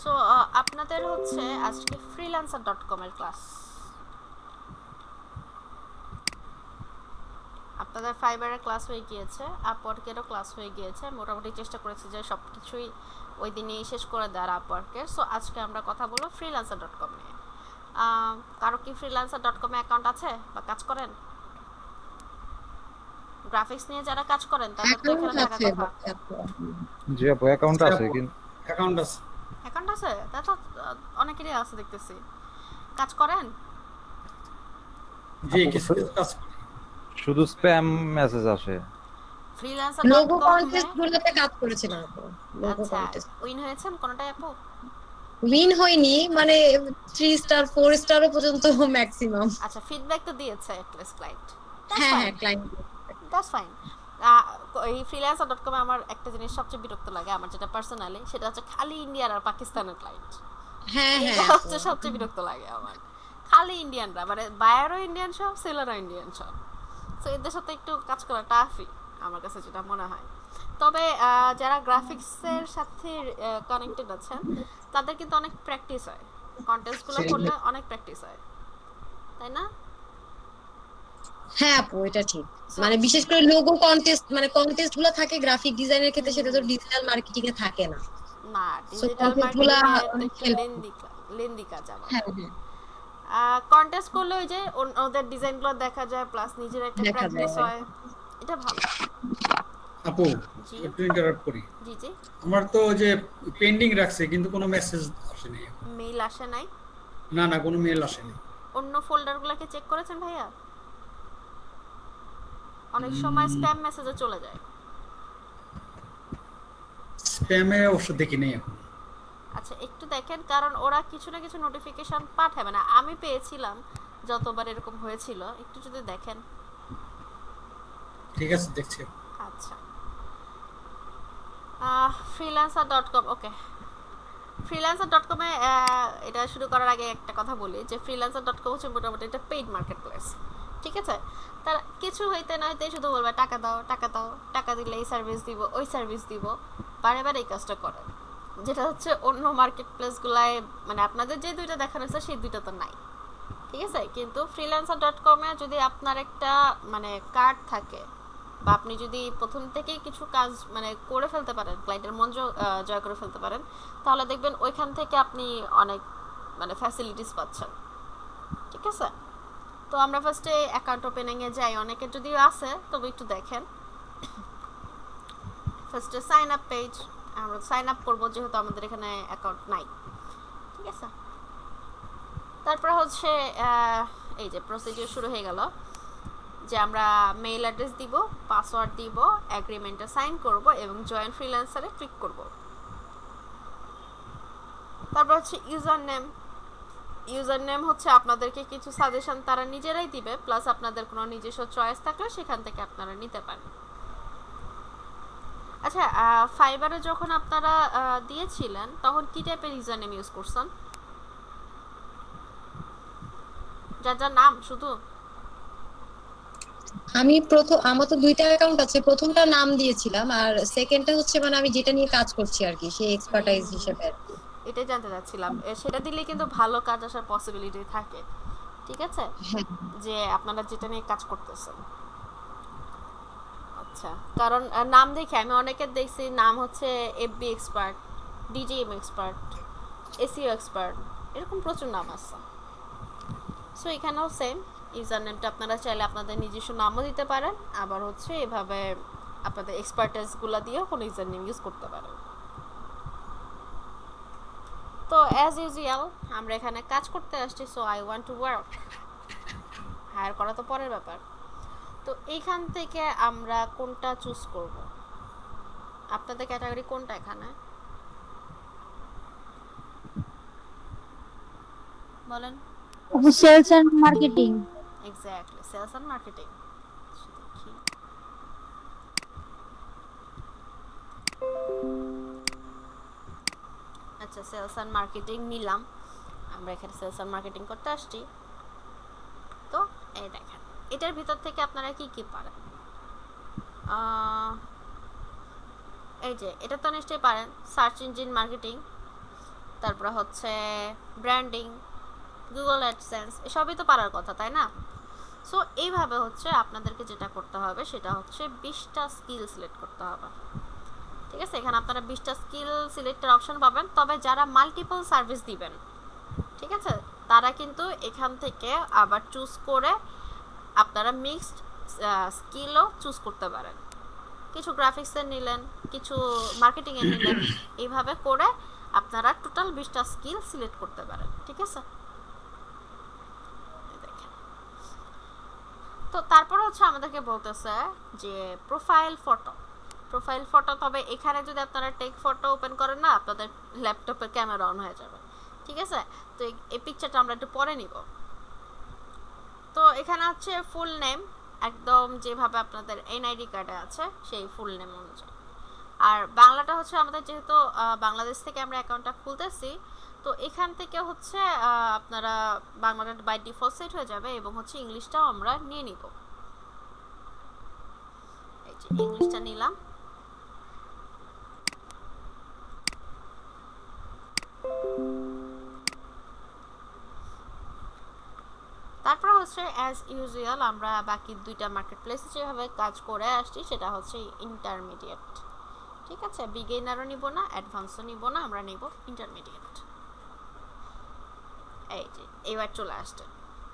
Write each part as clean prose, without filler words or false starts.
So আপনাদের হচ্ছে আজকে freelancer.com এর ক্লাস। আপনাদের ফাইবারের ক্লাস হয়ে গিয়েছে, আপওয়ার্কেরও ক্লাস হয়ে গিয়েছে। মোটামুটি চেষ্টা করেছি যে সব কিছুই ওই দিনেই শেষ করে দেওয়ার আপওয়ার্কের। সো আজকে আমরা কথা বলবো freelancer.com নিয়ে। কারো কি freelancer.com এ অ্যাকাউন্ট আছে বা কাজ করেন? গ্রাফিক্স নিয়ে যারা কাজ করেন তাদের তো অ্যাকাউন্ট এখানে থাকার আছে কথা। জি আপু, অ্যাকাউন্ট আচ্ছা আছে আপু, কিন্তু অ্যাকাউন্ট আছে। অ্যাকাউন্ট আছে? তা তো অনেকেরই আছে দেখতেছি। কাজ করেন? জি, আপু কিছু কিছু কাজ করি। শুধু স্প্যাম মেসেজ আসে। লোগো freelancer.com এ কন্টেস্ট গুলোতে কাজ করেছিলাম আপু। লোগো আচ্ছা, কন্টেস্ট উইন হয়েছেন কোনটাই আপু? উইন হয়নি, মানে 3 স্টার 4 স্টারও পর্যন্ত ম্যাক্সিমাম। আচ্ছা, ফিডব্যাক তো দিয়েছে অ্যাটলিস্ট ক্লায়েন্ট। দ্যাটস হ্যাঁ ফাইন, হ্যাঁ, ক্লায়েন্ট। That's fine. এই freelancer.com এ আমার একটা জিনিস সবচেয়ে বিরক্ত লাগে, আমার যেটা পার্সোনালি, সেটা হচ্ছে খালি ইন্ডিয়ার আর পাকিস্তানের ক্লায়েন্ট। হ্যাঁ এইটা হ্যাঁ আপু। হচ্ছে সবচেয়ে বিরক্ত লাগে আমার। খালি ইন্ডিয়ানরা, মানে বায়ারও ইন্ডিয়ান সব, সেলারও ইন্ডিয়ান সব। সো এদের সাথে একটু কাজ করা টাফই আমার কাছে যেটা মনে হয়। তবে যারা গ্রাফিক্সের সাথে কানেক্টেড আছেন তাদের কিন্তু অনেক প্র্যাকটিস হয়, কন্টেস্টগুলো করলে অনেক প্র্যাকটিস হয়, তাই না? হ্যাঁ আপু, এটা ঠিক। সো মানে বিশেষ করে লোগো কন্টেস্ট, মানে কন্টেস্ট গুলো থাকে গ্রাফিক ডিজাইনের ক্ষেত্রে, সেটা তো ডিজিটাল মার্কেটিং এ থাকে না। না, সো ডিজিটাল কন্টেস্ট গুলা মার্কেটিং এর তো অনেক একটু হেল্প। লেন্দি কাজ আমার। হ্যাঁ হ্যাঁ, কন্টেস্ট করলে ওই যে ওদের ডিজাইনগুলো দেখা যায়, প্লাস নিজের একটা দেখা প্র্যাকটিস যায়। হয়, এটা ভালো। আপু, জি একটু ইন্টারাপ্ট করি। জি জি। আমার তো ওই যে পেন্ডিং রাখছে, কিন্তু কোনো মেসেজ আসেনি এখন। মেইল আসে নাই? না না, কোনো মেল আসেনি। অন্য ফোল্ডারগুলোকে চেক করেছেন ভাইয়া? অনেক সময় স্প্যাম মেসেজে চলে যায়। স্প্যামে অবশ্য দেখি নেই এখন। আচ্ছা, একটু দেখেন, কারণ ওরা কিছু না কিছু নোটিফিকেশন পাঠাবে না। আমি পেয়েছিলাম যতবার এরকম হয়েছিল, একটু যদি দেখেন। ঠিক আছে, দেখছি। আচ্ছা, freelancer.com, ওকে। freelancer.com এ এটা শুরু করার আগে একটা কথা বলি যে freelancer.com হচ্ছে মোটামুটি একটা পেইড মার্কেট প্লেস। ঠিক আছে? তার কিছু হইতে না হইতে শুধু বলবে টাকা দাও, টাকা দাও, টাকা দিলে এই সার্ভিস দিব, ওই সার্ভিস দিব, বারে বারে এই কাজটা করে। যেটা হচ্ছে অন্য মার্কেট প্লেসগুলায়, মানে আপনাদের যে দুইটা দেখানো হচ্ছে সেই দুইটা তো নাই। ঠিক আছে? কিন্তু freelancer.com এ যদি আপনার একটা মানে কার্ড থাকে, বা আপনি যদি প্রথম থেকেই কিছু কাজ মানে করে ফেলতে পারেন, ক্লায়েন্টের মন জয় করে ফেলতে পারেন, তাহলে দেখবেন ওইখান থেকে আপনি অনেক মানে ফ্যাসিলিটিস পাচ্ছেন। ঠিক আছে? তো আমরা ফার্স্টে অ্যাকাউন্ট ওপেনিংয়ে যাই, অনেকের যদিও আছে তবে একটু দেখেন। ফার্স্টে সাইন আপ পেজ, আমরা সাইন আপ করবো যেহেতু আমাদের এখানে অ্যাকাউন্ট নাই। ঠিক আছে? তারপর হচ্ছে এই যে প্রসিডিউর শুরু হয়ে গেল, যে আমরা মেইল অ্যাড্রেস দিব, পাসওয়ার্ড দিব, এগ্রিমেন্টে সাইন করব এবং জয়েন ফ্রিল্যান্সারে ক্লিক করব। তারপর হচ্ছে ইউজার নেম হচ্ছে আপনাদেরকে কিছু সাজেশন তারা নিজেরাই দিবে, প্লাস আপনাদের কোনো নিজস্ব চয়েস থাকলে সেখান থেকে আপনারা নিতে পারেন। আচ্ছা, ফাইবারে যখন আপনারা দিয়েছিলেন তখন কি টাইপের ইউজার নেম ইউজ করছেন? যার যার নাম শুধু? আমি প্রথম, আমার তো দুইটা অ্যাকাউন্ট আছে, প্রথমটা নাম দিয়েছিলাম, আর সেকেন্ডটা হচ্ছে মানে আমি যেটা নিয়ে কাজ করছি আর কি, সেই এক্সপার্টাইজ হিসেবে আর কি। এটাই জানতে চাচ্ছিলাম, সেটা দিলে কিন্তু ভালো কাজ আসার পসিবিলিটি থাকে। ঠিক আছে? হ্যাঁ যে আপনারা যেটা নিয়ে কাজ করতেছেন। আচ্ছা, কারণ নাম দেখে আমি অনেকের দেখছি নাম হচ্ছে FB expert, DGM expert, SEO expert, এরকম প্রচুর নাম আছে। সো এখানেও সেম, ইউজার নেমটা আপনারা চাইলে আপনাদের নিজস্ব নামও দিতে পারেন, আবার হচ্ছে এভাবে আপনাদের এক্সপার্টাইজগুলো দিয়েও কোনো ইউজার নেম ইউজ করতে পারেন। তো অ্যাজ ইউজুয়াল আমরা এখানে কাজ করতে আসছি, so I want to work. Hire করা তো পরের ব্যাপার। তো এইখান থেকে আমরা কোনটা চুজ করব? আপনাদের ক্যাটাগরি কোনটা এখানে বলেন? Sales and marketing. Exactly, sales and marketing. দেখি, আচ্ছা সেলস অ্যান্ড মার্কেটিং নিলাম। আমরা এখানে সেলস অ্যান্ড মার্কেটিং করতে আসছি। তো এই দেখেন, এটার ভিতর থেকে আপনারা কি কি পারেন? এই যে এটা তো নিশ্চয়ই পারেন, সার্চ ইঞ্জিন মার্কেটিং, তারপর হচ্ছে ব্র্যান্ডিং, গুগল অ্যাডসেন্স, এসবই তো পারার কথা, তাই না? সো এইভাবে হচ্ছে আপনাদেরকে যেটা করতে হবে সেটা হচ্ছে 20টা স্কিল সিলেক্ট করতে হবে। ঠিক আছে, এখানে আপনারা 20টা স্কিল সিলেক্টের অপশন পাবেন। তবে যারা মাল্টিপল সার্ভিস দিবেন, ঠিক আছে, তারা কিন্তু এখান থেকে আবার চুজ করে আপনারা মিক্সড স্কিলও চুজ করতে পারেন। কিছু গ্রাফিক্সের নিলেন, কিছু মার্কেটিংয়ের নিলেন, এইভাবে করে আপনারা টোটাল 20টা স্কিল সিলেক্ট করতে পারেন। ঠিক আছে, তো তারপর হচ্ছে আমাদেরকে বলতেছে যে প্রোফাইল ফটো। তবে এখানে যদি আপনারা টেক ফটো ওপেন করেন না, আপনাদের ল্যাপটপের ক্যামেরা অন হয়ে যাবে। ঠিক আছে, তো এই পিকচারটা আমরা একটু পরে নিব। তো এখানে হচ্ছে ফুল নেম, একদম যেভাবে আপনাদের এনআইডি কার্ডে আছে সেই ফুল নেম অনুযায়ী। আর বাংলাটা হচ্ছে আমাদের যেহেতু বাংলাদেশ থেকে আমরা অ্যাকাউন্টটা খুলতেছি, তো এখান থেকে হচ্ছে আপনারা বাংলাটা বাই ডিফল্ট সেট হয়ে যাবে, এবং হচ্ছে ইংলিশটাও আমরা নিয়ে নিব। এই যে ইংলিশটা নিলাম। তারপর হচ্ছে অ্যাজ ইউজুয়াল আমরা বাকি দুইটা মার্কেট প্লেসে যেভাবে কাজ করে আসছি সেটা হচ্ছে ইন্টারমিডিয়েট। ঠিক আছে, বিগিনারও নিব না, অ্যাডভান্সও নিব না, আমরা নিব ইন্টারমিডিয়েট। এই যে এবার চলে আসছে।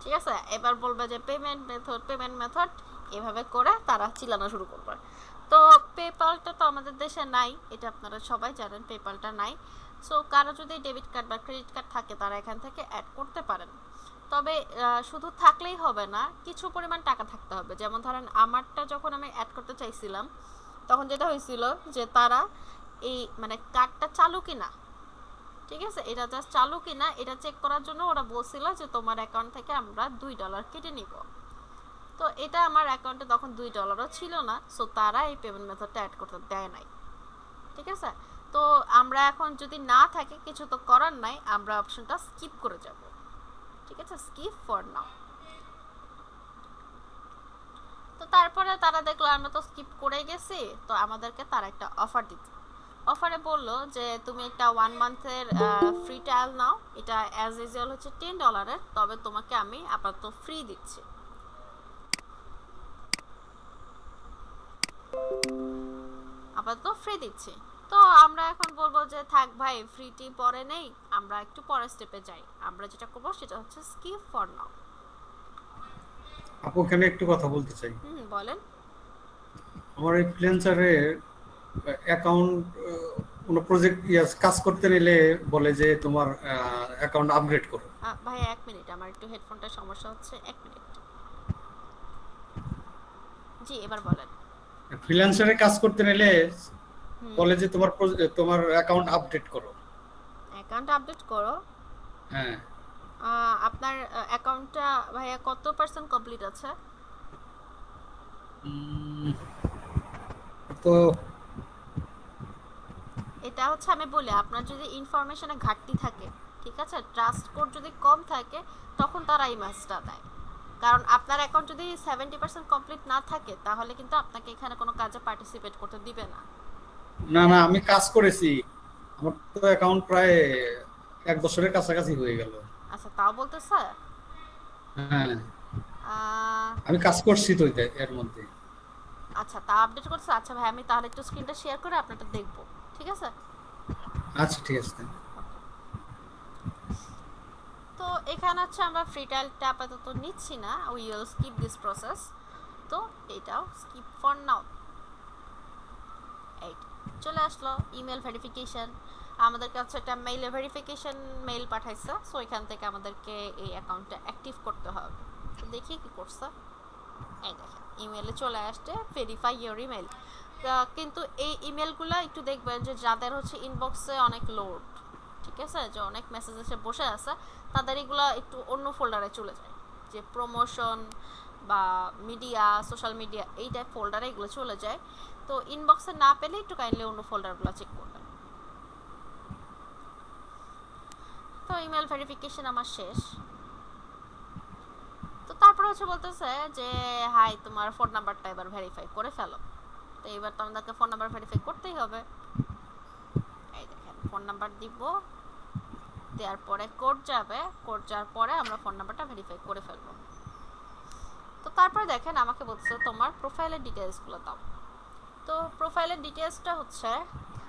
ঠিক আছে, এবার বলবে যে পেমেন্ট মেথড এভাবে করে তারা চিলানো শুরু করবে। তো পেপালটা তো আমাদের দেশে নাই, এটা আপনারা সবাই জানেন, পেপালটা নাই। সো কারো যদি ডেবিট কার্ড বা ক্রেডিট কার্ড থাকে তারা এখান থেকে অ্যাড করতে পারেন। তবে শুধু থাকলেই হবে না, কিছু পরিমাণ টাকা থাকতে হবে। যেমন ধরেন আমারটা যখন আমি অ্যাড করতে চাইছিলাম, তখন যেটা হয়েছিল যে তারা এই মানে কার্ডটা চালু কিনা, ঠিক আছে, এটা জাস্ট চালু কিনা এটা চেক করার জন্য ওরা বলছিল যে তোমার অ্যাকাউন্ট থেকে আমরা $2 কেটে নিব। তো এটা আমার অ্যাকাউন্টে তখন $2ও ছিল না, সো তারা এই পেমেন্ট মেথডটা অ্যাড করতে দেয় নাই। ঠিক আছে, তো আমরা এখন যদি না থাকে কিছু তো করার নাই, আমরা অপশনটা স্কিপ করে যাব। ঠিক আছে, স্কিপ ফর নাও। তো তারপরে তারা দেখলো আমরা তো স্কিপ করে গেছি, তো আমাদেরকে তারা একটা অফার দিত। অফারে বললো যে তুমি একটা 1 মান্থের ফ্রি ট্রায়াল নাও, এটা অ্যাজ ইউজুয়াল হচ্ছে $10, তবে তোমাকে আমি আপাতত ফ্রি দিচ্ছি। তো আমরা এখন বলবো যে থাক ভাই, ফ্রিটি পরে নেই, আমরা একটু পরের স্টেপে যাই। আমরা যেটা করবো সেটা হচ্ছে স্কিপ ফর নাও। আপু এখানে একটু কথা বলতে চাই। বলেন। আমার এই ফ্রিল্যান্সারে অ্যাকাউন্ট কোনো প্রজেক্ট কাজ করতে নিলে বলে যে তোমার অ্যাকাউন্ট আপগ্রেড করো। ভাই 1 মিনিট, আমার একটু হেডফোনটা সমস্যা হচ্ছে, 1 মিনিট। জি এবার বলেন। ফ্রিল্যান্সারে কাজ করতে নিলে বলে যে তোমার অ্যাকাউন্ট আপডেট করো। অ্যাকাউন্ট আপডেট করো? হ্যাঁ। আপনার অ্যাকাউন্টটা ভাইয়া কত % কমপ্লিট আছে? তো এটা হচ্ছে আমি বলি, আপনার যদি ইনফরমেশনে ঘাটতি থাকে, ঠিক আছে, ট্রাস্ট কোড যদি কম থাকে, তখন তারা এই মেসেজটা দেয়। কারণ আপনার অ্যাকাউন্ট যদি 70% কমপ্লিট না থাকে, তাহলে কিন্তু আপনাকে এখানে কোনো কাজে পার্টিসিপেট করতে দিবে না। না আমি কাজ করেছি, আমার তো অ্যাকাউন্ট প্রায় 1 বছরের কাছাকাছি হয়ে গেল। আচ্ছা, তাও বলতেছে। হ্যাঁ, আমি কাজ করছি তো এর মধ্যে। আচ্ছা, তা আপডেট করছে। আচ্ছা ভাই, আমি তাহলে একটু স্ক্রিনটা শেয়ার করে আপনারটা দেখবো, ঠিক আছে? আচ্ছা ঠিক আছে। তো এখানে হচ্ছে আমরা ফ্রি ট্রায়ালটা আপাতত নিচ্ছি না, we will skip this process. তো এটাও স্কিপ ফর নাও। এই চলে আসলো ইমেল ভেরিফিকেশন। আমাদেরকে হচ্ছে একটা মেইলে ভেরিফিকেশন মেইল পাঠাইছে, সো এখান থেকে আমাদেরকে এই অ্যাকাউন্টটা অ্যাক্টিভ করতে হবে। তো দেখি কি করছে। এই দেখেন ইমেলে চলে আসছে ভেরিফাই ইওর ইমেল। কিন্তু এই ইমেলগুলো একটু দেখবেন যে যাদের হচ্ছে ইনবক্সে অনেক লোড, ঠিক আছে, যে অনেক মেসেজ এসে বসে আছে, তাদের এগুলো একটু অন্য ফোল্ডারে চলে যায়, যে প্রমোশন বা মিডিয়া, সোশ্যাল মিডিয়া, এই টাইপ ফোল্ডারে এগুলো চলে যায়। তো ইনবক্সে না পেলে একটু কাইন্ডলি অন্য ফোল্ডারগুলো চেক করবেন। তো ইমেল ভেরিফিকেশন আমার শেষ। তো তারপর হচ্ছে বলতেছে যে হাই, তোমার ফোন নাম্বারটা এবার ভেরিফাই করে ফেলো। তো এবার তো আমাদেরকে ফোন নাম্বার ভেরিফাই করতেই হবে। এই দেখেন ফোন নাম্বার দিব, দেওয়ার পরে কোড যাবে, কোড যাওয়ার পরে আমরা ফোন নাম্বারটা ভেরিফাই করে ফেলবো। তো তারপরে দেখেন আমাকে বলছে তোমার প্রোফাইলের ডিটেলসগুলো দাও। তো প্রোফাইলের ডিটেলসটা হচ্ছে,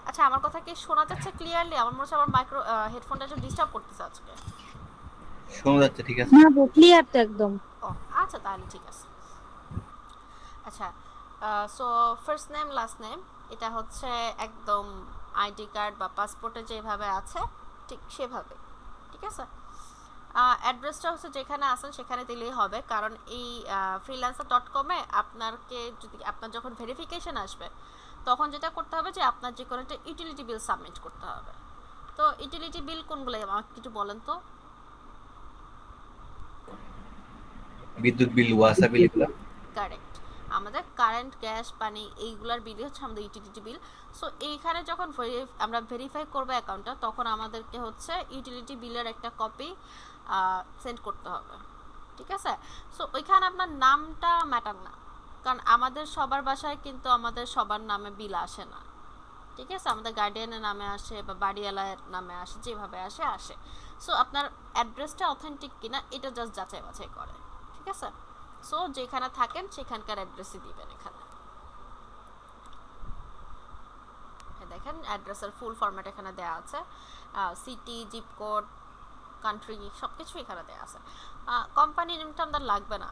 আচ্ছা আমার কথা কি শোনা যাচ্ছে ক্লিয়ারলি? আমার মনে হচ্ছে আমার মাইক্রো হেডফোনটা একটু ডিস্টার্ব করতেছে আজকে। শোনা যাচ্ছে, ঠিক আছে। না ক্লিয়ার তো একদম। ও আচ্ছা, তাহলে ঠিক আছে। আচ্ছা, so first name last name এটা হচ্ছে একদম আইডি কার্ড বা পাসপোর্টে যেভাবে আছে ঠিক সেভাবে, ঠিক আছে। অ্যাড্রেসটা হচ্ছে যেখানে আছেন সেখানে দিলেই হবে, কারণ এই freelancer.com-এ আপনার যখন ভেরিফিকেশন আসবে তখন যেটা করতে হবে যে আপনার যে কোনো একটা ইউটিলিটি বিল সাবমিট করতে হবে। তো ইউটিলিটি বিল কোনগুলো আমাকে একটু বলেন তো। বিদ্যুৎ বিল, ওয়াসা বিল, এগুলো। কারেক্ট, আমাদের কারেন্ট, গ্যাস, পানি এইগুলার বিলই হচ্ছে আমাদের ইউটিলিটি বিল। সো এইখানে যখন আমরা ভেরিফাই করবো অ্যাকাউন্টটা তখন আমাদেরকে হচ্ছে ইউটিলিটি বিলের একটা কপি সেন্ড করতে হবে, ঠিক আছে। সো ওইখানে আপনার নামটা ম্যাটার না, কারণ আমাদের সবার বাসায় কিন্তু আমাদের সবার নামে বিল আসে না, ঠিক আছে। আমাদের গার্ডিয়ানের নামে আসে বা বাড়িওয়ালার নামে আসে, যেভাবে আসে। সো আপনার অ্যাড্রেসটা অথেন্টিক কিনা এটা জাস্ট যাচাই বাছাই করে, ঠিক আছে। সো যেখানে থাকেন সেখানকার অ্যাড্রেসই দিবেন এখানে। দেখেন অ্যাড্রেসের ফুল ফরম্যাট এখানে দেওয়া আছে, সিটি, জিপ কোড, কান্ট্রি সব কিছু এখানে দেওয়া আছে। কোম্পানির নেমটা আমাদের লাগবে না,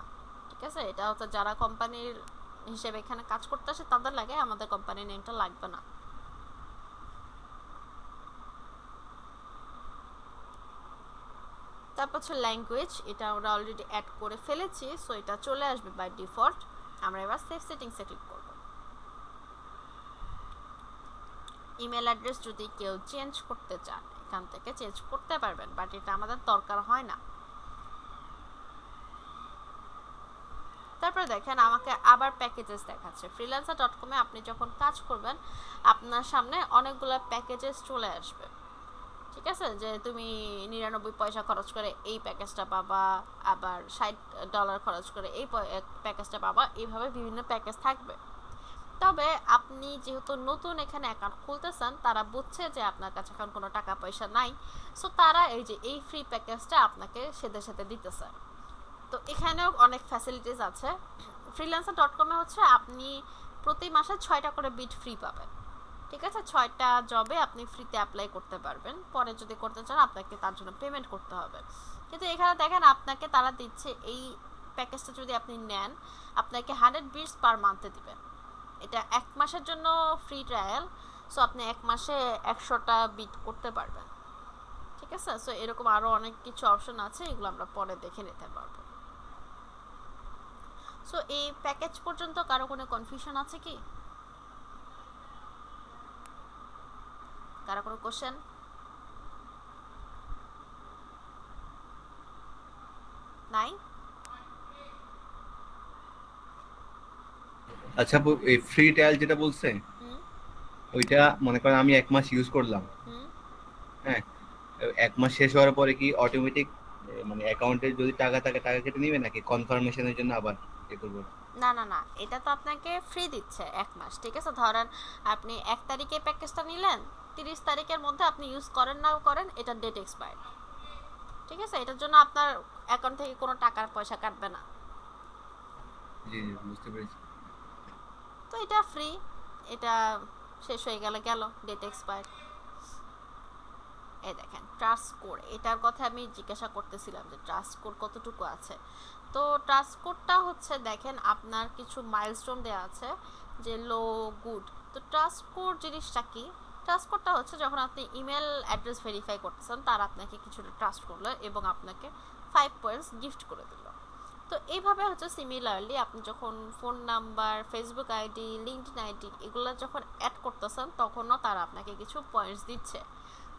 ঠিক আছে। এটা হচ্ছে যারা কোম্পানির হিসেবে এখানে কাজ করতে আসে তাদের লাগে, আমাদের কোম্পানির নেমটা লাগবে না। তারপর হচ্ছে ল্যাঙ্গুয়েজ, এটা আমরা অলরেডি অ্যাড করে ফেলেছি, সো এটা চলে আসবে বাই ডিফল্ট। আমরা এবার সেভ সেটিংসে ক্লিক করব। ইমেল অ্যাড্রেস যদি কেউ চেঞ্জ করতে চান এখান থেকে চেঞ্জ করতে পারবেন, বাট এটা আমাদের দরকার হয় না। তারপরে দেখেন আমাকে আবার প্যাকেজেস দেখাচ্ছে। freelancer.com-এ আপনি যখন কাজ করবেন আপনার সামনে অনেকগুলো প্যাকেজেস চলে আসবে, ঠিক আছে। যে তুমি 99 পয়সা খরচ করে এই প্যাকেজটা পাবা, আবার $60 খরচ করে এই প্যাকেজটা পাবা, এইভাবে বিভিন্ন প্যাকেজ থাকবে। তবে আপনি যেহেতু নতুন এখানে অ্যাকাউন্ট খুলতেছেন, তারা বুঝছে যে আপনার কাছে এখন কোনো টাকা পয়সা নাই, সো তারা এই ফ্রি প্যাকেজটা আপনাকে সাথে দিতেছে। তো এখানেও অনেক ফ্যাসিলিটিস আছে। freelancer.com-এ হচ্ছে আপনি প্রতি মাসে 6টা করে বিট ফ্রি পাবেন, ঠিক আছে। 6টা জবে আপনি ফ্রিতে অ্যাপ্লাই করতে পারবেন, পরে যদি করতে চান আপনাকে তার জন্য পেমেন্ট করতে হবে। কিন্তু এখানে দেখেন আপনাকে তারা দিচ্ছে এই প্যাকেজটা যদি আপনি নেন আপনাকে 100 বিটস পার মান্থে দিবেন। এটা 1 মাসের জন্য ফ্রি ট্রায়াল, সো আপনি 1 মাসে 100টা বিট করতে পারবেন, ঠিক আছে। সো এরকম আরও অনেক কিছু অপশন আছে, এগুলো আমরা পরে দেখে নিতে পারবো। সো এই প্যাকেজ পর্যন্ত কারো কোনো কনফিউশন আছে কি? কারো কোনো কোশ্চেন? নাই? আচ্ছা আপু, এই ফ্রি ট্রায়াল যেটা বলছে হুম ওইটা মনে করেন আমি 1 মাস ইউজ করলাম, হুম হ্যাঁ, 1 মাস শেষ হওয়ার পরে কি অটোমেটিক মানে অ্যাকাউন্টে যদি টাকা থাকে টাকা কেটে নিবে, নাকি কনফার্মেশনের জন্য আবার এ করবো? না, এটা তো আপনাকে ফ্রি দিচ্ছে 1 মাস, ঠিক আছে। ধরেন আপনি 1 তারিখে প্যাকেজটা নিলেন, 30 তারিখের মধ্যে আপনি ইউজ করেন না করেন এটা ডেট এক্সপায়ার্ড, ঠিক আছে। এটার জন্য আপনার অ্যাকাউন্ট থেকে কোনো টাকার পয়সা কাটবে না। জি জি, বুঝতে পেরেছি। তো এটা ফ্রি, এটা শেষ হয়ে গেল ডেট এক্সপায়ার্ড। এই দেখেন ট্রাস্ট স্কোর, এটার কথা আমি জিজ্ঞাসা করতেছিলাম যে ট্রাস্ট স্কোর কতটুকু আছে। তো ট্রাস্ট স্কোরটা হচ্ছে দেখেন আপনার কিছু মাইলস্টোন দেওয়া আছে যে লো, গুড। তো ট্রাস্ট স্কোর জিনিসটা কি? ট্রাস্ট স্কোরটা হচ্ছে যখন আপনি ইমেল অ্যাড্রেস ভেরিফাই করতেছেন তারা আপনাকে কিছুটা ট্রাস্ট করলো এবং আপনাকে 5 পয়েন্টস গিফট করে দিল। তো এইভাবে হচ্ছে সিমিলারলি আপনি যখন phone number, Facebook ID, LinkedIn ID এগুলো যখন অ্যাড করতেছেন তখনও তারা আপনাকে কিছু পয়েন্টস দিচ্ছে।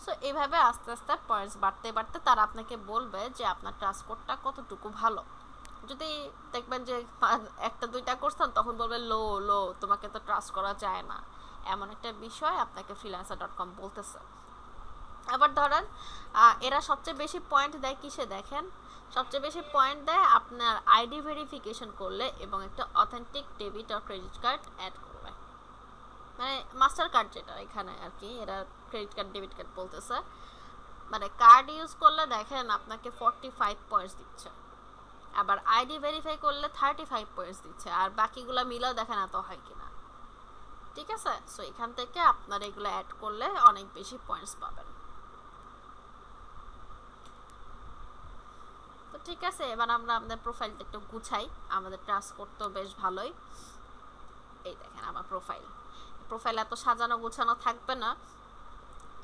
সো এইভাবে আস্তে আস্তে পয়েন্টস বাড়তে তারা আপনাকে বলবে যে আপনার ট্রাস্ট স্কোরটা কতটুকু ভালো। যদি দেখবেন যে 1-2টা করছেন তখন বলবে লো, তোমাকে তো ট্রাস্ট করা যায় না, এমন একটা বিষয় আপনাকে freelancer.com বলতেছে। আবার ধরেন এরা সবচেয়ে বেশি পয়েন্ট দেয় কিসে দেখেন, সবচেয়ে বেশি পয়েন্ট দেয় আপনার আইডি ভেরিফিকেশন করলে এবং একটা অথেন্টিক ডেবিট আর ক্রেডিট কার্ড অ্যাড করলে, মানে মাস্টার কার্ড যেটা এখানে আর কি, এরা ক্রেডিট কার্ড ডেবিট কার্ড বলতেছে। মানে কার্ড ইউজ করলে দেখেন আপনাকে 45 পয়েন্টস দিচ্ছে, আবার আইডি ভেরিফাই করলে 35 পয়েন্টস দিচ্ছে, আর বাকিগুলো মিলাও দেখেন এত হয় কিনা। ঠিক আছে, সো এখান থেকে আপনারা এগুলো অ্যাড করলে অনেক বেশি পয়েন্টস পাবেন। তো ঠিক আছে, এবার আমরা আমাদের প্রোফাইলটা একটু গুছাই, আমাদের টাস্ক করতে বেশ ভালোই। এই দেখেন আমার প্রোফাইল এত সাজানো গোছানো থাকবে না।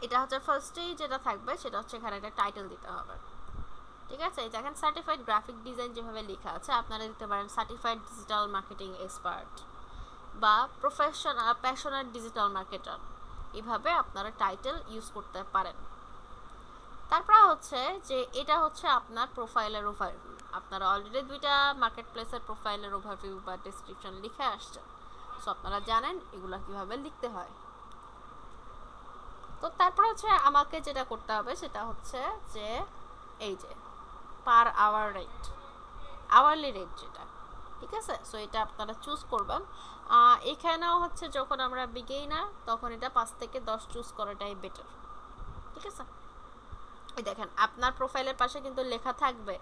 এটা হচ্ছে ফার্স্টেই যেটা থাকবে সেটা হচ্ছে এখানে একটা টাইটেল দিতে হবে। ঠিক আছে, এই দেখেন সার্টিফাইড গ্রাফিক ডিজাইন যেভাবে লেখা আছে আপনারা দিতে পারেন সার্টিফাইড ডিজিটাল মার্কেটিং এক্সপার্ট বা প্যাশনেট ডিজিটাল মার্কেটার, এভাবে আপনারা টাইটেল ইউজ করতে পারেন। তারপর হচ্ছে যে এটা হচ্ছে আপনার প্রোফাইলের ওভারভিউ। আপনারা অলরেডি দুইটা মার্কেট প্লেসের প্রোফাইলের ওভারভিউ বা ডেসক্রিপশন লিখে আসছেন, সো আপনারা জানেন এগুলো কিভাবে লিখতে হয়। তো তারপর হচ্ছে আমাকে যেটা করতে হবে সেটা হচ্ছে যে এই যে per hour rate, hourly rate যেটা, ঠিক আছে, সো এটা আপনারা চুজ করবেন। এখানেও হচ্ছে যখন আমরা বিগিনার তখন এটা 5 থেকে 10 চুজ করাটাই বেটার। ঠিক আছে, এই দেখেন আপনার প্রোফাইলের পাশে কিন্তু লেখা থাকবে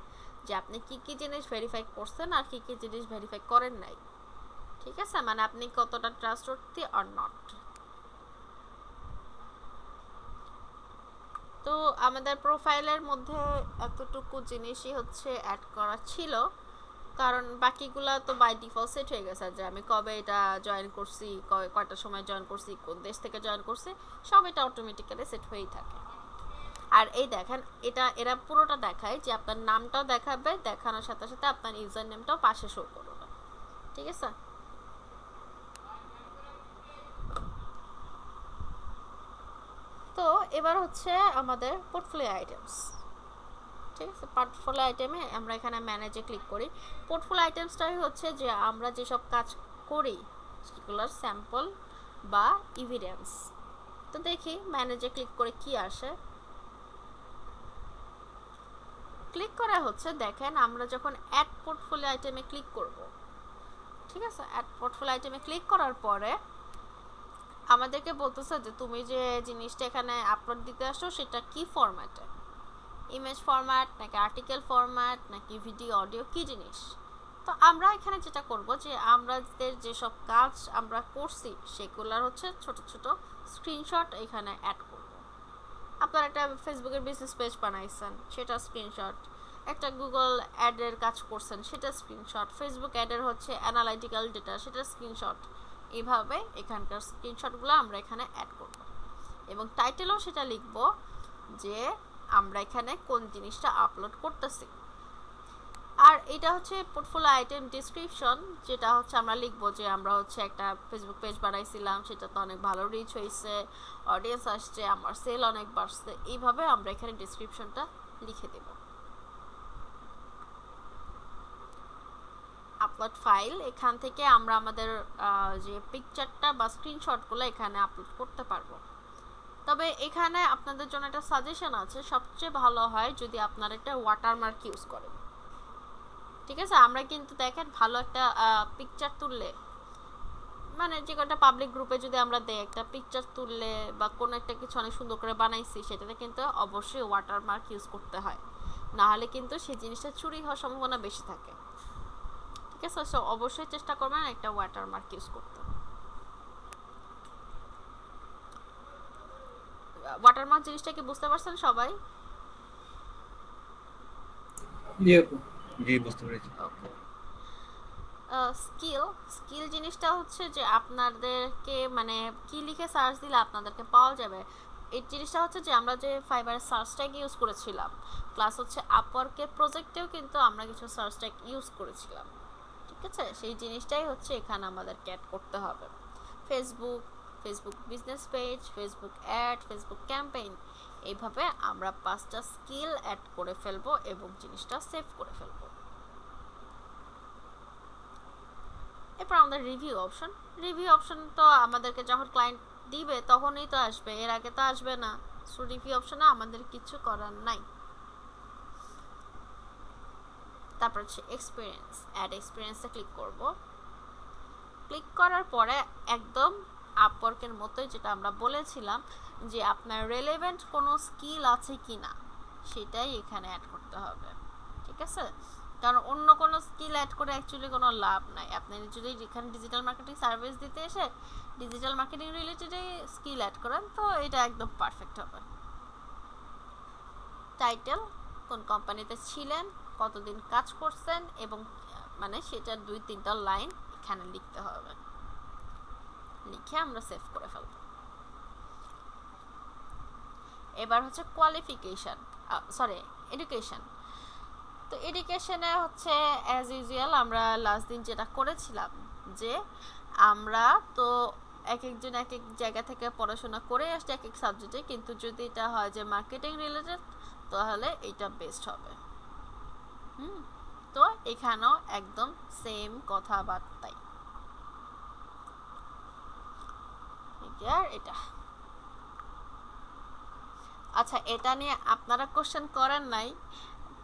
যে আপনি কি কি জিনিস ভেরিফাই করছেন আর কি কি জিনিস ভেরিফাই করেন নাই। ঠিক আছে, মানে আপনি কতটা ট্রাস্টওয়ার্থি অর নট। তো আমাদের প্রোফাইলের মধ্যে এতটুকু জিনিসই হচ্ছে অ্যাড করা ছিল, কারণ বাকিগুলো তো বাই ডিফল্ট সেট হয়ে গেছে, যে আমি কবে এটা জয়েন করছি, কয়টার সময় জয়েন করছি, কোন দেশ থেকে জয়েন করছি, সব এটা অটোমেটিক্যালি সেট হয়েই থাকে। আর এই দেখেন এরা পুরোটা দেখায় যে আপনার নামটাও দেখাবে, দেখানোর সাথে সাথে আপনার ইউজার নেমটাও পাশে শো করবে। ঠিক আছে, তো এবার হচ্ছে আমাদের পোর্টফোলিও আইটেমস। ঠিক আছে, পোর্টফোলিও আইটেমে আমরা এখানে ম্যানেজে ক্লিক করি। পোর্টফোলিও আইটেমসটাই হচ্ছে যে আমরা যেসব কাজ করি সেগুলোর স্যাম্পল বা এভিডেন্স। তো দেখি ম্যানেজে ক্লিক করে কি আসে। ক্লিক করা হচ্ছে, দেখেন আমরা যখন অ্যাড পোর্টফোলিও আইটেমে ক্লিক করব, ঠিক আছে, অ্যাড পোর্টফোলিও আইটেমে ক্লিক করার পরে আমাদেরকে বলতেছে যে তুমি যে জিনিসটা এখানে আপলোড দিতে আসো সেটা কি ফরম্যাটে, ইমেজ ফরম্যাট নাকি আর্টিকেল ফরম্যাট নাকি ভিডিও অডিও, কি জিনিস। তো আমরা এখানে যেটা করব যে আমাদের যেসব কাজ আমরা করছি সেগুলোর হচ্ছে ছোট ছোট স্ক্রিনশট এখানে অ্যাড করব। আপনারা একটা ফেসবুকের বিজনেস পেজ বানাইছেন সেটা স্ক্রিনশট, একটা গুগল অ্যাডের কাজ করছেন সেটা স্ক্রিনশট, ফেসবুক অ্যাডের হচ্ছে অ্যানালাইটিক্যাল ডেটা সেটা স্ক্রিনশট, এইভাবে এখানকার স্ক্রিনশটগুলো আমরা এখানে অ্যাড করব। এবং টাইটেলও সেটা লিখব যে আমরা এখানে কোন জিনিসটা আপলোড করতেছি। আর এটা হচ্ছে পোর্টফোলিও আইটেম ডেসক্রিপশন, যেটা হচ্ছে আমরা লিখবো যে আমরা হচ্ছে একটা ফেসবুক পেজ বানাইছিলাম, সেটা তো অনেক ভালো রিচ হয়েছে, অডিয়েন্স আসছে, আমার সেল অনেক বাড়ছে, এইভাবে আমরা এখানে ডেসক্রিপশনটা লিখে দেব। আপলোড ফাইল, এখান থেকে আমরা আমাদের যে পিকচারটা বা স্ক্রিনশটগুলো এখানে আপলোড করতে পারবো। তবে এখানে আপনাদের জন্য একটা সাজেশন আছে, সবচেয়ে ভালো হয় যদি আপনারা একটা ওয়াটারমার্ক ইউজ করেন। ঠিক আছে, আমরা কিন্তু দেখেন ভালো একটা পিকচার তুললে, মানে যে কোনো পাবলিক গ্রুপে যদি আমরা দেই একটা পিকচার তুললে বা কোনো একটা কিছু অনেক সুন্দর করে বানাইছি, সেটাতে কিন্তু অবশ্যই ওয়াটারমার্ক ইউজ করতে হয়, না হলে কিন্তু সেই জিনিসটা চুরি হওয়ার সম্ভাবনা বেশি থাকে। ঠিক আছে, সো অবশ্যই চেষ্টা করবেন একটা ওয়াটারমার্ক ইউজ করতে। ওয়াটারমার্ক জিনিসটা কি বুঝতে পারছেন সবাই? জি, বুঝতে পেরেছি। ওকে, স্কিল জিনিসটা হচ্ছে যে আপনাদেরকে মানে কি লিখে সার্চ দিলে আপনাদেরকে পাওয়া যাবে, এই জিনিসটা হচ্ছে যে আমরা যে ফাইবারের সার্চ ট্যাগ ইউজ করেছিলাম, প্লাস হচ্ছে আপওয়ার্কের প্রজেক্টেও কিন্তু আমরা কিছু সার্চ ট্যাগ ইউজ করেছিলাম। ঠিক আছে, সেই জিনিসটাই হচ্ছে এখানে আমাদেরকে অ্যাড করতে হবে। Facebook business page, Facebook ad, Facebook campaign, এইভাবে আমরা 5টা স্কিল অ্যাড করে ফেলবো এবং জিনিসটা সেভ করে ফেলবো। এরপর আমাদের রিভিউ অপশন তো আমাদেরকে যখন ক্লায়েন্ট দিবে তখনই তো আসবে, এর আগে তো আসবে না। সো রিভিউ অপশনে আমাদের কিছু করার নাই। তারপর হচ্ছে এক্সপিরিয়েন্স, অ্যাড এক্সপিরিয়েন্সে ক্লিক করব। ক্লিক করার পরে একদম আপওয়ার্কের মতোই, যেটা আমরা বলেছিলাম যে আপনার রেলেভেন্ট কোনো স্কিল আছে কি না সেটাই এখানে অ্যাড করতে হবে, ঠিক আছে? কারণ অন্য কোনো স্কিল অ্যাড করে অ্যাকচুয়ালি কোনো লাভ নাই। আপনি যদি এখানে ডিজিটাল মার্কেটিং সার্ভিস দিতে এসে ডিজিটাল মার্কেটিং রিলেটেডই স্কিল অ্যাড করেন তো এটা একদম পারফেক্ট হবে। টাইটেল, কোন কোম্পানিতে ছিলেন, কতদিন কাজ করছেন, এবং মানে সেটার 2-3টা লাইন এখানে লিখতে হবে। লিখে আমরা সেভ করে ফেলব। এবার হচ্ছে কোয়ালিফিকেশন, সরি এডুকেশন। তো এডুকেশনে হচ্ছে অ্যাজ ইউজুয়াল আমরা লাস্ট দিন যেটা করেছিলাম যে আমরা তো এক একজন এক এক জায়গা থেকে পড়াশোনা করে আসছে এক এক সাবজেক্টে, কিন্তু যদি এটা হয় যে মার্কেটিং রিলেটেড তাহলে এটা বেস্ট হবে। তো এখানেও একদম সেম কথাবার্তাই। এটা আচ্ছা, এটা নিয়ে আপনারা কোশ্চেন করেন নাই,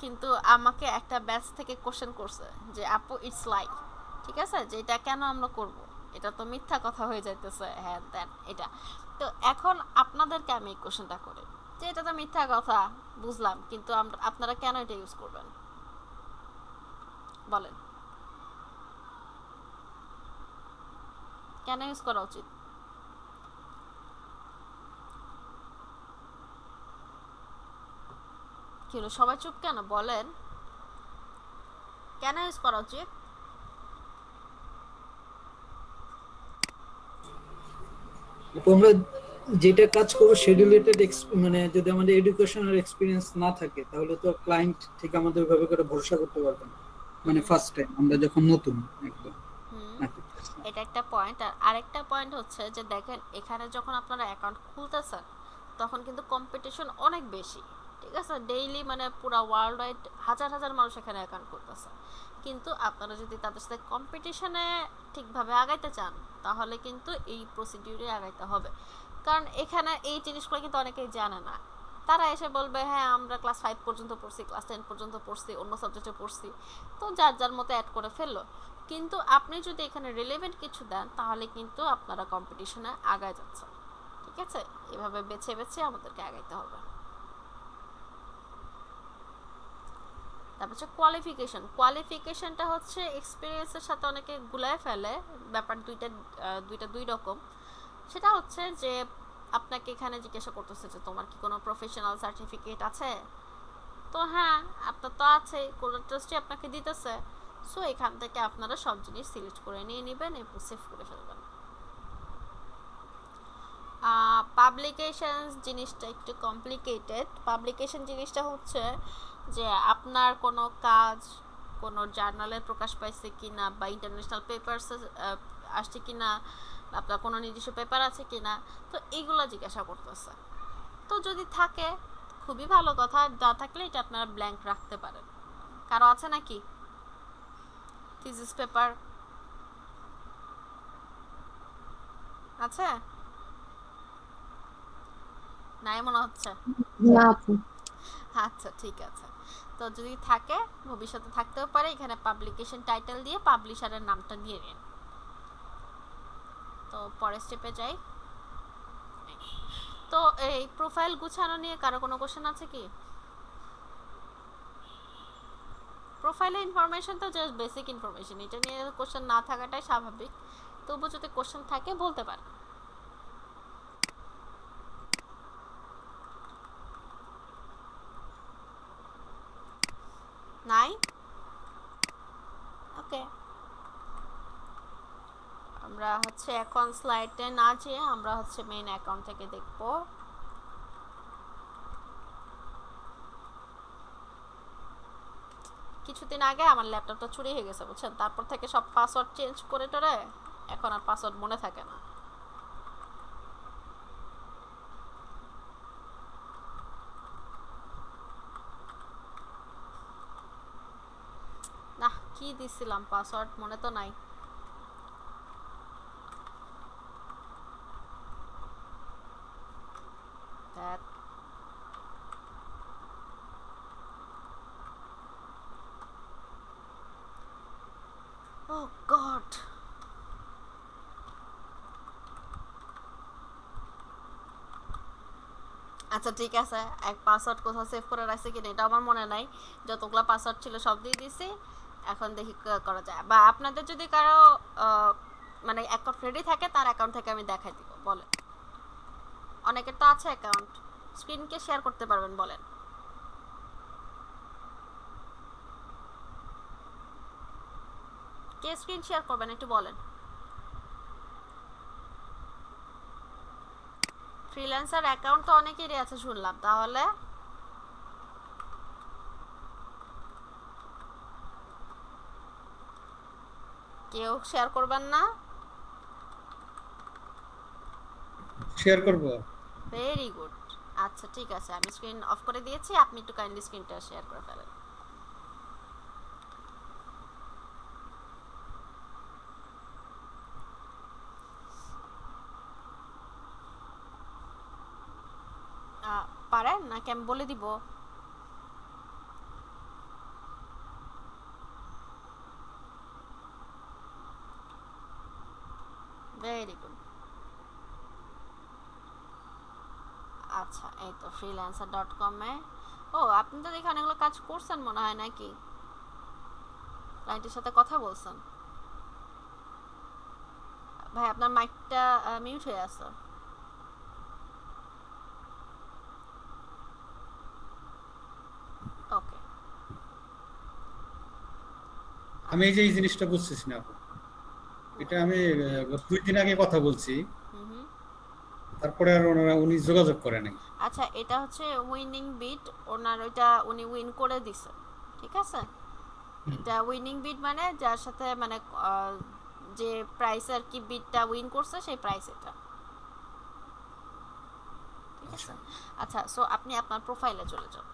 কিন্তু আমাকে একটা ব্যাচ থেকে কোশ্চেন করছে যে আপু ইটস লাইক, ঠিক আছে, যে এটা কেন আমরা করব, এটা তো মিথ্যা কথা হয়ে যাইতেছে, হ্যাঁ দেন এটা। তো এখন আপনাদেরকে আমি এই কোশ্চেনটা করি যে এটা তো মিথ্যা কথা বুঝলাম, কিন্তু আপনারা কেন এটা ইউজ করবেন বলেন, কেন ইউজ করা উচিত? কি হলো, সবাই চুপ কেন? বলেন কেন ইউজ করা উচিত? আমরা যেটা কাজ করবো সে রিলেটেড মানে যদি আমাদের এডুকেশনাল এক্সপিরিয়েন্স না থাকে তাহলে তো ক্লায়েন্ট ঠিক আমাদের ওইভাবে করে ভরসা করতে পারবে না, মানে ফার্স্ট টাইম আমরা যখন নতুন একদম। এটা একটা পয়েন্ট। আর আরেকটা পয়েন্ট হচ্ছে যে দেখেন এখানে যখন আপনারা অ্যাকাউন্ট খুলতেছেন তখন কিন্তু কম্পিটিশন অনেক বেশি, ঠিক আছে? ডেইলি মানে পুরো ওয়ার্ল্ড ওয়াইড হাজার হাজার মানুষ এখানে অ্যাকাউন্ট করতেছে, কিন্তু আপনারা যদি তাদের সাথে কম্পিটিশনে ঠিকভাবে আগাইতে চান তাহলে কিন্তু এই প্রসিডিউরে আগাইতে হবে। কারণ এখানে এই জিনিসগুলো কিন্তু অনেকেই জানে না। তারা এসে বলবে হ্যাঁ আমরা ক্লাস 5 পর্যন্ত পড়ছি, ক্লাস 10 পর্যন্ত পড়ছি, অন্য সাবজেক্টে পড়ছি, তো যার যার মতো অ্যাড করে ফেললো। কিন্তু আপনি যদি এখানে রিলেভেন্ট কিছু দেন তাহলে কিন্তু আপনারা কম্পিটিশনে আগায় যাচ্ছেন, ঠিক আছে? এভাবে বেছে বেছে আমাদেরকে আগাইতে হবে। তারপর হচ্ছে কোয়ালিফিকেশনটা হচ্ছে এক্সপিরিয়েন্সের সাথে অনেকে গুলায় ফেলে, ব্যাপার দুইটা দুই রকম। সেটা হচ্ছে যে আপনাকে এখানে জিজ্ঞাসা করতেছে যে তোমার কি কোনো প্রফেশনাল সার্টিফিকেট আছে, তো হ্যাঁ আপনার তো আছে, কোন ট্রাস্টে আপনাকে দিতেছে, সো এখান থেকে আপনারা সব জিনিস সিলেক্ট করে নিয়ে নেবেন এবং সেভ করে ফেলবেন। পাবলিকেশনস জিনিসটা একটু কমপ্লিকেটেড। পাবলিকেশন জিনিসটা হচ্ছে যে আপনার কোনো কাজ কোনো জার্নালে প্রকাশ পাইছে কিনা বা ইন্টারন্যাশনাল পেপারসে আসছে কিনা, আপনার কোনো নির্দিষ্ট পেপার আছে কিনা, তো এইগুলো জিজ্ঞাসা করতেছে। তো যদি থাকে খুবই ভালো কথা, না থাকলে এটা আপনারা ব্ল্যাঙ্ক রাখতে পারেন। কারো আছে নাকি থিসিস পেপার আছে? নাই মনে হচ্ছে। না আপু। আচ্ছা ঠিক আছে, তো যদি থাকে ভবিষ্যতে থাকতেও পারে, এখানে পাবলিকেশন টাইটেল দিয়ে পাবলিশারের নামটা দিয়ে নিন। তো পরের স্টেপে যাই। তো এই প্রোফাইল গুছানো নিয়ে কারো কোনো কোশ্চেন আছে কি? প্রোফাইলের ইনফরমেশন তো জাস্ট বেসিক ইনফরমেশন, এটা নিয়ে কোশ্চেন না থাকাটাই স্বাভাবিক। তবু যদি কোশ্চেন থাকে বলতে পারেন। নাই? ওকে, আমরা হচ্ছে এখন স্লাইডে না যেয়ে আমরা হচ্ছে মেইন অ্যাকাউন্ট থেকে দেখব। কিছুদিন আগে আমার ল্যাপটপটা চুরি হয়ে গেছে বুঝছেন, তারপর থেকে সব পাসওয়ার্ড চেঞ্জ করে টরে এখন আর পাসওয়ার্ড মনে থাকে না। না কি দিছিলাম পাসওয়ার্ড মনে তো নাই। That oh god, আচ্ছা ঠিক আছে, এক পাসওয়ার্ড কোথাও সেভ করে রাখছে কিনা এটা আমার মনে নাই, যতগুলো পাসওয়ার্ড ছিল সব দিয়ে দিছি। এখন দেখি করা যায়, বা আপনাদের যদি কারো মানে অ্যাকাউন্ট রেডি থাকে তার অ্যাকাউন্ট থেকে আমি দেখাই দিব। বলেন, অনেকের তো আছে অ্যাকাউন্ট, স্ক্রিনকে শেয়ার করতে পারবেন। বলেন কে স্ক্রিন শেয়ার করবেন একটু বলেন। ফ্রিল্যান্সার অ্যাকাউন্ট তো অনেকেরই আছে শুনলাম, তাহলে কেউ শেয়ার করবেন না? শেয়ার করব। Very good. আচ্ছা ঠিক আছে, আমি স্ক্রিন অফ করে দিয়েছি, আপনি একটু কাইন্ডলি স্ক্রিনটা শেয়ার করে ফেলেন। পারেন নাকি আমি বলে দিব? Very good. আচ্ছা এই তো freelancer.com-এ। ও আপনি তো দেখে অনেকগুলো কাজ করছেন মনে হয়, নাকি ক্লায়েন্টের সাথে কথা বলছেন? ভাই আপনার মাইকটা মিউট হয়ে আছে। ওকে, আমি এই যে এই জিনিসটা বুঝতেছি না আপু। এটা আমি 2 দিন আগে কথা বলছি, হুম। তারপরে আর উনি যোগাযোগ করে নাই। আচ্ছা এটা হচ্ছে উইনিং বিট, ওনার ওইটা উনি উইন করে দিছে, ঠিক আছে? এটা উইনিং বিট মানে যার সাথে মানে যে প্রাইস আর কি বিটটা উইন করছে সেই প্রাইস এটা, ঠিক আছে? আচ্ছা সো আপনি আপনার প্রোফাইলে চলে যান,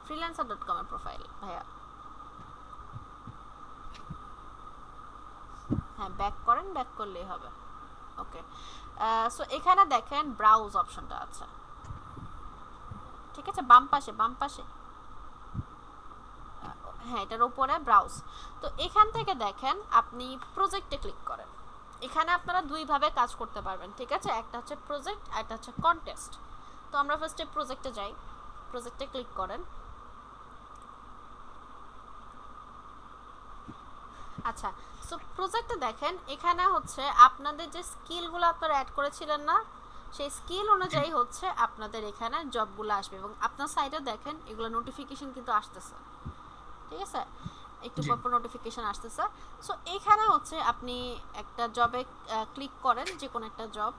freelancer.com এর প্রোফাইল ভাইয়া। হ্যাঁ ব্যাক করেন, ব্যাক করলেই হবে। ওকে, সো এখানে দেখেন ব্রাউজ অপশনটা আছে, ঠিক আছে? বাম পাশে, বাম পাশে, হ্যাঁ এটার উপরে ব্রাউজ। তো এখান থেকে দেখেন আপনি প্রজেক্টে ক্লিক করেন। এখানে আপনারা দুই ভাবে কাজ করতে পারবেন, ঠিক আছে? একটা হচ্ছে প্রজেক্ট আর একটা হচ্ছে কন্টেস্ট। তো আমরা ফার্স্টে প্রজেক্টে যাই, প্রজেক্টে ক্লিক করেন। আচ্ছা সো প্রজেক্টে দেখেন এখানে হচ্ছে আপনাদের যে স্কিলগুলো আপনারা অ্যাড করেছিলেন না, সেই স্কিল অনুযায়ী হচ্ছে আপনাদের এখানে জবগুলো আসবে, এবং আপনার সাইডে দেখেন এগুলো নোটিফিকেশন কিন্তু আসতেছে, ঠিক আছে? একটু পর নোটিফিকেশন আসতেছে। সো এখানে হচ্ছে আপনি একটা জবে ক্লিক করেন, যে কোনো একটা জব।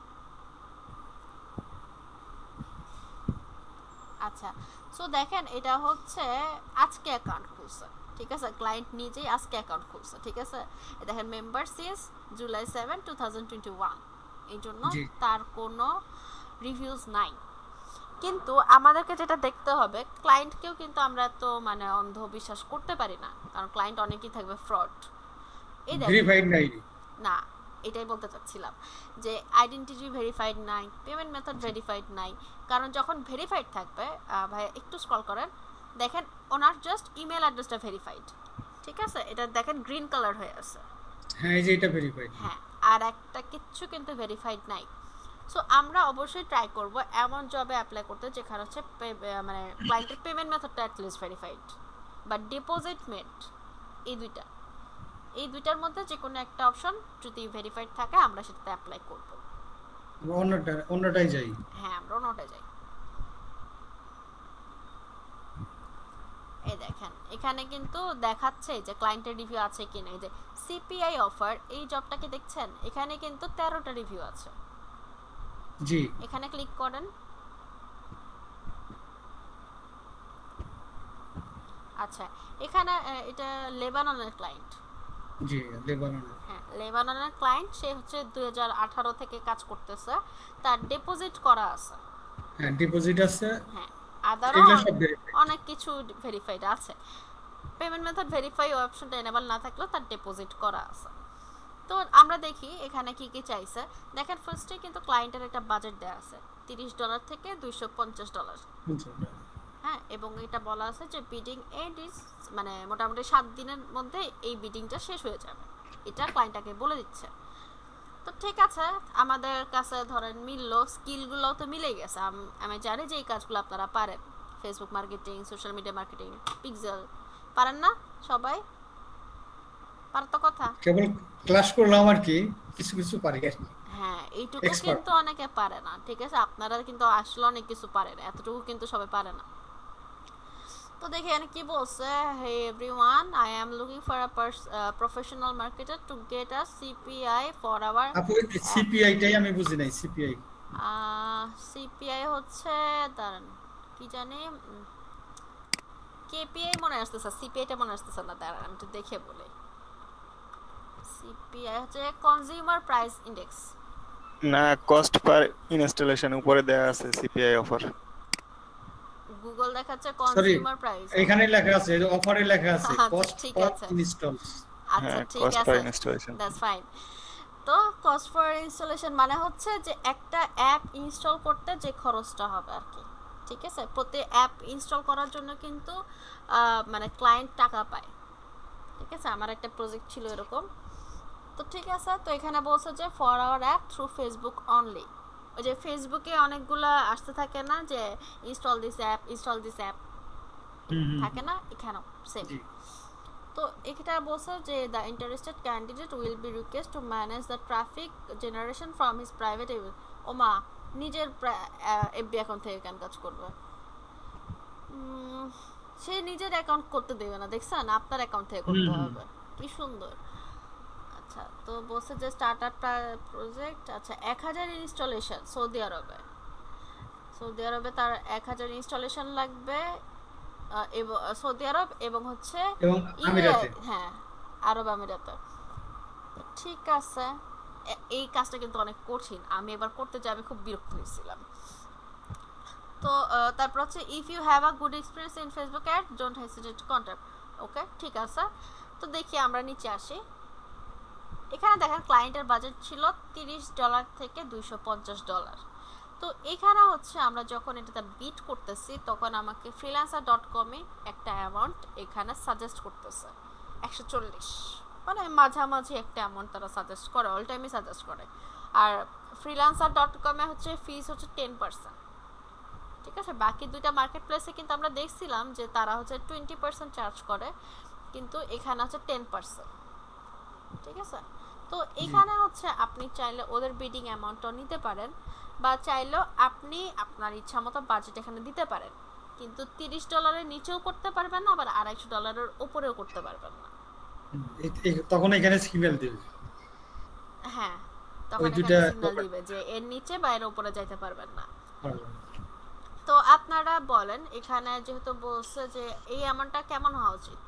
আচ্ছা সো দেখেন এটা হচ্ছে আজকে অ্যাকাউন্ট খুলছে, ঠিক আছে? ক্লায়েন্ট নিজেই আজকে অ্যাকাউন্ট খুলছে, ঠিক আছে? দেখেন মেম্বার সিজ জুলাই 7, 2021, এই জন্য তার কোনো রিভিউজ নাই। কিন্তু আমাদেরকে যেটা দেখতে হবে, ক্লায়েন্টকেও কিন্তু আমরা তো মানে অন্ধ বিশ্বাস করতে পারি না, কারণ ক্লায়েন্ট অনেকেই থাকবে ফ্রড। এই ভেরিফাইড নাই না, এটাই বলতে চাচ্ছিলাম যে আইডেন্টিটি ভেরিফাইড নাই, পেমেন্ট মেথড ভেরিফাইড নাই। কারণ যখন ভেরিফাইড থাকবে, ভাই একটু স্ক্রল করেন, দেখেন ওনার জাস্ট ইমেল অ্যাড্রেসটা ভেরিফাইড, ঠিক আছে? এটা দেখেন গ্রিন কালার হয়ে আছে। হ্যাঁ এই যে এটা ভেরিফাইড। হ্যাঁ, আর একটা কিচ্ছু কিন্তু ভেরিফাইড নাই। সো আমরা অবশ্যই ট্রাই করব এমন জবে অ্যাপ্লাই করতে যেখানে হচ্ছে মানে ক্লায়েন্টের পেমেন্ট মেথডটা অ্যাটলিস্ট ভেরিফাইড, বা ডিপোজিট মেড, এই দুইটার মধ্যে যে কোনো একটা অপশন যদি ভেরিফাইড থাকে আমরা সেটাতে অ্যাপ্লাই করব। অন্যটাই যাই। হ্যাঁ আমরা নোটে যাই। এই দেখেন এখানে কিন্তু দেখাচ্ছে যে ক্লায়েন্টের রিভিউ আছে কিনা। এই যে সিপিআই অফার, এই জবটাকে দেখছেন, এখানে কিন্তু 13টা রিভিউ আছে। জি এখানে ক্লিক করেন। আচ্ছা এখানে এটা লেবাননের ক্লায়েন্ট। জি লেবাননের। হ্যাঁ লেবাননের ক্লায়েন্ট, সে হচ্ছে 2018 থেকে কাজ করতেছে, তার ডিপোজিট করা আছে। হ্যাঁ ডিপোজিট আছে। হ্যাঁ আদারও অনেক কিছু ভেরিফাইড আছে। পেমেন্ট মেথড ভেরিফাই অপশনটা এনেবল না থাকলেও তার ডিপোজিট করা আছে। তো আমরা দেখি এখানে কি কি চাইছে। দেখেন ফার্স্টে কিন্তু ক্লায়েন্টের একটা বাজেট দেওয়া আছে $30 থেকে $250। হ্যাঁ, এবং এটা বলা আছে যে বিডিং এন্ড ইজ মানে মোটামুটি 7 দিনের মধ্যে এই বিডিংটা শেষ হয়ে যাবে, এটা ক্লায়েন্টটাকে বলে দিচ্ছে। তো ঠিক আছে, আমাদের কাছে ধরেন মিললো, স্কিলগুলো তো মিলেই গেছে। আমি জানি যে এই কাজগুলো আপনারা পারেন, Facebook marketing, social media marketing, pixel পারেন না সবাই? পারেন তো কথা? কেবল ক্লাস করলাম আর কি, কিছু কিছু পারি আর কি। হ্যাঁ, এইটুকু Expert. কিন্তু অনেকে পারে না, ঠিক আছে? আপনারা কিন্তু আসলে অনেক কিছু পারেন, এতটুকু কিন্তু সবাই পারে না। তো দেখি এখানে কি বলছে, hey everyone, I am looking for a professional marketer to get a CPI for hour. আপু সিপিআইটাই আমি বুঝি নাই, সিপিআই সিপিআই হচ্ছে, দাঁড়ান কি জানি, কেপিআই মনে আসতেছে, সিপিআইটা মনে আসতেছে না, দাঁড়ান আমি একটু দেখে বলি। সিপিআই হচ্ছে কনজিউমার প্রাইস ইন্ডেক্স। না, কস্ট পার ইনস্টলেশন উপরে দেয়া আছে সিপিআই অফার। গুগল দেখাচ্ছে কনজিউমার প্রাইস। এখানে লেখা আছে, অফারে লেখা আছে আচ্ছা, কস্ট ঠিক পার আছে। ইনস্টল। আচ্ছা হ্যাঁ, ঠিক কস্ট পার আছে, ইনস্টলেশন। That's fine. তো কস্ট ফর ইনস্টলেশন মানে হচ্ছে যে একটা অ্যাপ ইনস্টল করতে যে খরচটা হবে আর কি, ঠিক আছে? প্রতি অ্যাপ ইনস্টল করার জন্য কিন্তু মানে ক্লায়েন্ট টাকা পায়, ঠিক আছে? আমার একটা প্রজেক্ট ছিল এরকম। তো ঠিক আছে, তো এখানে বলছে যে for our app through Facebook only. ওই যে ফেসবুকে অনেকগুলো আসতে থাকে না যে install this app, install this app থাকে না, এখানেও সেম। জি। তো এটা বলছে যে the interested candidate will be request to manage the traffic generation from his private. ওমা, নিজের এফবি অ্যাকাউন্ট থেকে কেন কাজ করবে? সে নিজের অ্যাকাউন্ট করতে দেবে না, দেখছেন? আপনার অ্যাকাউন্ট থেকে করতে হবে, কি সুন্দর। আচ্ছা, তো বলছে যে স্টার্টআপ প্রজেক্ট, আচ্ছা 1000 ইনস্টলেশন সৌদি আরবে। সৌদি আরবে তার 1000 ইনস্টলেশন লাগবে, সৌদি আরব এবং হচ্ছে এবং আমিরাতে। হ্যাঁ, আরব আমিরাতে। ঠিক আছে, এই কাজটা কিন্তু অনেক কঠিন, আমি এবার করতে যাই, আমি খুব বিরক্ত হয়েছিলাম। তো তারপর হচ্ছে if you have a good experience in Facebook ad don't hesitate to contact. Okay, ঠিক আছে। তো দেখি আমরা নিচে আসি। এখানে দেখেন ক্লায়েন্টের বাজেট ছিল $30 থেকে $250। তো এখানে হচ্ছে আমরা যখন এটাতে বিট করতেছি তখন আমাকে freelancer.com-এ একটা অ্যামাউন্ট এখানে সাজেস্ট করতেছে 140, মানে মাঝামাঝি একটা অ্যামাউন্ট তারা সাজেস্ট করে, অল টাইমই সাজেস্ট করে। আর freelancer.com-এ হচ্ছে ফিস হচ্ছে 10%, ঠিক আছে? বাকি দুইটা মার্কেট প্লেসে কিন্তু আমরা দেখছিলাম যে তারা হচ্ছে 20% চার্জ করে, কিন্তু এখানে হচ্ছে 10%, ঠিক আছে? তো এখানে হচ্ছে আপনি চাইলে ওদের বিডিং অ্যামাউন্টটা নিতে পারেন, বা চাইলেও আপনি আপনার ইচ্ছা মতো বাজেট এখানে দিতে পারেন, কিন্তু $30 নিচেও করতে পারবেন না, আবার $250 উপরেও করতে পারবেন না। তখন এখানে সিগন্যাল দিবে। হ্যাঁ, তখন ওই এখানে দুইটা সিগন্যাল দিবে যে এর নিচে বা এর উপরে যাইতে পারবেন না। হ্যাঁ। তো আপনারা বলেন, এখানে যেহেতু বলছে যে এই অ্যামাউন্টটা কেমন হওয়া উচিত,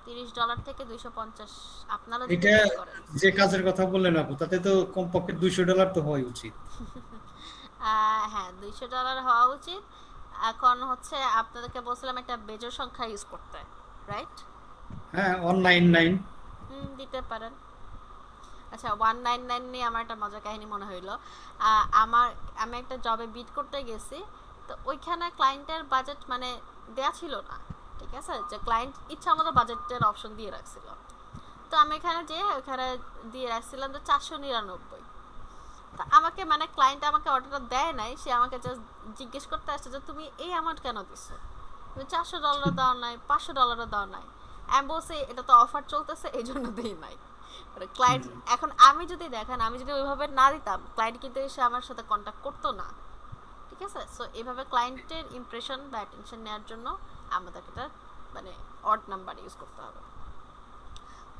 $30 থেকে 250, আপনারা যদি এটা ঠিক করেন। যে কাজের কথা বললেন আপু, তাতে তো কমপক্ষে $200 তো হওয়াই উচিত। হ্যাঁ, $200 হওয়া উচিত। এখন হচ্ছে আপনাদেরকে বলছিলাম একটা বেজোড় সংখ্যা ইউজ করতে, রাইট? হ্যাঁ, 199। দিতে পারেন। আচ্ছা, 199 নিয়ে আমার একটা মজার কাহিনী মনে হইলো। আমি একটা জবে বিড করতে গেছি, তো ওইখানে ক্লায়েন্টের বাজেট মানে দেয়া ছিল না, ঠিক আছে? যে ক্লায়েন্ট ইচ্ছা মতো বাজেটের অপশন দিয়ে রাখছিল। তো আমি এখানে ওখানে দিয়ে রাখছিলাম যে 499। তা আমাকে মানে ক্লায়েন্ট আমাকে অর্ডারটা দেয় নাই, সে আমাকে জাস্ট জিজ্ঞেস করতে আসছে যে তুমি এই অ্যামাউন্ট কেন দিছো, তুমি $400 দাও নাই, $500 দাও নাই। আমি বলছি এটা তো অফার চলতেছে এই জন্য দিই নাই। ক্লায়েন্ট এখন আমি যদি দেখেন, আমি যদি ওইভাবে না দিতাম, ক্লায়েন্ট কিন্তু এসে আমার সাথে কন্ট্যাক্ট করতো না, ঠিক আছে? সো এইভাবে ক্লায়েন্টের ইমপ্রেশন বা অ্যাটেনশন নেওয়ার জন্য আমাদেরকে এটা মানে অড নাম্বার ইউজ করতে হবে।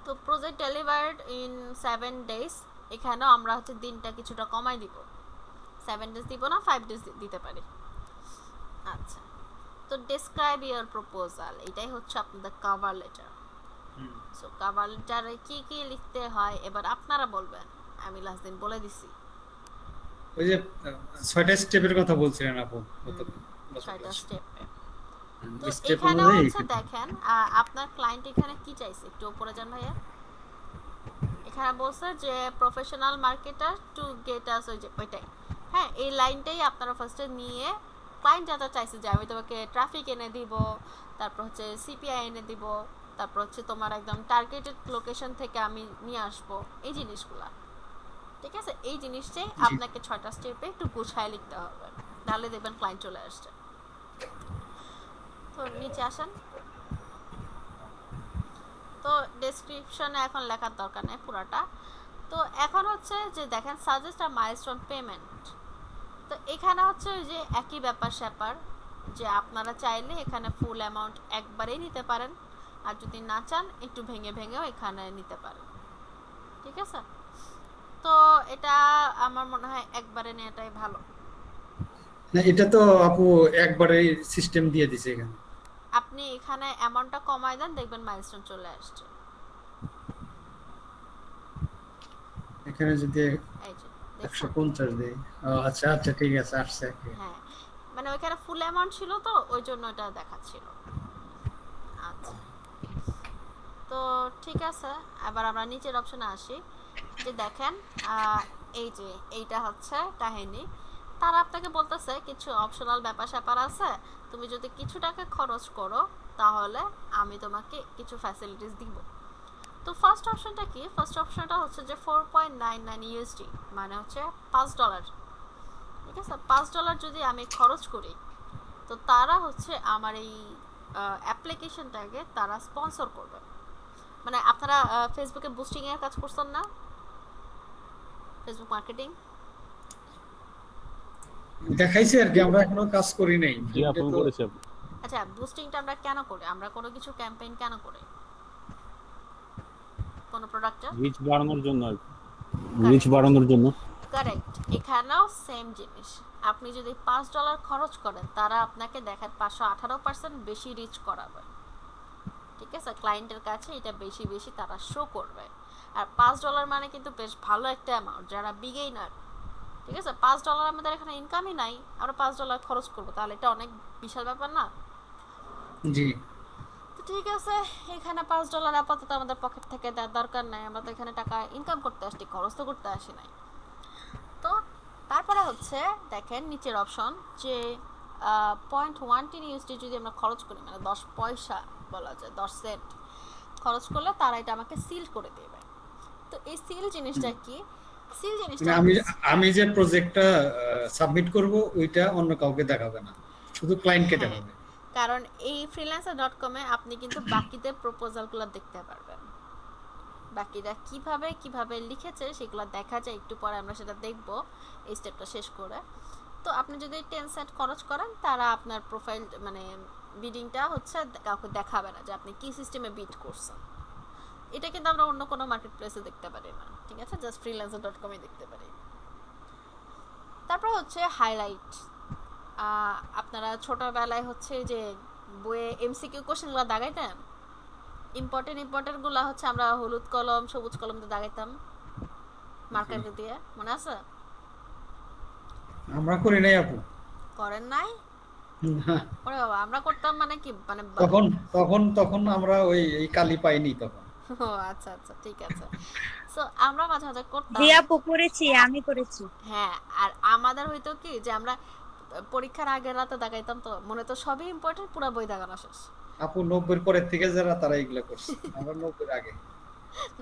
তো প্রজেক্ট ডেলিভার্ড ইন 7 days, এখানেও আমরা হচ্ছে দিনটা কিছুটা কমাই দিব, 7 days দিব না, 5 days দিতে পারি। আচ্ছা, তো ডেসক্রাইব ইওর প্রপোজাল, এটাই হচ্ছে আপনাদের কভার লেটার। সো কভার লেটারে কি কি লিখতে হয় এবার আপনারা বলবেন, আমি লাস্ট দিন বলে দিছি। ওই যে 6টা স্টেপের কথা বলছিলেন আপু, 6টা স্টেপে। তো স্টেপ এখানে অনুযায়ী হচ্ছে দেখেন আপনার ক্লায়েন্ট এখানে কি চাইছে, একটু উপরে যান ভাইয়া। এখানে বলছে যে প্রফেশনাল মার্কেটার টু গেট আস, ওইটাই। হ্যাঁ, এই লাইনটাই আপনারা ফার্স্টে নিয়ে, ক্লায়েন্ট যা চাইছে যে আমি তোমাকে ট্রাফিক এনে দিব, তারপর হচ্ছে সিপিআই এনে দিব, তারপর হচ্ছে তোমার একদম টার্গেটেড লোকেশন থেকে আমি নিয়ে আসবো, এই জিনিসগুলা। ঠিক আছে, এই জিনিসটাই আপনাকে 6টা স্টেপে একটু গুছায় লিখতে হবে, তাহলে দেখবেন ক্লায়েন্ট চলে আসছে। তো নিচে আসেন। তো ডেসক্রিপশনে এখন লেখার দরকার নেই পুরাটা। তো এখন হচ্ছে যে দেখেন সাজেস্ট আ মাইলস্টোন পেমেন্ট। তো এখানে হচ্ছে যে একই ব্যাপার স্যাপার, যে আপনারা চাইলে এখানে ফুল অ্যামাউন্ট একবারেই নিতে পারেন, আর যদি না চান একটু ভেঙে ভেঙেও এখানে নিতে পারেন। ঠিক আছে, তো এটা আমার মনে হয় একবারে নেওয়াটাই ভালো। না, এটা তো আপু একবারে সিস্টেম দিয়ে দিছে এখানে। আপনি এখানে অ্যামাউন্টটা কমায় দেন, দেখবেন মাইলস্টোন চলে আসছে। এখানে যদি এই যে দেখছেন? 150 দেই, আচ্ছা আচ্ছা ঠিক আছে, আসছে। হ্যাঁ, মানে ওইখানে ফুল অ্যামাউন্ট ছিল তো ওই জন্য এটা দেখাচ্ছিল। আচ্ছা, তো ঠিক আছে, এবার আমরা নিচের অপশনে আসি। যে দেখেন এই যে এইটা হচ্ছে কাহিনী। তারা আপনাকে বলতেছে কিছু অপশনাল ব্যাপার স্যাপার আছে, তুমি যদি কিছু টাকা খরচ করো তাহলে আমি তোমাকে কিছু ফ্যাসিলিটিস দিব। তো ফার্স্ট অপশনটা কি? ফার্স্ট অপশনটা হচ্ছে যে 4.99 ইউএসডি, মানে হচ্ছে $5। ঠিক আছে, $5 যদি আমি খরচ করি তো তারা হচ্ছে আমার এই অ্যাপ্লিকেশনটাকে তারা স্পন্সর করবে। মানে আপনারা ফেসবুকে বুস্টিং এর কাজ করছেন না, ফেসবুক মার্কেটিং দেখাইছে আর কি, আমরা এখনো কাজ করি নাই। জি আপু করেছে আপু। আচ্ছা, বুস্টিংটা আমরা কেন করি? আমরা কোনো কিছু ক্যাম্পেইন কেন করি? কোন প্রোডাক্টে রিচ বাড়ানোর জন্য আর কি। রিচ বাড়ানোর জন্য। কারেক্ট, এখানেও সেম জিনিস। আপনি যদি $5 খরচ করেন তারা আপনাকে দেখেন 518% বেশি রিচ করাবে। ঠিক আছে, ক্লায়েন্টের কাছে এটা বেশি বেশি তারা শো করবে। আর $5 মানে কিন্তু বেশ ভালো একটা অ্যামাউন্ট যারা বিগিনার। ঠিক আছে, $5 আমাদের এখানে ইনকামই নাই, আমরা $5 খরচ করবো, তাহলে এটা অনেক বিশাল ব্যাপার না? জি, তো ঠিক আছে, এখানে $5 আপাতত আমাদের পকেট থেকে দেওয়ার দরকার নাই, আমরা তো এখানে টাকা ইনকাম করতে আসছি, খরচ তো করতে আসি নাই। তো তারপরে হচ্ছে দেখেন নিচের অপশন যে 0.13 ইউএসডি যদি আমরা খরচ করি, মানে 10 পয়সা বলা যায়, 10 সেন্ট খরচ করলে তারা এটা আমাকে সিল করে দেবে। তো এই সিল জিনিসটা কি? সিল জিনিসটা আমি যে প্রজেক্টটা সাবমিট করব ওইটা অন্য কাউকে দেখাবে না, শুধু ক্লায়েন্টকে দেখাবে। কারণ এই freelancer.com এ আপনি কিন্তু বাকিদের প্রপোজালগুলো দেখতে পারবেন, বাকিরা কিভাবে কিভাবে লিখেছে সেগুলো দেখা যায়, একটু পরে আমরা সেটা দেখব এই স্টেপটা শেষ করে। তো আপনি যদি 10 সেন্ট খরচ করেন তারা আপনার প্রোফাইল মানে বিডিংটা হচ্ছে কাউকে দেখাবে না যে আপনি কি সিস্টেমে বিড করছেন। এটা কিন্তু আমরা অন্য কোনো মার্কেট প্লেসে দেখতে পারি না, ঠিক আছে, জাস্ট freelancer.com এ দেখতে পারি। তারপর হচ্ছে হাইলাইট। আপনারা ছোটবেলায় হচ্ছে যে বইয়ে এমসিকিউ কোশ্চেনগুলো দাগাইতেন, ইম্পর্টেন্ট গুলো হচ্ছে আমরা হলুদ কলম সবুজ কলম দিয়ে দাগাইতাম মার্কার দিয়ে, মনে আছে? আমরা করি নাই আপু। করেন নাই? না, ওরে বাবা, আমরা করতাম মানে কি মানে তখন আমরা ওই এই কালি পাইনি তখন। ও আচ্ছা আচ্ছা, ঠিক আছে। সো আমরা মাঝে মাঝে করতাম। জি আপু করেছি, আমি করেছি। হ্যাঁ, আর আমাদের হইতো কি যে আমরা পরীক্ষার আগের রাতে দাগাইতাম, তো মনে তো সবই ইম্পর্টেন্ট, পুরো বই দাগানো শেষ। আপু 90 পরের থেকে যারা তারা এগুলা করছে, আমরা 90 আগে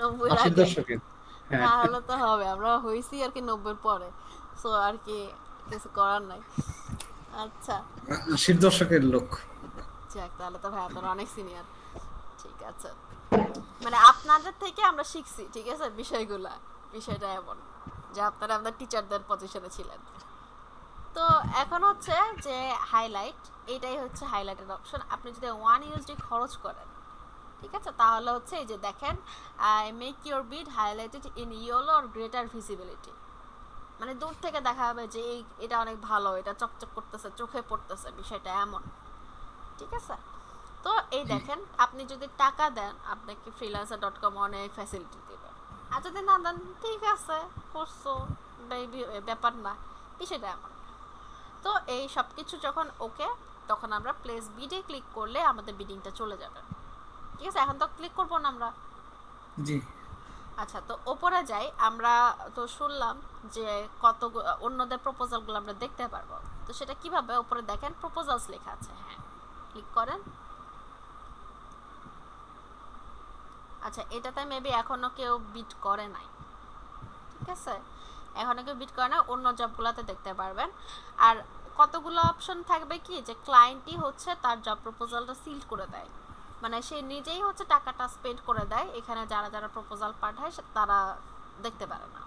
90 80 আগে দশকে। হ্যাঁ, তাহলে তো হবে, আমরা হইছি আর কি 90 পরে, সো আর কি কিছু করার নাই। আচ্ছা 80 দশকের লোক। যাক, তাহলে তো ভাই আপনারা অনেক সিনিয়র। ঠিক আছে, মানে আপনাদের থেকে আমরা শিখছি, ঠিক আছে, বিষয়টা এমন যে আপনারা আমাদের টিচারদের পজিশনে ছিলেন। তো এখন হচ্ছে যে হাইলাইট, এটাই হচ্ছে হাইলাইটের অপশন। আপনি যদি 1 ইউএসডি খরচ করেন, ঠিক আছে, তাহলে হচ্ছে এই যে দেখেন make your bid highlighted in yellow or greater visibility, মানে দূর থেকে দেখা হবে যে এটা অনেক ভালো, এটা চকচক করতেছে, চোখে পড়তেছে, বিষয়টা এমন। ঠিক আছে, তো এই দেখেন আপনি যদি টাকা দেন আপনাকে freelancer.com অনেক ফ্যাসিলিটি দেবে, আর যদি না দেন ঠিক আছে করছো, ব্যাপার না, বিষয়টা এমন। তো এই সব কিছু যখন ওকে, তখন আমরা প্লেস বিডে ক্লিক করলে আমাদের বিডিংটা চলে যাবে। ঠিক আছে, এখন তো ক্লিক করবো না আমরা। জি, আচ্ছা, তো ওপরে যাই। আমরা তো শুনলাম যে কত অন্যদের প্রপোজালগুলো আমরা দেখতে পারবো, তো সেটা কিভাবে? ওপরে দেখেন প্রপোজালস লেখা আছে, হ্যাঁ ক্লিক করেন। আচ্ছা, এটাতে মেবি এখনো কেউ বিট করে নাই, ঠিক আছে। এখন কেউ বিট করে না, অন্য জবগুলোতে দেখতে পারবেন। আর কতগুলো অপশন থাকবে কি যে ক্লায়েন্টই হচ্ছে তার জব প্রপোজালটা সিল করে দেয়, মানে সে নিজেই হচ্ছে টাকাটা স্পেন্ড করে দেয়, এখানে যারা যারা প্রপোজাল পাঠায় তারা দেখতে পারে না।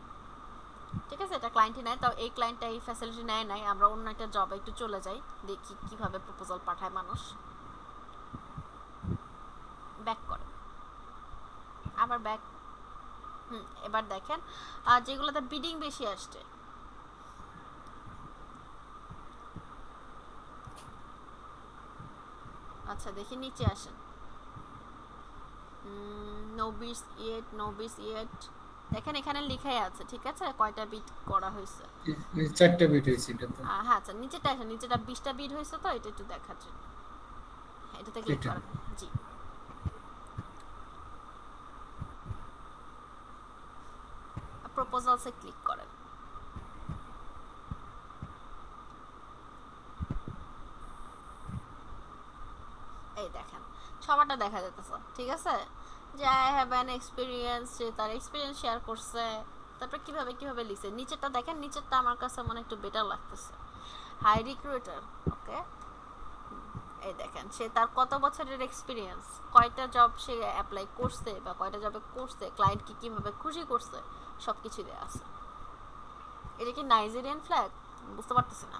ঠিক আছে, এটা ক্লায়েন্টই নেয়। তো এই ক্লায়েন্টটা এই ফ্যাসিলিটি নেয় নাই, আমরা অন্য একটা জবে একটু চলে যাই, দেখি কিভাবে প্রপোজাল পাঠায় মানুষ। ব্যাক করে, আবার ব্যাক। এবার দেখেন যেগুলোতে বিডিং বেশি আসছে, আচ্ছা দেখি নিচে আসেন। নোবিস ইয়েট দেখেন এখানে লেখাই আছে, ঠিক আছে, কয়টা বিট করা হয়েছে। 4টা বিট হয়েছে এটা তো। হ্যাঁ আচ্ছা, নিচেটা আসেন, নিচেটা 20টা বিট হয়েছে, তো এটা একটু দেখার জন্য এটাতে ক্লিক এটা। করেন। জি, প্রপোজালসে ক্লিক করেন। এই দেখেন সবারটা দেখা যেতেছে, ঠিক আছে, যে আই হ্যাভ অ্যান এক্সপিরিয়েন্স, যে তার এক্সপিরিয়েন্স শেয়ার করছে, তারপর কিভাবে কিভাবে লিখছে। নিচেরটা দেখেন, নিচেরটা আমার কাছে মনে একটু বেটার লাগতেছে। হাই রিক্রুটার, ওকে, এই দেখেন সে তার কত বছরের এক্সপিরিয়েন্স, কয়টা জব সে অ্যাপ্লাই করছে বা কয়টা জবে করছে, ক্লায়েন্টকে কিভাবে খুশি করছে, সব কিছু দেওয়া আছে। এটা কি নাইজেরিয়ান ফ্ল্যাগ? বুঝতে পারতেছি না।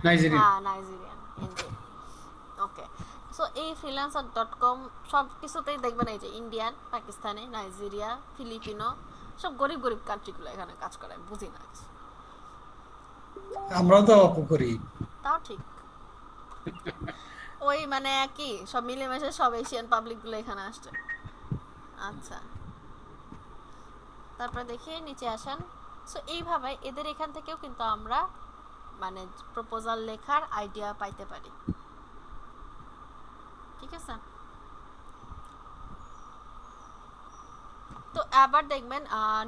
নাইজেরিয়া। হ্যাঁ নাইজেরিয়ান এনজে, ওকে। সো এই freelancer.com সব কিছুতেই দেখবেন এই যে ইন্ডিয়ান, পাকিস্তানি, নাইজেরিয়া, ফিলিপিনো, সব গরিব গরিব কান্ট্রিগুলো এখানে কাজ করে, আমি বুঝি না কিছু। আমরাও তো অপু করি। তাও ঠিক, ওই মানে কি সব মিলেমিশে সব এশিয়ান পাবলিক গুলো এখানে আসছে। আচ্ছা, তারপর দেখি নিচে আসেন। সো এইভাবে এদের এখান থেকেও কিন্তু আমরা মানে প্রপোজাল লেখার আইডিয়া পাইতে পারি, ঠিক আছে। তো আবার দেখবেন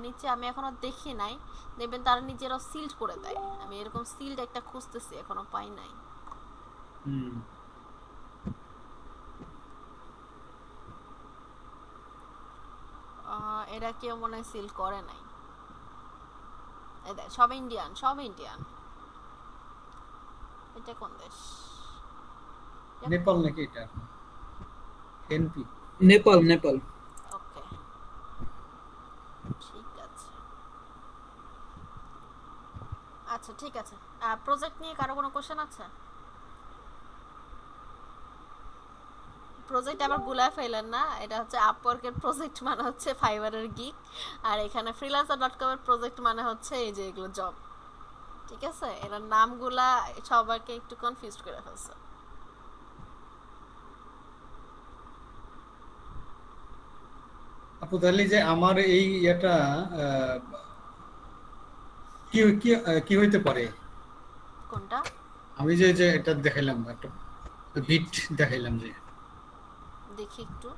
নিচে আমি এখনো দেখি নাই, দেখবেন তারা নিজেরাও সিল্ড করে দেয়। আমি এরকম সিল্ড একটা খুঁজতেছি, এখনো পাই নাই। এরা কেউ মনে হয় সিল করে নাই। এই দেখ সব ইন্ডিয়ান, সব ইন্ডিয়ান। এটা কোন দেশ? নেপাল নাকি এটা? এনপি। নেপাল নেপাল। ওকে, ঠিক আছে। আচ্ছা ঠিক আছে, প্রজেক্ট নিয়ে কারো কোনো কোশ্চেন আছে? প্রজেক্ট আবার গুলায় ফেলেন না, এটা হচ্ছে আপওয়ার্কের প্রজেক্ট মানে হচ্ছে ফাইবারের গিগ, আর এখানে freelancer.com এর প্রজেক্ট মানে হচ্ছে এই যে এগুলো জব, ঠিক আছে। এর নামগুলা সবাইকে একটু কনফিউজ করে ফেলছে। আপু তাহলে যে আমার এই এটা কি কি কি হইতে পারে? কোনটা? আমি যে যে এটা দেখাইলাম, একটা বিট দেখাইলাম, যে দেখি একটু।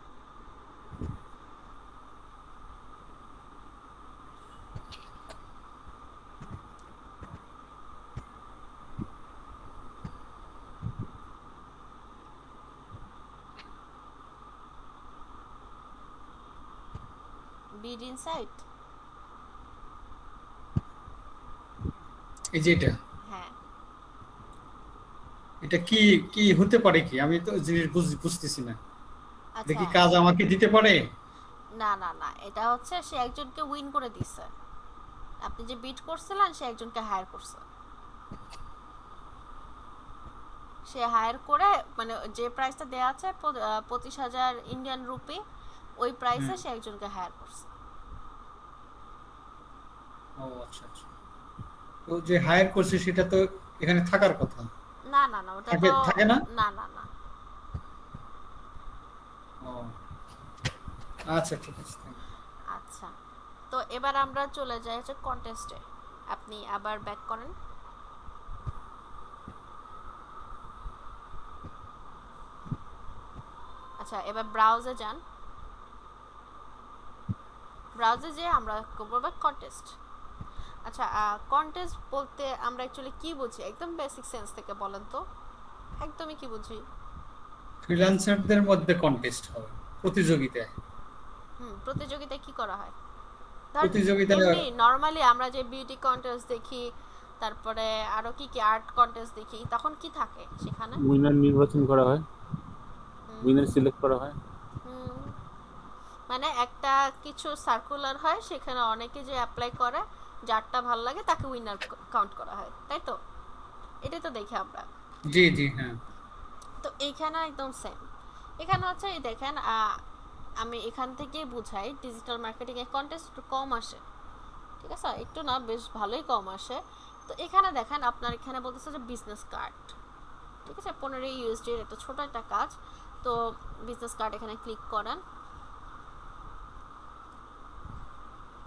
বিড ইনসাইট, এই যে এটা, হ্যাঁ এটা কি কি হতে পারে? কি আমি তো জিনিস বুঝতেছি না। আচ্ছা, দেখি কাজ আমাকে দিতে পারে? না না না, এটা হচ্ছে সে একজনকে উইন করে দিছে, আপনি যে বিট করছিলেন সে একজনকে হায়ার করছে। সে হায়ার করে মানে যে প্রাইসটা দেয়া আছে 25,000 ইন্ডিয়ান রুপি, ওই প্রাইসে সে একজনকে হায়ার করছে। ও আচ্ছা আচ্ছা। তো যে হায়ার করছে সেটা তো এখানে থাকার কথা। না না না, ওটা তো থাকে না? না না না। ও আচ্ছা ঠিক আছে। আচ্ছা, তো এবার আমরা চলে যাই হচ্ছে কন্টেস্টে। আপনি আবার ব্যাক করেন। আচ্ছা, এবার ব্রাউজে যান। ব্রাউজে যে আমরা করব কন্টেস্ট। আচ্ছা, কন্টেস্ট বলতে আমরা অ্যাকচুয়ালি কি বুঝি? একদম বেসিক সেন্স থেকে বলেন তো, একদমই কি বুঝি? ফ্রিল্যান্সারদের মধ্যে কন্টেস্ট হবে, প্রতিযোগিতা। প্রতিযোগিতায় কি করা হয়? প্রতিযোগিতায় এমনি নরমালি আমরা যে বিউটি কন্টেস্ট দেখি, তারপরে আরো কি কি আর্ট কন্টেস্ট দেখি, তখন কি থাকে সেখানে? উইনার নির্বাচন করা হয়, উইনার সিলেক্ট করা হয়। হুম, মানে একটা কিছু সার্কুলার হয়, সেখানে অনেকে যে অ্যাপ্লাই করে, যারটা ভালো লাগে তাকে উইনার কাউন্ট করা হয়, তাই তো? এটাই তো দেখি আমরা। জি জি হ্যাঁ। তো এইখানে একদম সেম। এখানে হচ্ছে এই দেখেন, আমি এখান থেকে বুঝাই ডিজিটাল মার্কেটিং এ কন্টেস্ট একটু কম আসে, ঠিক আছে? একটু না, বেশ ভালোই কম আসে। তো এখানে দেখেন আপনার এখানে বলতেছে যে বিজনেস কার্ড, ঠিক আছে, 15 ইউএসডি এর একটা ছোট একটা কাজ। তো বিজনেস কার্ড এখানে ক্লিক করেন।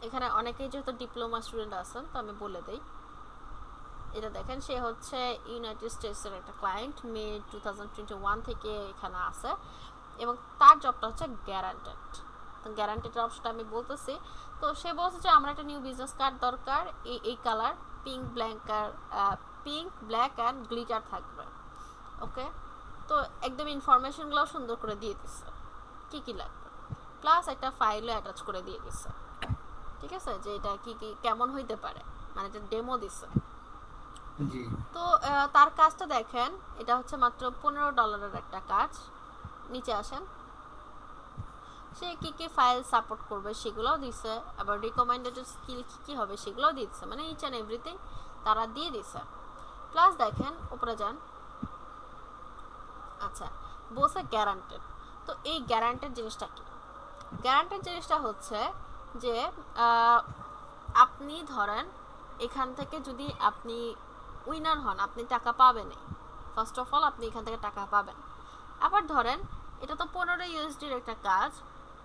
এখানে অনেকেই যেহেতু ডিপ্লোমা স্টুডেন্ট আছেন, তো আমি বলে দেই। এটা দেখেন, সে হচ্ছে ইউনাইটেড স্টেটসের একটা ক্লায়েন্ট, মে 2021 থেকে এখানে আছে, এবং তার জবটা হচ্ছে গ্যারান্টেড। তো গ্যারান্টেড অপশনটা আমি বলতেছি। তো সে বলছে যে আমার একটা নিউ বিজনেস কার্ড দরকার, এই colour pink black and glitter থাকবে। ওকে, তো একদম ইনফরমেশনগুলো সুন্দর করে দিয়ে দিচ্ছে কি কি লাগবে, প্লাস একটা ফাইলও অ্যাটাচ করে দিয়ে দিচ্ছে, ঠিক আছে, যে এটা কি কি কেমন হইতে পারে, মানে এটা ডেমো দিচ্ছে। জি তো তার কাজটা দেখেন, এটা হচ্ছে মাত্র $15 একটা কাজ। নিচে আসেন, সে কি কি ফাইল সাপোর্ট করবে সেগুলোও দিচ্ছে, আবার রিকমেন্ডেড স্কিল কি কি হবে সেগুলোও দিচ্ছে, মানে ইচ অ্যান্ড এভরিথিং তারা দিয়ে দিচ্ছে। প্লাস দেখেন উপরে যান, আচ্ছা বলছে গ্যারান্টেড। তো এই গ্যারান্টেড জিনিসটা কি? গ্যারান্টেড জিনিসটা হচ্ছে যে আপনি ধরেন এখান থেকে যদি আপনি উইনার হন, আপনি টাকা পাবেনই। ফার্স্ট অফ অল আপনি এখান থেকে টাকা পাবেন। আবার ধরেন এটা তো 15 ইউএসডির একটা কাজ,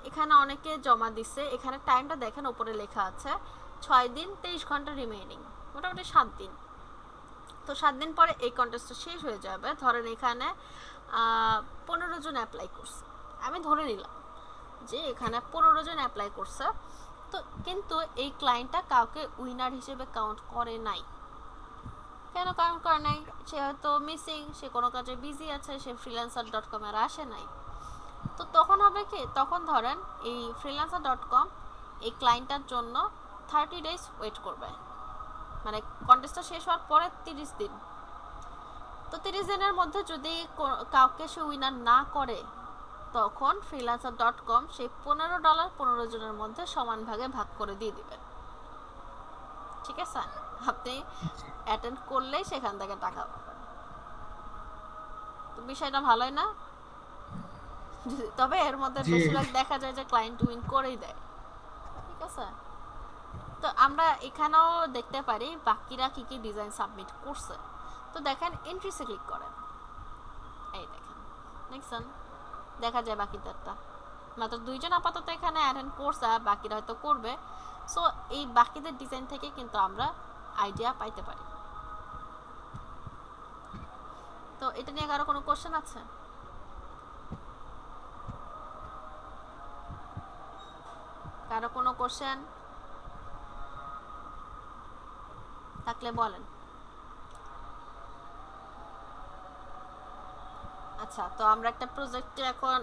এখানে অনেকে জমা দিচ্ছে। এখানে টাইমটা দেখেন উপরে লেখা আছে 6 দিন 23 ঘন্টা রিমেইনিং, মোটামুটি 7 দিন। তো 7 দিন পরে এই কন্টেস্টটা শেষ হয়ে যাবে। ধরেন এখানে 15 জন অ্যাপ্লাই করছে, আমি ধরে নিলাম যে এখানে 15 জন অ্যাপ্লাই করছে। তো কিন্তু এই ক্লায়েন্টটা কাউকে উইনার হিসেবে কাউন্ট করে নাই। কেন কাউন্ট করে নাই? সে হয়তো মিসিং, সে কোনো কাজে বিজি আছে, সে freelancer.com এর আসে নাই। তো তখন হবে কি, তখন ধরেন এই freelancer.com এই ক্লায়েন্টটার জন্য 30 ডেজ ওয়েট করবে, মানে কন্টেস্টটা শেষ হওয়ার পরে 30 দিন। তো 30 দিনের মধ্যে যদি কাউকে সে উইনার না করে, তখন freelancer.com সেই $15 15 জনের মধ্যে সমান ভাগে ভাগ করে দিয়ে দিবে, ঠিক আছে? আপনি অ্যাটেন্ড করলেই সেখান থেকে টাকা পাবেন। তো বিষয়টা ভালোই না? তবে এর মধ্যে বেশিরভাগ দেখা যায় যে ক্লায়েন্ট উইন করেই দেয়, ঠিক আছে? তো আমরা এখানেও দেখতে পারি বাকিরা কি কি ডিজাইন সাবমিট করছে। তো দেখেন এন্ট্রিসে ক্লিক করেন, এই দেখেন দেখছেন, দেখা যায় বাকিদেরটা। মাত্র 2 জন আপাতত এখানে অ্যাটেন্ড করছে, বাকিরা হয়তো করবে। সো এই বাকিদের ডিজাইন থেকে কিন্তু আমরা আইডিয়া পাইতে পারি। তো এটা নিয়ে কারো কোনো কোশ্চেন আছে? কারো কোনো কোশ্চেন থাকলে বলেন। আচ্ছা, তো আমরা একটা প্রজেক্টে এখন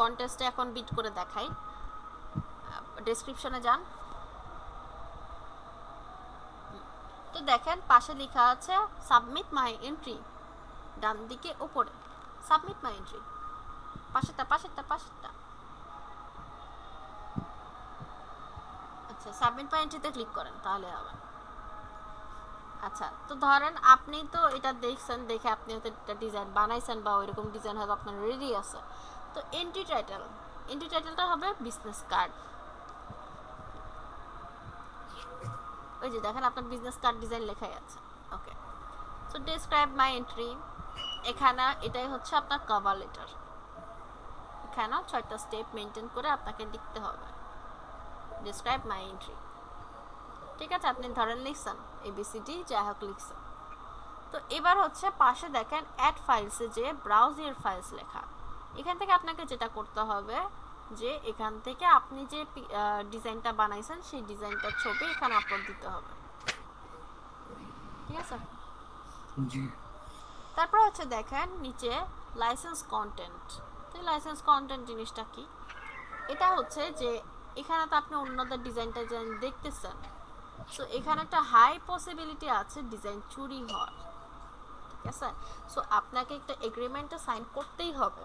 কন্টেস্টে এখন বিট করে দেখাই। ডেসক্রিপশনে যান। তো দেখেন পাশে লেখা আছে সাবমিট মাই এন্ট্রি, ডান দিকে উপরে সাবমিট মাই এন্ট্রি, পাশেরটা। আচ্ছা, সাবমিট মাই এন্ট্রিতে ক্লিক করেন, তাহলে হবে। আচ্ছা, তো ধরেন আপনি তো এটা দেখছেন, দেখে আপনি হয়তো একটা ডিজাইন বানাইছেন বা ওইরকম ডিজাইন হয়তো আপনার রেডি আছে। তো এন্ট্রি টাইটেলটা হবে বিজনেস কার্ড। ওই যে দেখেন আপনার বিজনেস কার্ড ডিজাইন লেখাই আছে। ওকে, সো ডেসক্রাইব মাই এন্ট্রি, এখানে এটাই হচ্ছে আপনার কভার লেটার। এখানে 6টা স্টেপ মেনটেন করে আপনাকে লিখতে হবে ডেসক্রাইব মাই এন্ট্রি, ঠিক আছে? আপনি ধরেন লিখছেন এবিসিডি যাই হোক লিখছেন। তো এবার হচ্ছে পাশে দেখেন অ্যাড ফাইলসে যে ব্রাউজ ইউর ফাইলস লেখা, এখান থেকে আপনাকে যেটা করতে হবে যে এখান থেকে আপনি যে ডিজাইনটা বানাইছেন সেই ডিজাইনটার ছবি এখানে আপলোড দিতে হবে, ঠিক আছে? জি তারপর হচ্ছে দেখেন নিচে লাইসেন্স কন্টেন্ট। তো লাইসেন্স কন্টেন্ট জিনিসটা কি? এটা হচ্ছে যে এখানে তো আপনি অন্যদের ডিজাইনটা দেখতেছেন, সো এখানে একটা হাই পসিবিলিটি আছে ডিজাইন চুরি হওয়ার। ঠিক আছে, সো আপনাকে একটা এগ্রিমেন্টে সাইন করতেই হবে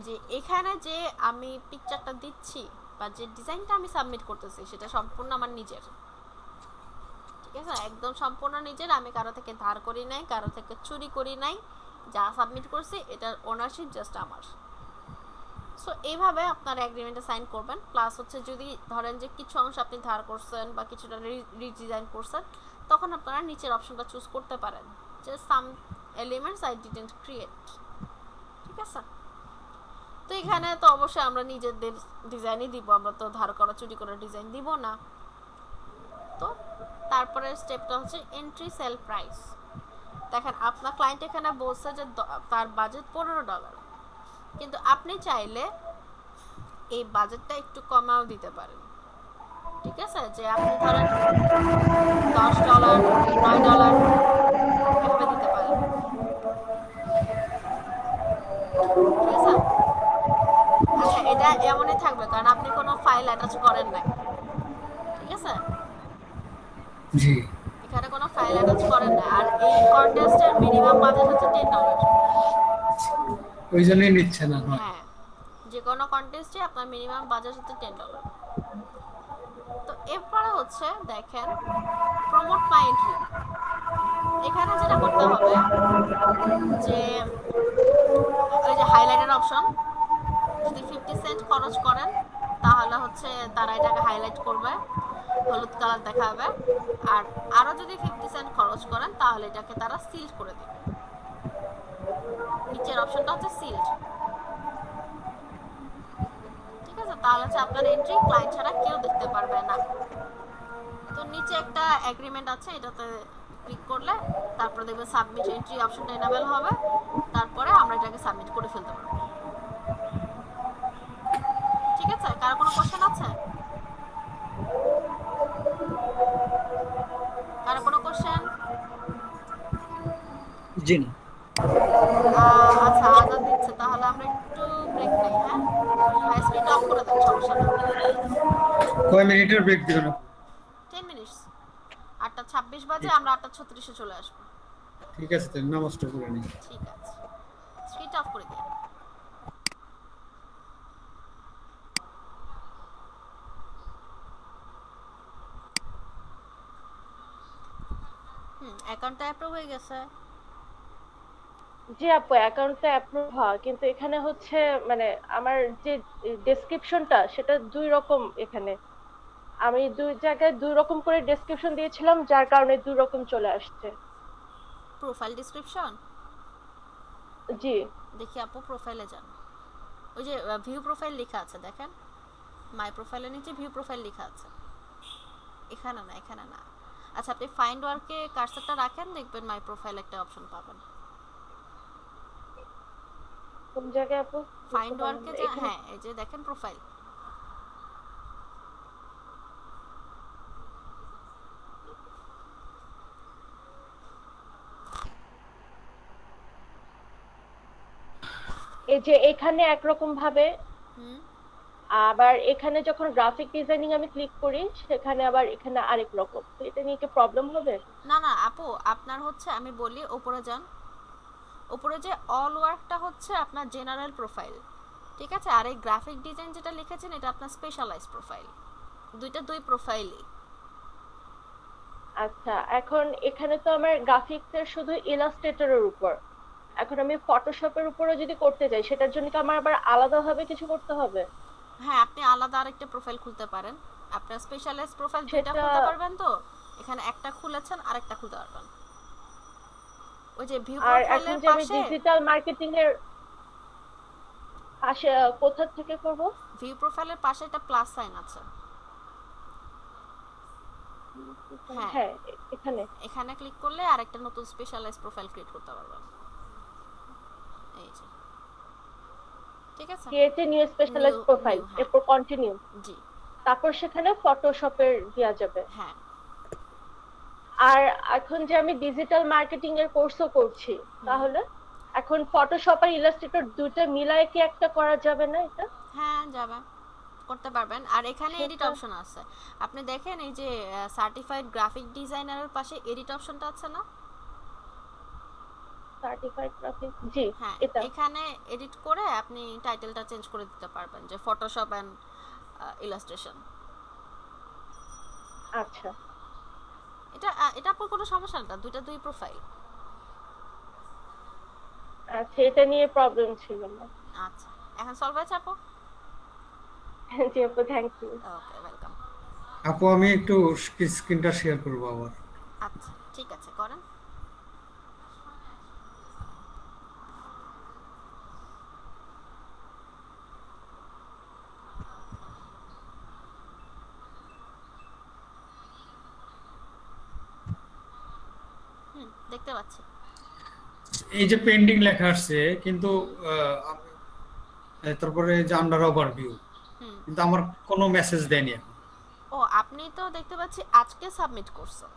যে এখানে যে আমি পিকচারটা দিচ্ছি বা যে ডিজাইনটা আমি সাবমিট করতেছি সেটা সম্পূর্ণ আমার নিজের। ঠিক আছে, একদম সম্পূর্ণ নিজের, আমি কারো থেকে ধার করি নাই, কারো থেকে চুরি করি নাই, যা সাবমিট করছি এটার ওনারশিপ জাস্ট আমার। সো এইভাবে আপনারা এগ্রিমেন্টে সাইন করবেন। প্লাস হচ্ছে যদি ধরেন যে কিছু অংশ আপনি ধার করছেন বা কিছুটা রিডিজাইন করছেন, তখন আপনারা নিচের অপশনটা চুজ করতে পারেন যে সাম এলিমেন্টস আই ডিডন্ট ক্রিয়েট। ঠিক আছে, তো এখানে তো অবশ্যই আমরা নিজেদের ডিজাইনই দিব, আমরা তো ধার করা চুরি করা ডিজাইন দিব না। তো তারপরে স্টেপটা হচ্ছে এন্ট্রি সেল প্রাইস। দেখেন আপনার ক্লায়েন্ট এখানে বলছে যে তার বাজেট $15, কিন্তু আপনি চাইলে এই বাজেটটা একটু কমাও দিতে পারেন। ঠিক আছে, যে আপনি ধরেন $10, $9 এভাবে দিতে পারেন। ঠিক আছে, আচ্ছা এটা এমনই থাকবে কারণ আপনি কোনো ফাইল অ্যাটাচ করেন নাই। ঠিক আছে, জি, এখানে কোনো ফাইল অ্যাটাচ করেন না। আর এই কন্টেস্টের মিনিমাম বাজেট হচ্ছে $10। ওই জন্যই নিচ্ছে না। হ্যাঁ, যে কোনো কন্টেস্টে আপনার মিনিমাম বাজেট হচ্ছে $10। তো এরপরে হচ্ছে দেখেন প্রমোট মাই এন্ট্রি। এখানে যেটা করতে হবে যে ওই যে হাইলাইটের অপশন, যদি 50 সেন্ট খরচ করেন তাহলে হচ্ছে তারা এটাকে হাইলাইট করবে, হলুদ কালার দেখাবে। আর আরো যদি 50 সেন্ট খরচ করেন তাহলে এটাকে তারা সিল্ড করে দেবে। নিচের অপশনটা হচ্ছে সিল্ড। ঠিক আছে, তাহলে হচ্ছে আপনার এন্ট্রি ক্লায়েন্ট ছাড়া কেউ দেখতে পারবে না। তো নিচে একটা এগ্রিমেন্ট আছে, এটাতে ক্লিক করলে তারপরে দেখবেন সাবমিট এন্ট্রি অপশনটা এনাবেল হবে, তারপরে আমরা এটাকে সাবমিট করে ফেলতে পারবো। ঠিক আছে, কারো কোনো কোশ্চেন আছে? কারো কোনো কোশ্চেন? জি না। আচ্ছা আজাদ দিচ্ছে, তাহলে আমরা একটু ব্রেক নেই। হ্যাঁ ভাই, স্ক্রিনটা অফ করে দেন, সমস্যা নেই। কয় মিনিটের ব্রেক দিবেন? 10 মিনিটস। 8:26 বাজে, আমরা 8:36-এ চলে আসবো। ঠিক আছে, তাহলে নামাজটা করে নিই। ঠিক আছে, স্ক্রিনটা অফ করে দিন। অ্যাকাউন্টটা অ্যাপ্রুভ হয়ে গেছে। জি আপু, অ্যাকাউন্টটা অ্যাপ্রুভ হয়, কিন্তু এখানে হচ্ছে মানে আমার যে ডেসক্রিপশনটা সেটা দুই রকম। এখানে আমি দুই জায়গায় দুই রকম করে ডেসক্রিপশন দিয়েছিলাম, যার কারণে দুই রকম চলে আসছে। Profile description? জি দেখি আপু, প্রোফাইলে যান। ওই যে ভিউ প্রোফাইল লেখা আছে দেখেন, মাই প্রোফাইলের নিচে ভিউ প্রোফাইল লেখা আছে। এখানে না, এখানে না। আচ্ছা, আপনি ফাইন্ড ওয়ার্কে কার্সারটা রাখেন, দেখবেন মাই প্রোফাইল একটা অপশন পাবেন। কোন জায়গায় আপু? ফাইন্ড ওয়ার্কে যা, হ্যাঁ এই যে দেখেন প্রোফাইল। এই যে এখানে একরকম ভাবে, আবার এখানে যখন গ্রাফিক ডিজাইনিং আমি ক্লিক করি সেখানে আবার এখানে আরেক রকম। তো এটা নিয়ে কি প্রবলেম হবে? না না আপু, আপনার হচ্ছে আমি বলি উপরে যান। উপরে যে অল ওয়ার্কটা হচ্ছে আপনার জেনারেল প্রোফাইল। ঠিক আছে, আর এই গ্রাফিক ডিজাইন যেটা লিখেছেন এটা আপনার স্পেশালাইজ প্রোফাইল। দুই প্রোফাইলই। আচ্ছা, এখন এখানে তো আমার গ্রাফিক্সের শুধু ইলাস্ট্রেটরের উপর, এখন আমি ফটোশপের উপরে যদি করতে যাই সেটার জন্য কি আমার আবার আলাদাভাবে কিছু করতে হবে? হ্যাঁ, আপনি আলাদা আরেকটা প্রোফাইল খুলতে পারেন। আপনার স্পেশালাইজ প্রোফাইল দুইটা খুলতে পারবেন। তো এখানে একটা খুলেছেন, আরেকটা খুলতে পারবেন। ওই যে ভিউ প্রোফাইলের পাশে ডিজিটাল মার্কেটিং এর পাশে কোথা থেকে করব? ভিউ প্রোফাইলের পাশে একটা প্লাস সাইন আছে। হ্যাঁ, এখানে ক্লিক করলে আরেকটা নতুন স্পেশালাইজ প্রোফাইল ক্রিয়েট করতে পারবেন। এই যে, ঠিক আছে, create a new specialize profile, এরপর কন্টিনিউ। জি, তারপর সেখানে ফটোশপের দেয়া যাবে। হ্যাঁ। আর এখন যে আমি ডিজিটাল মার্কেটিং এর কোর্সও করছি, তাহলে এখন ফটোশপ আর ইলাস্ট্রেটর দুটো মিলায় কি একটা করা যাবে না এটা? হ্যাঁ যাবে, করতে পারবেন। আর এখানে এডিট সেটা- অপশন আছে, আপনি দেখেন এই যে সার্টিফাইড গ্রাফিক ডিজাইনারের পাশে এডিট অপশনটা আছে না? সার্টিফাইড গ্রাফিক, জি হ্যাঁ, এটা এখানে এডিট করে আপনি টাইটেলটা চেঞ্জ করে দিতে পারবেন, যে ফটোশপ এন্ড ইলাস্ট্রেশন। আচ্ছা। এটা আপনার কোনো সমস্যা না, দুইটা দুই প্রোফাইল। আচ্ছা, এটা নিয়ে প্রবলেম ছিল না। আচ্ছা, এখন সলভ হয়েছে আপু? জি আপু, থ্যাংক ইউ। Okay, welcome. আপু আমি একটু স্ক্রিনটা শেয়ার করবো আবার। আচ্ছা, ঠিক আছে, করেন। দেখতে পাচ্ছি। এই যে পেন্ডিং লেখা আসছে কিন্তু তারপরে যে আন্ডার ওভারভিউ, হুম। কিন্তু আমার কোনো মেসেজ দেয়নি এখন। ও, আপনি তো দেখতে পাচ্ছি আজকে সাবমিট করছেন।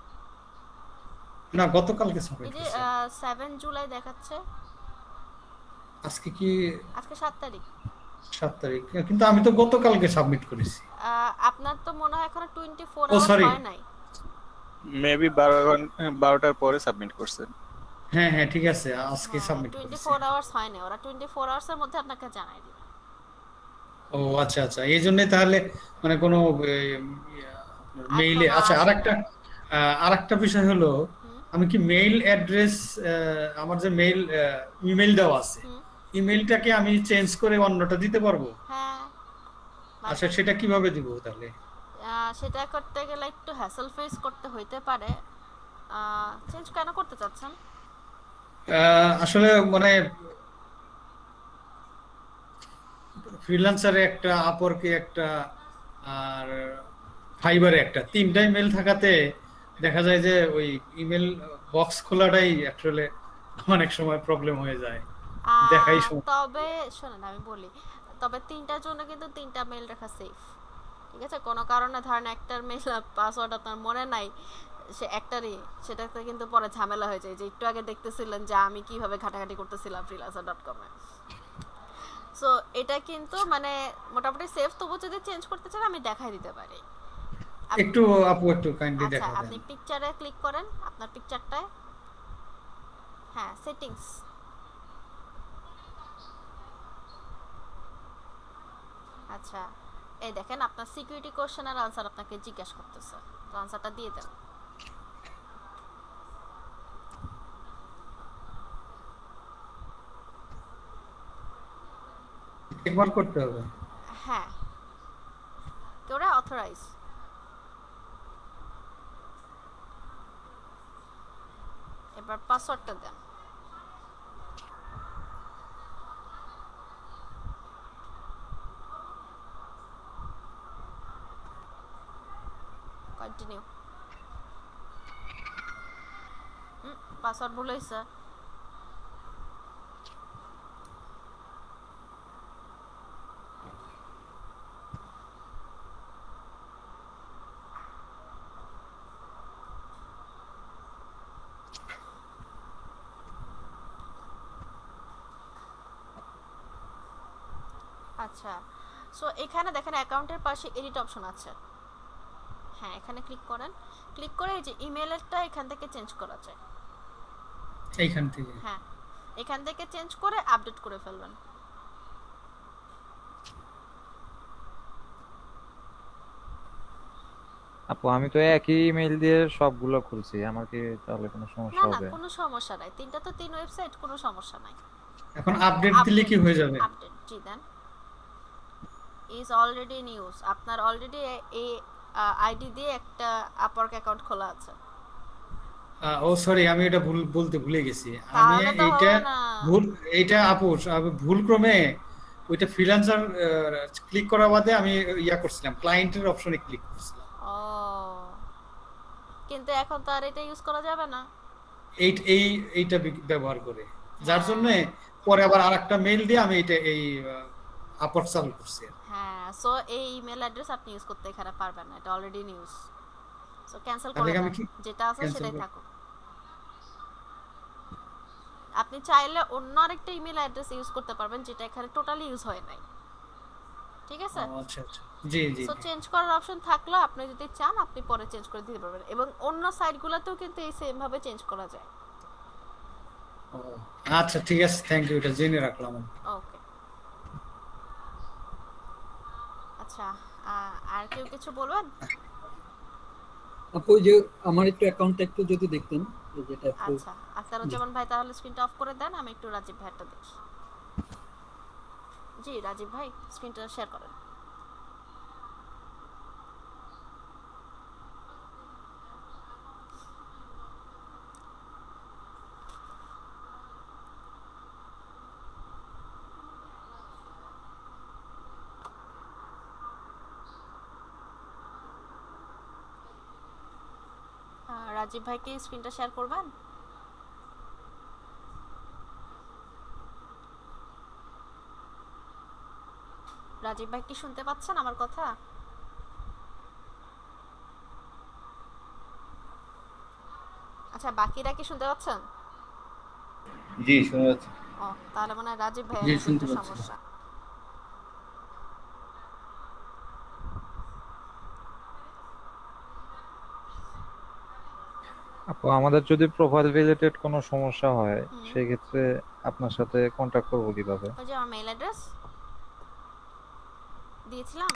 না, গতকালকে সাবমিট এই যে করছি। 7 জুলাই দেখাচ্ছে, আজকে কি আজকে 7 তারিখ। 7 তারিখ, কিন্তু আমি তো গতকালকে সাবমিট করেছি। আপনার তো মনে হয় এখনো 24 ও, আওয়ার্স sorry। হয় নাই। মেবি 12টার পরে সাবমিট করছেন। হ্যাঁ হ্যাঁ, ঠিক আছে, আজকে সাবমিট করেছি। 24 আওয়ার্স হয় না, ওরা 24 আওয়ার্সের মধ্যে আপনাকে জানাই দিবে। ও আচ্ছা আচ্ছা, এই জন্যই তাহলে মানে কোনো মেইলে। এখনো আচ্ছা, আসেনি। আরেকটা বিষয় হলো, আমি কি মেইল অ্যাড্রেস, আমার যে মেইল ইমেল দেওয়া আছে, হুম। ইমেলটাকে আমি চেঞ্জ করে অন্যটা দিতে পারবো? হ্যাঁ, আচ্ছা, সেটা কিভাবে দিব তাহলে? সেটা করতে গেলে একটু হ্যাসেল ফেস করতে হইতে পারে। চেঞ্জ কেন করতে চাচ্ছেন? আসলে মানে ফ্রিল্যান্সারে একটা, আপওয়ার্কে একটা, আর ফাইবারে একটা, তিনটাই মেল থাকাতে দেখা যায় যে ওই ইমেল বক্স খোলাটাই আসলে অনেক সময় প্রবলেম হয়ে যায়। দেখাই তবে শোনেন, আমি বলি, তবে তিনটার জন্য কিন্তু তিনটা মেল রাখা সেফ। ঠিক আছে, কোনো কারণে ধরেন একটার মেল পাসওয়ার্ড আপনার মনে নাই, সে একটারই, সেটাতে কিন্তু পরে ঝামেলা হয়ে যায়। যে একটু আগে দেখতেছিলেন যে আমি কিভাবে ঘাটাঘাটি করতেছিলাম freelancer.com এ। সো এটা কিন্তু মানে মোটামুটি সেফ, তবু যদি চেঞ্জ করতে চান আমি দেখাই দিতে পারি। একটু আপু একটু কাইন্ডলি আচ্ছা, দেখা আপনি দেন। পিকচারে ক্লিক করেন, আপনার পিকচারটায়, হ্যাঁ, সেটিংস। আচ্ছা, এই দেখেন আপনার সিকিউরিটি কোশ্চেনের আনসার আপনাকে জিজ্ঞাসা করতেছে, তো আনসারটা দিয়ে দেন। একবার করতে হবে। হ্যাঁ, কেউরা অথরাইজ। এবার পাসওয়ার্ডটা দেন। কন্টিনিউ। পাসওয়ার্ড ভুল হয়েছে। আচ্ছা, সো এখানে দেখেন অ্যাকাউন্টের পাশে এডিট অপশন আছে। হ্যাঁ, এখানে ক্লিক করেন, ক্লিক করে এই যে ইমেলটা এখান থেকে চেঞ্জ করা যায়। এইখান থেকে? হ্যাঁ, এখান থেকে চেঞ্জ করে আপডেট করে ফেলবেন। আপু আমি তো একই ইমেল দিয়ে সবগুলো খুলছি, আমার কি তাহলে কোনো না সমস্যা না, হবে? কোনো সমস্যা নাই, তিনটা তো তিন ওয়েবসাইট, কোনো সমস্যা নাই। এখন আপডেট দিলে কি হয়ে যাবে? আপডেট, জি দেন। ইজ অলরেডি নিউজ, আপনার অলরেডি এই আইডি দিয়ে একটা আপওয়ার্ক অ্যাকাউন্ট খোলা আছে। ও সরি, আমি এটা বলতে ভুলে গেছি। আমি তাহলে তো এইটা হবে না। এইটা আপু, আমি ভুল ক্রমে ওইটা ফ্রিল্যান্সার ক্লিক করা বাদে আমি ইয়া করছিলাম, ক্লায়েন্টের অপশনে ক্লিক করছিলাম। ও, কিন্তু এখন তো আর এটা ইউজ করা যাবে না। এইটা ব্যবহার করে, যার জন্য পরে আবার আরেকটা মেইল দিয়ে আমি এই আপওয়ার্ক চালু করছি। হ্যাঁ, সো এই ইমেল অ্যাড্রেস আপনি ইউজ করতে এখানে পারবেন না, এটা অলরেডি নিউজ। সো ক্যান্সেল করে তাহলে আমি দেন, কি যেটা আছে cancel সেটাই করব? থাকুক। আপনি চাইলে অন্য আরেকটা ইমেল অ্যাড্রেস ইউজ করতে পারবেন, যেটা এখানে টোটালি ইউজ হয় নাই। ঠিক আছে? আচ্ছা আচ্ছা। জি জি সো জি। চেঞ্জ করার অপশন থাকলেও আপনি যদি চান আপনি পরে চেঞ্জ করে দিতে পারবেন, এবং অন্য সাইটগুলোতেও কিন্তু এই সেম ভাবে চেঞ্জ করা যায়। ও, আচ্ছা ঠিক আছে, থ্যাংক ইউ, এটা জেনে রাখলাম আমি। ওকে, আচ্ছা, আর কেউ কিছু বলবেন? আপু ওই যে আমার একটু অ্যাকাউন্টটা একটু যদি দেখতেন, এই যেটা অ্যাপ্রুভ। আচ্ছা, আখতারুজ্জামান ভাই তাহলে স্ক্রিনটা অফ করে দেন, আমি একটু রাজীব ভাইটা দেখি। জি রাজীব ভাই, স্ক্রিনটা শেয়ার করেন। রাজীব ভাইকে স্ক্রিনটা শেয়ার করবেন? রাজীব ভাই কি শুনতে পাচ্ছেন আমার কথা? আচ্ছা, বাকিরা কি শুনতে পাচ্ছেন? জি শোনা যাচ্ছে। ও, তাহলে মানে রাজীব জি, ভাইয়ের শুনতে একটু পাচ্ছি। সমস্যা। আপু আমাদের যদি প্রোফাইল রিলেটেড কোনো সমস্যা হয় হুম। সেই ক্ষেত্রে আপনার সাথে কন্টাক্ট করব কিভাবে? ওই যে আমার মেইল অ্যাড্রেস দিয়েছিলাম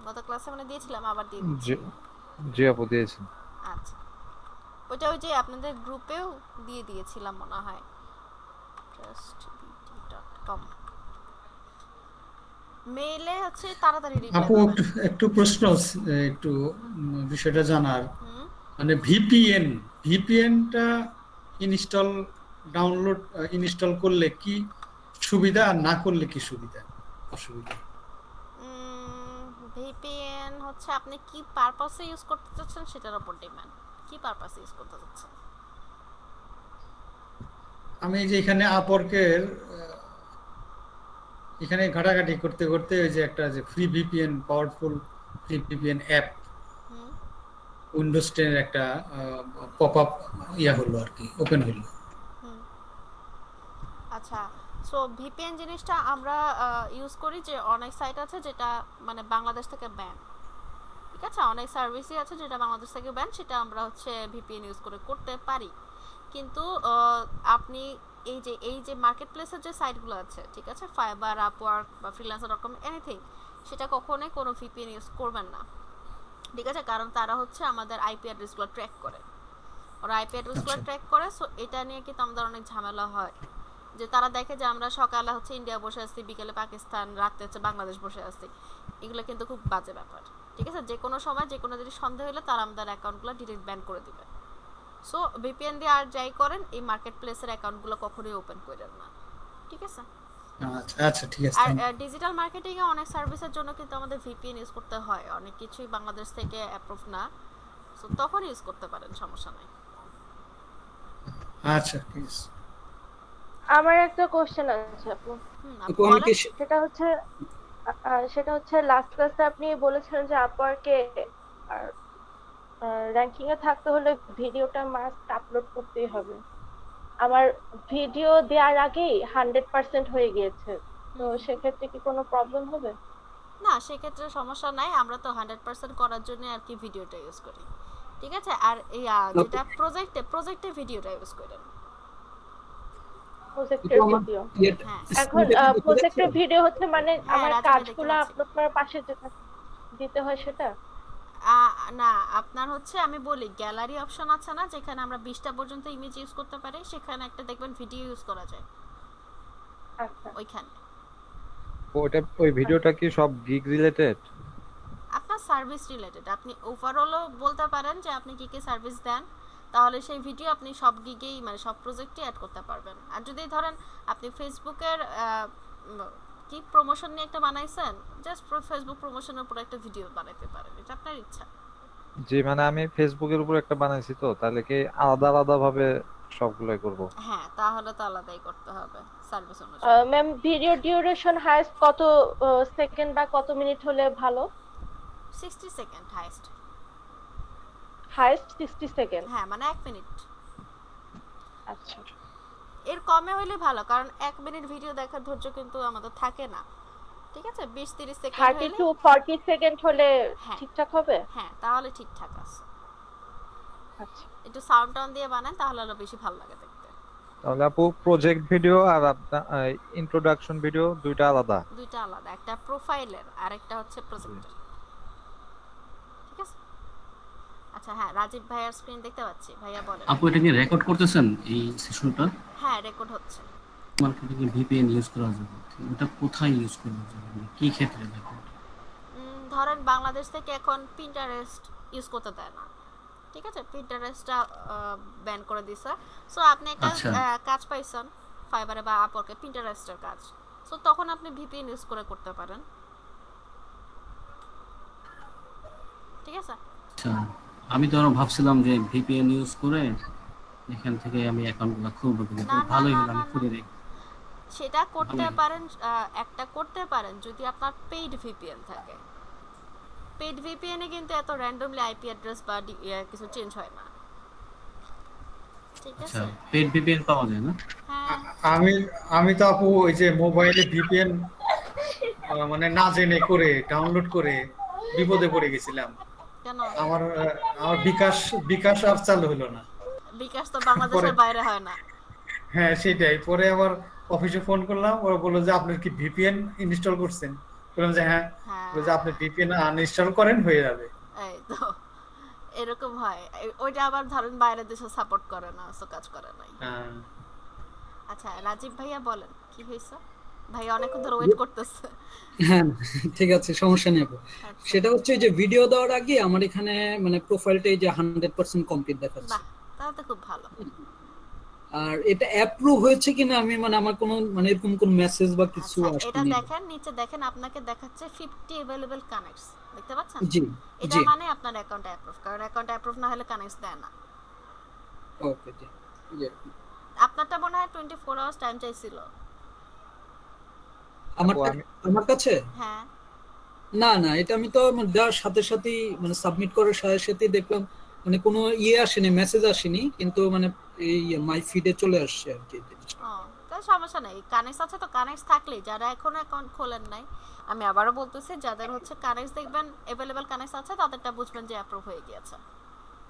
গত ক্লাসে, মানে দিয়েছিলাম, আবার দিয়ে দিচ্ছি। জি জি আপু দিয়েছেন। আচ্ছা, ওইটা ওই যে আপনাদের গ্রুপেও দিয়ে দিয়েছিলাম মনে হয়, trustbt.com মেইলে হচ্ছে তাড়াতাড়ি রিপ্লাই আপু পাবেন। একটু একটু প্রশ্ন, একটু বিষয়টা জানার, হুম। মানে ভিপিএনটা ইনস্টল ডাউনলোড ইনস্টল করলে কি সুবিধা আর না করলে কি সুবিধা অসুবিধা? ভিপিএন হচ্ছে আপনি কি পারপাসে ইউজ করতে চাচ্ছেন সেটার উপর ডিপেন্ড। কি পারপাসে ইউজ করতে চাচ্ছেন? আমি যে এখানে আপওয়ার্কের এখানে ঘাটাঘাটি করতে করতে ওই যে একটা যে free VPN, powerful free VPN app hmm Windows 10 এর একটা পপ আপ ইয়া হলো আর কি, ওপেন হলো। হুম আচ্ছা, সো ভিপিএন জিনিসটা আমরা ইউজ করি যে অনেক সাইট আছে যেটা মানে বাংলাদেশ থেকে ব্যান, ঠিক আছে, অনেক সার্ভিসই আছে যেটা বাংলাদেশ থেকে ব্যান, সেটা আমরা হচ্ছে ভিপিএন ইউজ করে করতে পারি। কিন্তু আপনি এই যে মার্কেট প্লেসের যে সাইটগুলো আছে, ঠিক আছে, ফাইবার, আপওয়ার্ক বা ফ্রিল্যান্সার.কম, এনিথিং, সেটা কখনোই কোনো ভিপিএন ইউজ করবেন না, ঠিক আছে, কারণ তারা হচ্ছে আমাদের আইপি অ্যাড্রেসগুলো ট্র্যাক করে, ওরা আইপি অ্যাড্রেসগুলো আচ্ছা। ট্র্যাক করে। সো এটা নিয়ে কিন্তু আমাদের অনেক ঝামেলা হয়, যে তারা দেখে যে আমরা সকালে হচ্ছে ইন্ডিয়া বসে আছি, বিকেলে পাকিস্তান, রাতে হচ্ছে বাংলাদেশ বসে আছি, এগুলো কিন্তু খুব বাজে ব্যাপার, ঠিক আছে, যে কোনো সময় যে কোনো জিনিস সন্দেহ হলে তারা আমাদের অ্যাকাউন্টগুলো ডিরেক্ট ব্যান করে দিবে। সো ভিপিএন দিয়ে আর যাই করেন এই মার্কেট প্লেসের অ্যাকাউন্টগুলো কখনোই ওপেন করেন না, ঠিক আছে। আচ্ছা আচ্ছা ঠিক আছে, আর thank you। ডিজিটাল মার্কেটিং এ অনেক সার্ভিসের জন্য কিন্তু আমাদের ভিপিএন ইউজ করতে হয়, অনেক কিছুই বাংলাদেশ থেকে অ্যাপ্রুভ না, সো তখন ইউজ করতে পারেন, সমস্যা নাই। আচ্ছা ঠিক আছে। আমার একটা কোশ্চেন আছে আপু। আপনি আপু আমি বলেন। কি সেটা হচ্ছে লাস্ট ক্লাসে আপনি বলেছিলেন যে আপওয়ার্কে আর র্যাঙ্কিং এ থাকতে হলে ভিডিওটা মাস্ট আপলোড করতেই হবে। আমার ভিডিও দেওয়ার আগেই 100% হয়ে গিয়েছে, তো সেক্ষেত্রে কি কোনো প্রবলেম হবে? না, সেক্ষেত্রে সমস্যা নাই, আমরা তো 100% করার জন্য আর কি ভিডিওটা ইউজ করি, ঠিক আছে। আর এই যেটা প্রজেক্টে ভিডিওটা ইউজ করেন। প্রজেক্টের আমার ভিডিও ইয়েটা হ্যাঁ। এখন স্ক্রিনটা কি দেখতে প্রজেক্টের পাচ্ছেন? ভিডিও হচ্ছে মানে হ্যাঁ, আমার রাজু ভাই দেখতে কাজগুলো পাচ্ছি। আপলোড করার পাশে যেটা দিতে হয় সেটা। না, আপনার হচ্ছে আমি বলি গ্যালারি অপশন আছে না, যেখানে আমরা 20টা পর্যন্ত ইমেজ ইউজ করতে পারি, সেখানে একটা দেখবেন ভিডিও ইউজ করা যায়, আচ্ছা ওইখানে। ওই ভিডিওটা কি সব গিগ রিলেটেড? আপনার সার্ভিস রিলেটেড, আপনি ওভারঅলও বলতে পারেন যে আপনি কি কি সার্ভিস দেন, তাহলে সেই ভিডিও আপনি সব গিগেই মানে সব প্রজেক্টে অ্যাড করতে পারবেন। আর যদি ধরেন আপনি ফেসবুকের কি প্রমোশন নিয়ে একটা বানাইছেন, জাস্ট ফেসবুক প্রমোশনের উপর একটা ভিডিও বানাতে পারেন, এটা আপনার ইচ্ছা। জি মানে আমি ফেসবুকের উপর একটা বানাইছি, তো তাহলে কি আলাদা আলাদা ভাবে সবগুলাই করব? হ্যাঁ, তাহলে তো আলাদাই করতে হবে সার্ভিস অনুযায়ী। ম্যাম ভিডিও ডিউরেশন হাইস্ট কত সেকেন্ড বা কত মিনিট হলে ভালো? 60 সেকেন্ড হাইস্ট। Highest 60 second. হ্যাঁ, মানে 1 মিনিট, আচ্ছা এর কমে হইলে ভালো, কারণ 1 মিনিট ভিডিও দেখার ধৈর্য কিন্তু আমাদের থাকে না, ঠিক আছে 20-30 সেকেন্ড 30 হলে টু 40 সেকেন্ড হলে হ্যাঁ। ঠিকঠাক হবে? হ্যাঁ তাহলে ঠিকঠাক আছে। আচ্ছা একটু সাউন্ড টাউন দিয়ে বানান তাহলে আরো বেশি ভালো লাগে দেখতে। তাহলে আপু প্রজেক্ট ভিডিও আর আপনার ইন্ট্রোডাকশন ভিডিও দুইটা আলাদা। দুইটা আলাদা, একটা প্রোফাইলের আর একটা হচ্ছে প্রজেক্টের। ঠিক আছে। আচ্ছা হ্যাঁ রাজীব ভাইয়ার স্ক্রিন দেখতে পাচ্ছি, ভাইয়া বলেন। আপু এটা কি রেকর্ড করতেছেন এই সেশনটা? হ্যাঁ রেকর্ড হচ্ছে। মার্কেটিং এ ভিপিএন ইউজ করা যাবে, এটা কোথায় ইউজ করা যাবে, মানে কি ক্ষেত্রে দেখো? ধরেন বাংলাদেশ থেকে এখন পিন্টারেস্ট ইউজ করতে দেয় না, ঠিক আছে, পিন্টারেস্টটা ব্যান করে দিছে। সো আপনি একটা আচ্ছা। কাজ পাইছেন ফাইবারে বা আপওয়ার্কে, পিন্টারেস্টের কাজ, সো তখন আপনি ভিপিএন ইউজ করে করতে পারেন। ঠিক আছে। আচ্ছা আমি তো আরো ভাবছিলাম যে ভিপিএন ইউজ করে এখান থেকে আমি অ্যাকাউন্টগুলো খুলবো, কিন্তু না, না, ভালোই না, হলো আমি না, খুলে না। দেখি। সেটা করতে ভালোই। পারেন, একটা করতে পারেন যদি আপনার পেইড ভিপিএন থাকে। পেইড ভিপিএনে কিন্তু এত র্যান্ডমলি আইপি অ্যাড্রেস বা কিছু চেঞ্জ হয় না। ঠিক আচ্ছা আছে। পেড ভিপিএন পাওয়া যায় না? হ্যাঁ আমি আমি তো আপু ওই যে মোবাইলে ভিপিএন মানে না জেনে করে ডাউনলোড করে বিপদে পড়ে গেছিলাম। কেন? আমার বিকাশ আর চালু হলো না। বিকাশ তো বাংলাদেশের বাইরে হয় না। হ্যাঁ সেটাই, পরে আবার অফিসে ফোন করলাম, ওরা বললো যে আপনার কি ভিপিএন ইনস্টল করছেন? বললাম যে হ্যাঁ। বললো যে আপনি ভিপিএন আনইনস্টল করেন হয়ে যাবে। এই তো এরকম হয়, ওইটা আবার ধরেন বাইরের দেশে সাপোর্ট করে না, সো কাজ করে নাই। হ্যাঁ। আচ্ছা রাজীব ভাইয়া বলেন কি হয়েছে, ভাইয়া অনেকক্ষণ ধরে ওয়েট করতেছে। হ্যাঁ ঠিক আছে, সমস্যা নেই আপু। আচ্ছা। সেটা হচ্ছে যে ভিডিও দেওয়ার আগে আমার এখানে মানে প্রোফাইলটাই যে 100% কমপ্লিট দেখাচ্ছে, বাহ তাহলে তো খুব ভালো। আর এটা অ্যাপ্রুভ হয়েছে কিনা আমি মানে আমার কোনো মানে এরকম কোন মেসেজ বা কিছু আচ্ছা এটা আসেনি। দেখেন, নিচে দেখেন আপনাকে দেখাচ্ছে 50 अवेलेबल কানেক্টস, দেখতে পাচ্ছেন? জি এটা জি মানে আপনার অ্যাকাউন্ট অ্যাপ্রুভ, কারণ অ্যাকাউন্ট অ্যাপ্রুভ না হলে কানেক্টস দেয় না। ওকে জি জি। আপনারটা মনে হয় 24 আওয়ার্স টাইম চাইছিল। আমার কাছে হ্যাঁ না না, এটা আমি তো দেওয়ার সাথে সাথেই মানে সাবমিট করার সাথে সাথেই দেখলাম মানে কোনো আসেনি, মেসেজ আসেনি, কিন্তু মানে এই মাই ফিডে চলে আসছে আর কি জিনিসটা। ও তাহলে সমস্যা নেই, কানেক্টস আছে তো, কানেক্টস থাকলেই যারা এখনো অ্যাকাউন্ট খোলেন নাই, আমি আবারও বলতেছি যাদের হচ্ছে কানেক্টস দেখবেন अवेलेबल কানেক্টস আছে তাদেরটা বুঝবেন যে অ্যাপ্রুভ হয়ে গিয়েছে।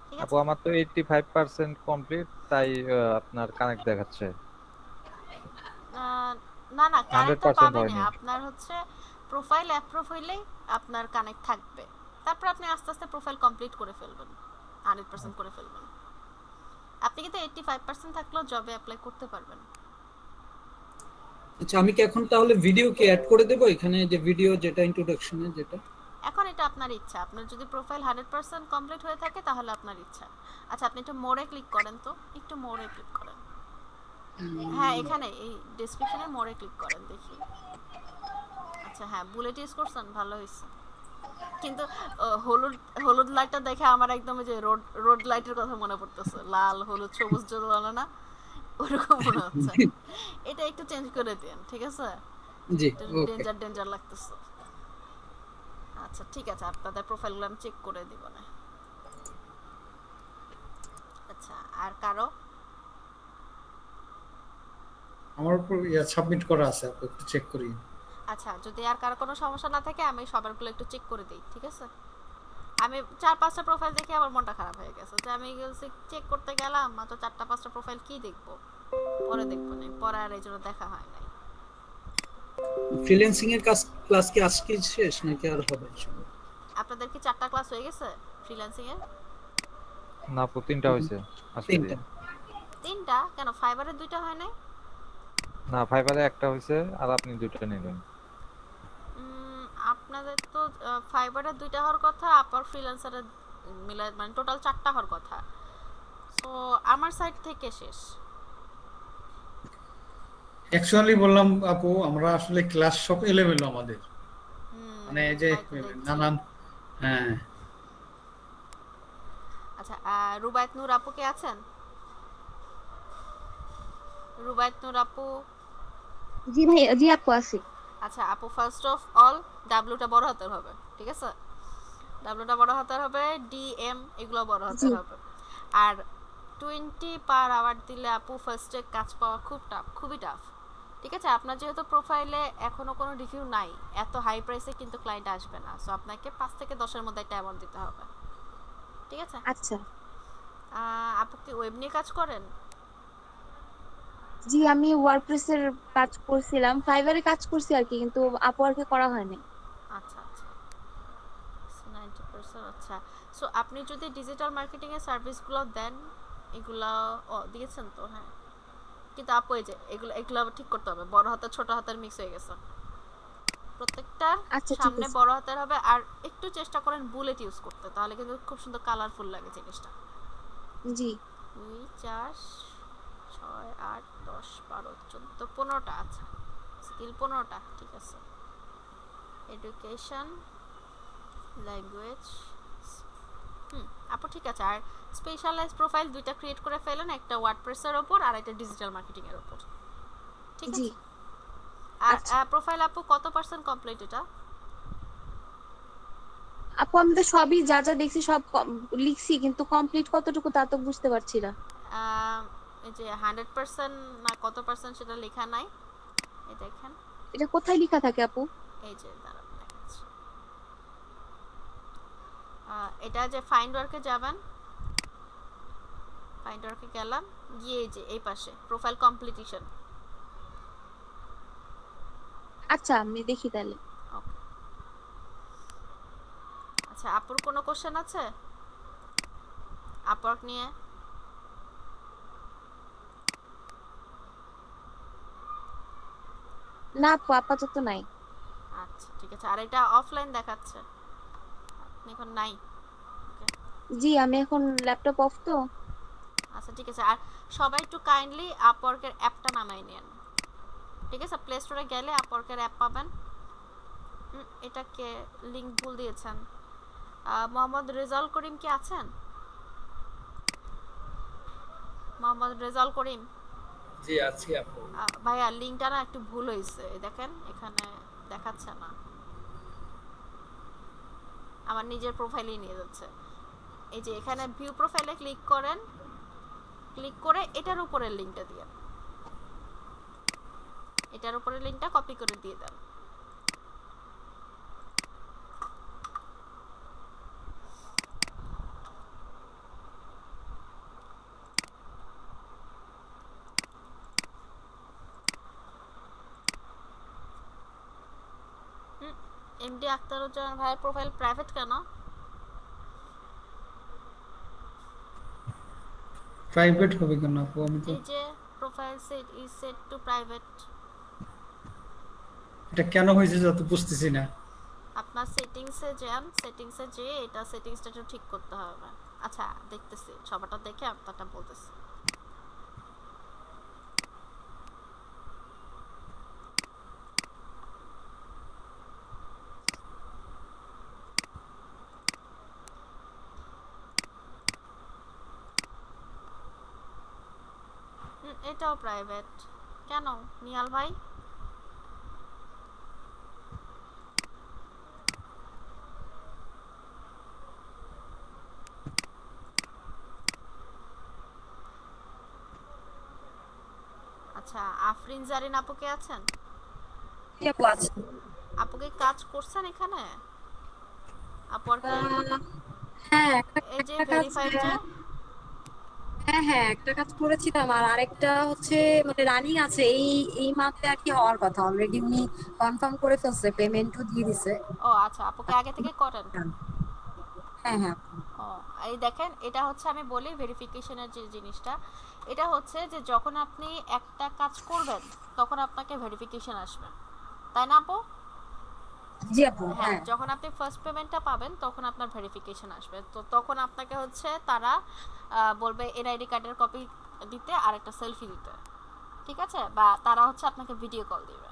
ঠিক আছে। আপু আমার তো 85% কমপ্লিট, তাই আপনার কানেক্ট দেখাচ্ছে। না না কানেক্ট 100% পাবেন হয়নি। না, আপনার হচ্ছে প্রোফাইল অ্যাপ্রুভ হইলেই আপনার কানেক্ট থাকবে, তারপর আপনি আস্তে আস্তে প্রোফাইল কমপ্লিট করে ফেলবেন, 100% করে ফেলবেন। আপনি কিন্তু 85% থাকলেও জবে অ্যাপ্লাই করতে পারবেন। আচ্ছা আমি কি এখন তাহলে ভিডিও কি অ্যাড করে দেব এখানে, যে ভিডিও যেটা ইন্ট্রোডাকশনে যেটা? এখন এটা আপনার ইচ্ছা, আপনার যদি প্রোফাইল 100% কমপ্লিট হয়ে থাকে তাহলে আপনার ইচ্ছা। আচ্ছা আপনি একটু মোরে ক্লিক করেন তো, একটু মোরে ক্লিক করেন। হ্যাঁ এখানে এই ডেসক্রিপশনে মোরে ক্লিক করেন দেখি। আচ্ছা হ্যাঁ বুলেট ইউজ করছেন, ভালো হয়েছে। কিন্তু হলুদ হলুদ লাইটটা দেখে আমার একদম যে রোড লাইটের কথা মনে পড়তেছে, লাল হলুদ সবুজ জ্বলানো না, ওরকম মনে হচ্ছে। এটা একটু চেঞ্জ করে দেন, ঠিক আছে? জি ওকে ডেঞ্জার লাগতেছে। আচ্ছা ঠিক আছে, আপনাদের প্রোফাইলগুলো আমি চেক করে দিব না। আচ্ছা আর কারো? আমার উপর সাবমিট করা আছে, আপনি একটু চেক করি। আচ্ছা যদি আর কারো কোনো সমস্যা না থাকে আমি সবারগুলো একটু চেক করে দেই, ঠিক আছে? আমি 4-5টা প্রোফাইল দেখে আমার মনটা খারাপ হয়ে গেছে যে আমি চেক করতে গেলাম মাত্র 4টা-5টা প্রোফাইল, কি দেখবো, পরে দেখবো না, পরে আর এই জন্য দেখা হয় নাই। ফ্রিল্যান্সিং এর ক্লাস কি আজকে শেষ নাকি আর হবে? আপনাদের কি 4টা ক্লাস হয়ে গেছে ফ্রিল্যান্সিং এর? না আপু 3টা হইছে আজকে। 3টা কেন, ফাইবারে 2টা হয় নাই? না ফাইবারে একটা হইছে আর আপনি 2টা নিলেন। আপনাদের তো ফাইবারে 2টা হওয়ার কথা, আপার ফ্রিল্যান্সারে মিলে মানে টোটাল 4টা হওয়ার কথা। সো আমার সাইড থেকে শেষ। অ্যাকচুয়ালি বললাম আপু, আমরা আসলে ক্লাস সব এলোমেলো আমাদের, মানে এই যে নানান। হ্যাঁ আচ্ছা রুবায়েত নূর আপু কে আছেন? রুবায়েত নূর আপু? জি ভাই, জি আপু আছি। আচ্ছা আপু ফার্স্ট অফ অল ডাব্লিউটা বড় হাতের হবে, ঠিক আছে? ডাব্লিউটা বড় হাতের হবে, ডিএম এগুলো বড় হাতের হবে। আর 20 পার আওয়ার দিলে আপু ফার্স্টে কাজ পাওয়া খুব টাফ, খুবই টাফ। ঠিক আছে, আপনার যেহেতু প্রোফাইলে এখনো কোনো রিভিউ নাই, এত হাই প্রাইসে কিন্তু ক্লায়েন্ট আসবে না, সো আপনাকে 5 থেকে 10 এর মধ্যে একটা অ্যামাউন্ট দিতে হবে। ঠিক আছে, আচ্ছা আপু কি ওয়েব নিয়ে কাজ করেন? জি, আমি ওয়ার্ডপ্রেসের কাজ করছিলাম, ফাইবারে কাজ করছি আর কি, কিন্তু আপওয়ার্কে করা হয়নি। আচ্ছা আচ্ছা, 90%। আচ্ছা, সো আপনি যদি ডিজিটাল মার্কেটিং এর সার্ভিসগুলো দেন, এগুলা দিয়েছেন তো? হ্যাঁ, কিন্তু আপু এই যে এগুলো ঠিক করতে হবে, বড় হাতের ছোট হাতের মিক্স হয়ে গেছে, প্রত্যেকটা আচ্ছা, ঠিক সামনে আছে। বড় হাতের হবে। আর একটু চেষ্টা করেন বুলেট ইউজ করতে, তাহলে কিন্তু খুব সুন্দর কালারফুল লাগে জিনিসটা। জি 2 4 6 8 10 12 14 15টা। আচ্ছা, স্কিল 15টা, ঠিক আছে। এডুকেশন, ল্যাঙ্গুয়েজ, আপু ঠিক আছে। আর স্পেশালাইজ প্রোফাইল দুইটা ক্রিয়েট করে ফেলেন, একটা ওয়ার্ডপ্রেসের উপর আর একটা ডিজিটাল মার্কেটিং এর উপর। ঠিক জি আছে। আর আচ্ছা প্রোফাইল আপু কত % কমপ্লিট এটা? আপু, আমি তো সবই যা যা দেখছি সব লিখছি, কিন্তু কমপ্লিট কতটুকু তা তো বুঝতে পারছি না। এই যে 100% না কত % সেটা লেখা নাই, এই দেখেন। এটা কোথায় লেখা থাকে আপু? এই যে দাঁড়ান দেখাচ্ছি। এটা যে ফাইন্ড ওয়ার্কে যাবেন, ফাইন্ড ওয়ার্কে গেলাম, গিয়ে এই যে এই পাশে প্রোফাইল কমপ্লিটেশন। আচ্ছা, আমি দেখি তাহলে। ওকে, আচ্ছা আপুর কোনো কোশ্চেন আছে আপওয়ার্ক নিয়ে? না আপু, আপাতত নাই। আচ্ছা ঠিক আছে। আর এটা অফলাইন দেখাচ্ছে, আপনি এখন নাই? ওকে, জি, আমি এখন ল্যাপটপ অফ তো। আচ্ছা ঠিক আছে। আর সবাই একটু কাইন্ডলি আপওয়ার্কের অ্যাপটা নামাই নেন, ঠিক আছে? প্লে স্টোরে গেলে আপওয়ার্কের অ্যাপ পাবেন। এটাকে লিংক ভুল দিয়েছেন। মোহাম্মদ রেজাউল করিম কি আছেন? মোহাম্মদ রেজাউল করিম, জি আছি আপু। ভাইয়া লিংকটা না একটু ভুল হয়েছে, দেখেন এখানে দেখাচ্ছে না, আমার নিজের প্রোফাইলেই নিয়ে যাচ্ছে। এই যে এখানে ভিউ প্রোফাইলে ক্লিক করেন, ক্লিক করে এটার উপরে লিংকটা দিয়েন, এটার উপরে লিংকটা কপি করে দিয়ে দেন। এমডি আখতারুজ্জামান ভাইয়ের প্রোফাইল প্রাইভেট কেন? প্রাইভেট হবে কেন আপু? আমি তো এই যে profile set is set to private. এটা কেন হয়েছে যত বুঝতেছি না। আপনার সেটিংসে যান, সেটিংসে যেয়ে এটা সেটিংসটা একটু ঠিক করতে হবে। আচ্ছা দেখতেছি, সবারটা দেখে আপনারটা বলতেছি। এটাও প্রাইভেট কেন নিহাল ভাই? আচ্ছা, আফরিন জারিন আপু কে আছেন? কি আপু আছে? আপু কি কাজ করছেন এখানে আপওয়ার্কে? হ্যাঁ, এই যে একটা কাজ ভেরিফাইড যে হ্যাঁ একটা কাজ করেছিলাম, আর আরেকটা হচ্ছে মানে রানিং আছে, এই মাসে আর কি হওয়ার কথা। অলরেডি উনি কনফার্ম করে ফেলছে, পেমেন্টও দিয়ে দিছে। ও আচ্ছা, আপুকে আগে থেকে করেন? হ্যাঁ হ্যাঁ। ও এই দেখেন, এটা হচ্ছে আমি বলি ভেরিফিকেশনের যে জিনিসটা, এটা হচ্ছে যে যখন আপনি একটা কাজ করবেন তখন আপনাকে ভেরিফিকেশন আসবে, তাই না আপু? জি আপু। হ্যাঁ, যখন আপনি ফার্স্ট পেমেন্টটা পাবেন তখন আপনার ভেরিফিকেশন আসবে, তো তখন আপনাকে হচ্ছে তারা বলবে এনআইডি কার্ডের কপি দিতে আর একটা সেলফি দিতে, ঠিক আছে? বা তারা হচ্ছে আপনাকে ভিডিও কল দিবে,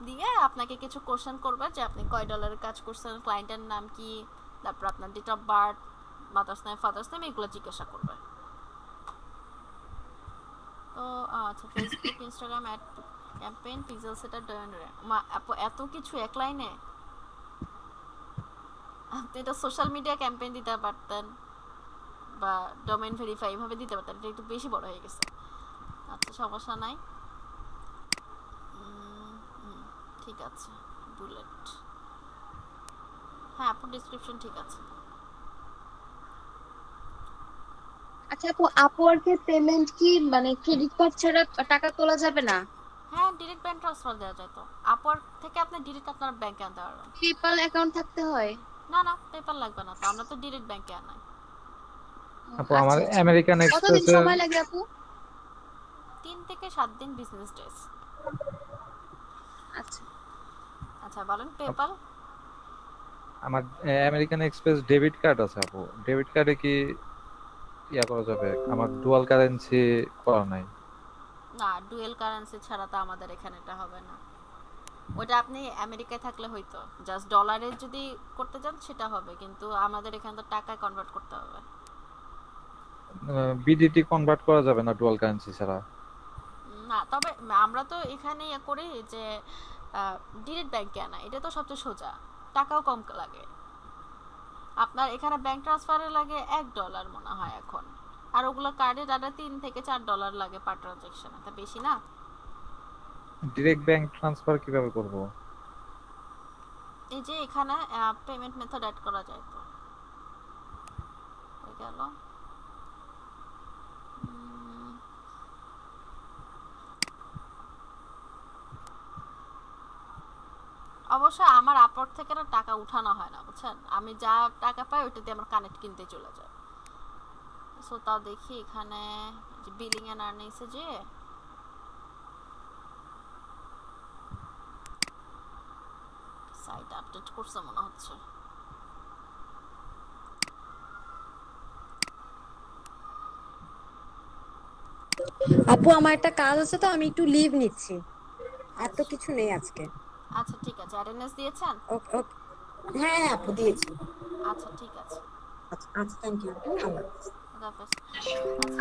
দিয়ে আপনাকে কিছু কোশ্চেন করবে যে আপনি কয় ডলারের কাজ করছেন, ক্লায়েন্টের নাম কি, তারপর আপনার date of birth, mother's name, father's name, এগুলো জিজ্ঞাসা করবে। তো আচ্ছা, Facebook, Instagram ad campaign, pixel setter আপু এত কিছু এক লাইনে? আপনি তো সোশ্যাল মিডিয়া ক্যাম্পেইন দিতে পারতেন বা ডোমেইন ভেরিফাই এভাবে দিতে পারতেন, এটা একটু বেশি বড় হয়ে গেছে। আচ্ছা সমস্যা নাই। ঠিক আছে, বুলেট। হ্যাঁ, আপু ডেসক্রিপশন ঠিক আছে। আচ্ছা আপু, আপওয়ার্কের পেমেন্ট কি মানে ক্রেডিট কার্ড ছাড়া টাকা তোলা যাবে না? হ্যাঁ, ডিরেক্ট ব্যাংক ট্রান্সফার দেওয়া যায় তো। আপওয়ার্ক থেকে আপনি ডিরেক্ট আপনার ব্যাংকে আনতে পারবেন। পেপাল অ্যাকাউন্ট থাকতে হয়? না না, পেপার লাগবে না তো, আমরা তো ডিরেক্ট ব্যাংকে আনাই। আপু আমার আমেরিকান কতদিন এক্সপ্রেসের সময় লাগে আপু? 3 থেকে 7 দিন বিজনেস ডেজ। আচ্ছা আচ্ছা বলেন, পেপাল। আমার আমেরিকান এক্সপ্রেস ডেবিট কার্ড আছে আপু, ডেবিট কার্ডে কি ইয়া করা যাবে? আমার ডুয়াল কারেন্সি করা নাই। না, ডুয়েল কারেন্সি ছাড়া তো আমাদের এখানে এটা হবে না। ওটা আপনি আমেরিকায় থাকলে হয়তো, জাস্ট ডলারে যদি করতে চান সেটা হবে, কিন্তু আমাদের এখানে তো টাকায় কনভার্ট করতে হবে। বিডিটি কনভার্ট করা যাবে না ডুয়াল কারেন্সি ছাড়া? না, তবে আমরা তো এখানে ইয়ে করি যে ডিরেক্ট ব্যাংকে আনা, এটা তো সবচেয়ে সোজা, টাকাও কম লাগে। আপনার এখানে ব্যাংক ট্রান্সফারে লাগে $1 মনে হয় এখন, আর ওগুলো কার্ডে দাদা $3 থেকে $4 লাগে পার ট্রানজাকশন, এটা বেশি না। ডিরেক্ট ব্যাংক ট্রান্সফার কিভাবে করব? এই যে এখানে পেমেন্ট মেথড অ্যাড করা যায় তো, হয়ে গেল। অবশ্য আমার আপওয়ার্ক থেকে না টাকা উঠানো হয় না, বুঝছেন? আমি যা টাকা পাই ওইটাতে আমার কানেক্ট কিনতে চলে যায়। সো তাও দেখি এখানে যে বিলিং এন্ড আর্নিংস এ যে সাইট আপডেট করছে মনে হচ্ছে। আপু আমার একটা কাজ আছে তো, আমি একটু লিভ নিচ্ছি, আর তো কিছু নেই আজকে। আচ্ছা ঠিক আছে, অ্যাটেন্ডেন্স দিয়েছেন? ওকে ওকে, হ্যাঁ হ্যাঁ আপু দিয়েছি। আচ্ছা ঠিক আছে, আচ্ছা আচ্ছা, থ্যাংক ইউ আপু, আল্লাহ হাফেজ। আল্লাহ হাফেজ।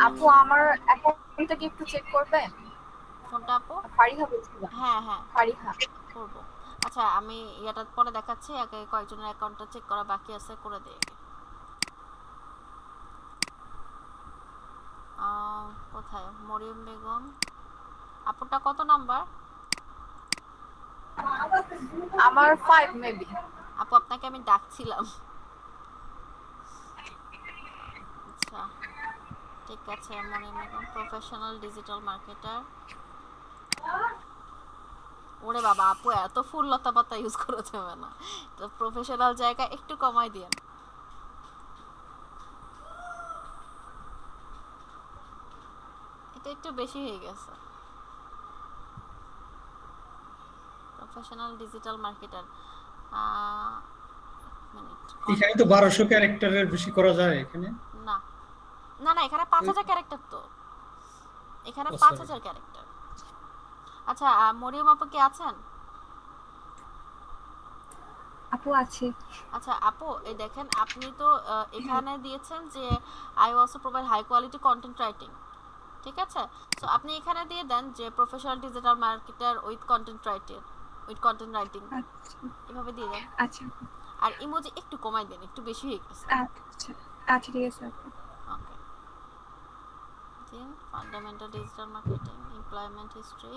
আপু আমার অ্যাকাউন্টটা কি একটু চেক করবেন? ফোনটা আপু? ফারিহা বলছিলাম। হ্যাঁ হ্যাঁ ফারিহা করবো। আচ্ছা আমি ইয়াটা পরে দেখাচ্ছি, আগে কয়েকজনের অ্যাকাউন্টটা চেক করা বাকি আছে, করে দিই আগে। কোথায় মরিয়ম বেগম আপুটা কত নাম্বার? আমার 5 মেবি। আপু আপনাকে আমি ডাকছিলাম। আচ্ছা ঠিক আছে, Maryam Begum professional digital marketer. ওরে বাবা, আপু এত ফুল লতা পাতা ইউজ করেছে হবে না তো, প্রফেশনাল জায়গা একটু কমাই দিয়েন। এটা একটু বেশি হয়ে গেছে। Professional digital marketer minute. এখানে তো 1200 ক্যারেক্টারের বেশি করা যায় এখানে? না না না, এখানে 5000 ক্যারেক্টার তো, এখানে 5000 ক্যারেক্টার। আচ্ছা মরিয়ম আপু কি আছেন? আপু আছে। আচ্ছা আপু এই দেখেন, আপনি তো এখানে দিয়েছেন যে I also provide high quality content writing, ঠিক আছে? সো আপনি এখানে দিয়ে দেন যে professional digital marketer with content writing, এভাবে দিয়ে দেন। আচ্ছা আর ইমোজি একটু কমাই দেন, একটু বেশি হয়ে গেছে। আচ্ছা আচ্ছা ঠিক আছে আপু। Okay then fundamental digital marketing, employment history,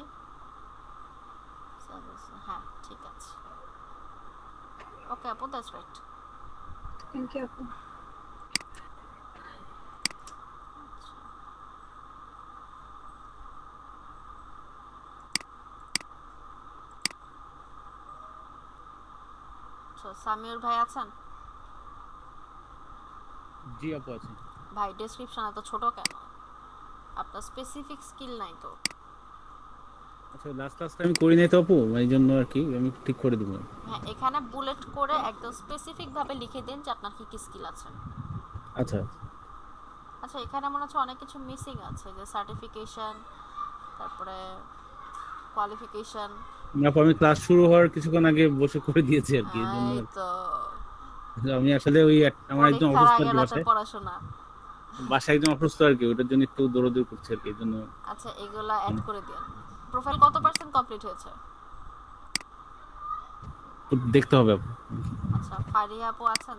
service. হ্যাঁ ঠিক আছে, ওকে আপু, দ্যাটস রাইট। থ্যাংক ইউ আপু। সামিউর ভাই আছেন? জি আপু আছে। ভাই ডেসক্রিপশন এত ছোট কেন? আপনার স্পেসিফিক স্কিল নাই তো। আচ্ছা লাস্ট আমি করি নাই তো আপু, এই জন্য আর কি আমি ঠিক করে দিব। হ্যাঁ এখানে বুলেট করে একদম স্পেসিফিক ভাবে লিখে দিন যে আপনার কি কি স্কিল আছে। আচ্ছা আচ্ছা এখানে মনে হচ্ছে অনেক কিছু মিসিং আছে, যে সার্টিফিকেশন, তারপরে কোয়ালিফিকেশন। আপু আমি ক্লাস শুরু হওয়ার কিছুক্ষণ আগে বসে করে দিয়েছি আর কি, এই জন্য এই তো আমি আসলে ওই আমার একদম অসুস্থ পড়াশোনা, বাসায় একদম অসুস্থ আর কি, ওটার জন্য একটু দৌড়াদৌড়ি করছি আর কি, এই জন্য। আচ্ছা এগুলা অ্যাড করে দিন। প্রোফাইল কত % কমপ্লিট হয়েছে? দেখতে হবে আপু। আচ্ছা ফারিয়া আপু আছেন?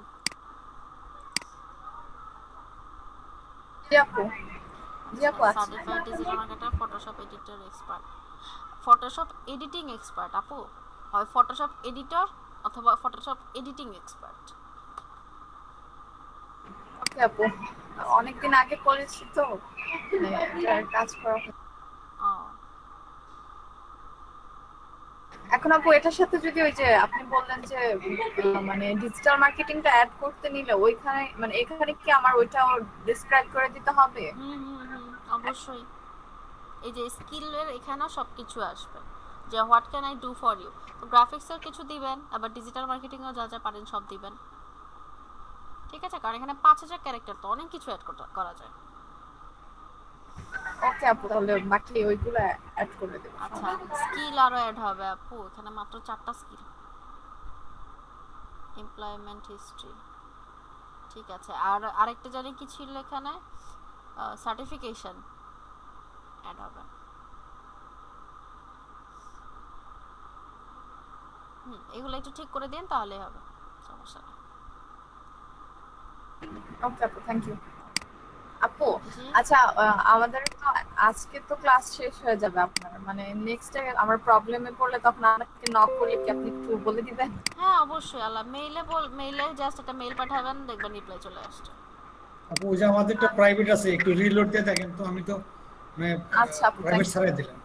জি আপু। জি আপু আছে। Certified digital marketer, Photoshop editor expert, Photoshop editing expert. আপু হয় ফটোশপ এডিটর অথবা ফটোশপ এডিটিং এক্সপার্ট। ওকে আপু, অনেকদিন আগে করেছি তো, মানে এটার কাজ করা এখন আপু এটার সাথে যদি ওই যে আপনি বললেন যে মানে ডিজিটাল মার্কেটিংটা অ্যাড করতে নিলে ওইখানে মানে এখানে কি আমার ওইটাও ডেসক্রাইব করে দিতে হবে? অবশ্যই। এই যে স্কিলের এখানেও সবকিছু আসবে যে what can I do for you. তো গ্রাফিক্সের কিছু দিবেন, আবার ডিজিটাল মার্কেটিংও যা যা পারেন সব দিবেন, ঠিক আছে? কারণ এখানে 5000 ক্যারেক্টার, তো অনেক কিছু অ্যাড করা যায়। ওকে আপু, তাহলে বাকি ওইগুলো অ্যাড করে দেব। আচ্ছা, স্কিল আরো অ্যাড হবে আপু, এখানে মাত্র 4টা স্কিল। এমপ্লয়মেন্ট হিস্ট্রি, ঠিক আছে। আর আরেকটা জানি কি ছিল এখানে, সার্টিফিকেশন অ্যাড হবে। এগুলো একটু ঠিক করে দিন তাহলে হবে, সমস্যা নেই। ওকে আপু, থ্যাংক ইউ। আপু আচ্ছা, আমাদের তো আজকে তো ক্লাস শেষ হয়ে যাবে আপনার, মানে নেক্সট ডে আমার প্রবলেমে পড়লে তখন আপনাকে নক করলে কি আপনি একটু বলে দিবেন? হ্যাঁ অবশ্যই, আল্লাহ মেইলে জাস্ট একটা মেইল পাঠাবেন, দেখবেন রিপ্লাই চলে আসছে। আপু ওই যে আমাদেরটা প্রাইভেট আছে, একটু রিলোড দিয়ে দেখেন তো, আমি তো মানে আচ্ছা আপু, প্রাইভেট ছাড়াই দিলাম।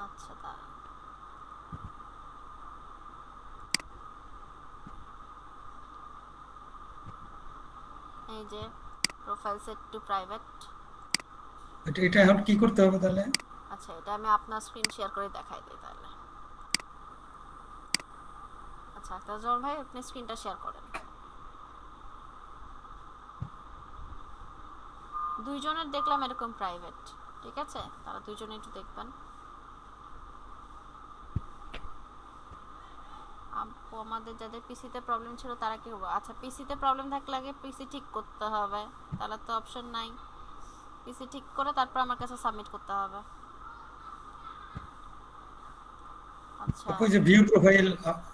আচ্ছা, দাঁড়ান। এই যে প্রোফাইল সেট টু প্রাইভেট। এটা এখন কি করতে হবে তাহলে? আচ্ছা, এটা আমি আপনার স্ক্রিন শেয়ার করে দেখাই দিই তাহলে। আচ্ছা তাজমল ভাই, আপনি স্ক্রিনটা শেয়ার করেন। দুইজনের দেখলাম এরকম প্রাইভেট, ঠিক আছে? তারা দুইজনে একটু দেখবেন। আমাদের যাদের পিসিতে প্রবলেম ছিল তারা কি করবে? আচ্ছা, পিসিতে প্রবলেম থাকলে আগে পিসি ঠিক করতে হবে, তাহলে তো অপশন নাই। পিসি ঠিক করে তারপর আমার কাছে সাবমিট করতে হবে। আচ্ছা, ওই যে ভিউ প্রোফাইল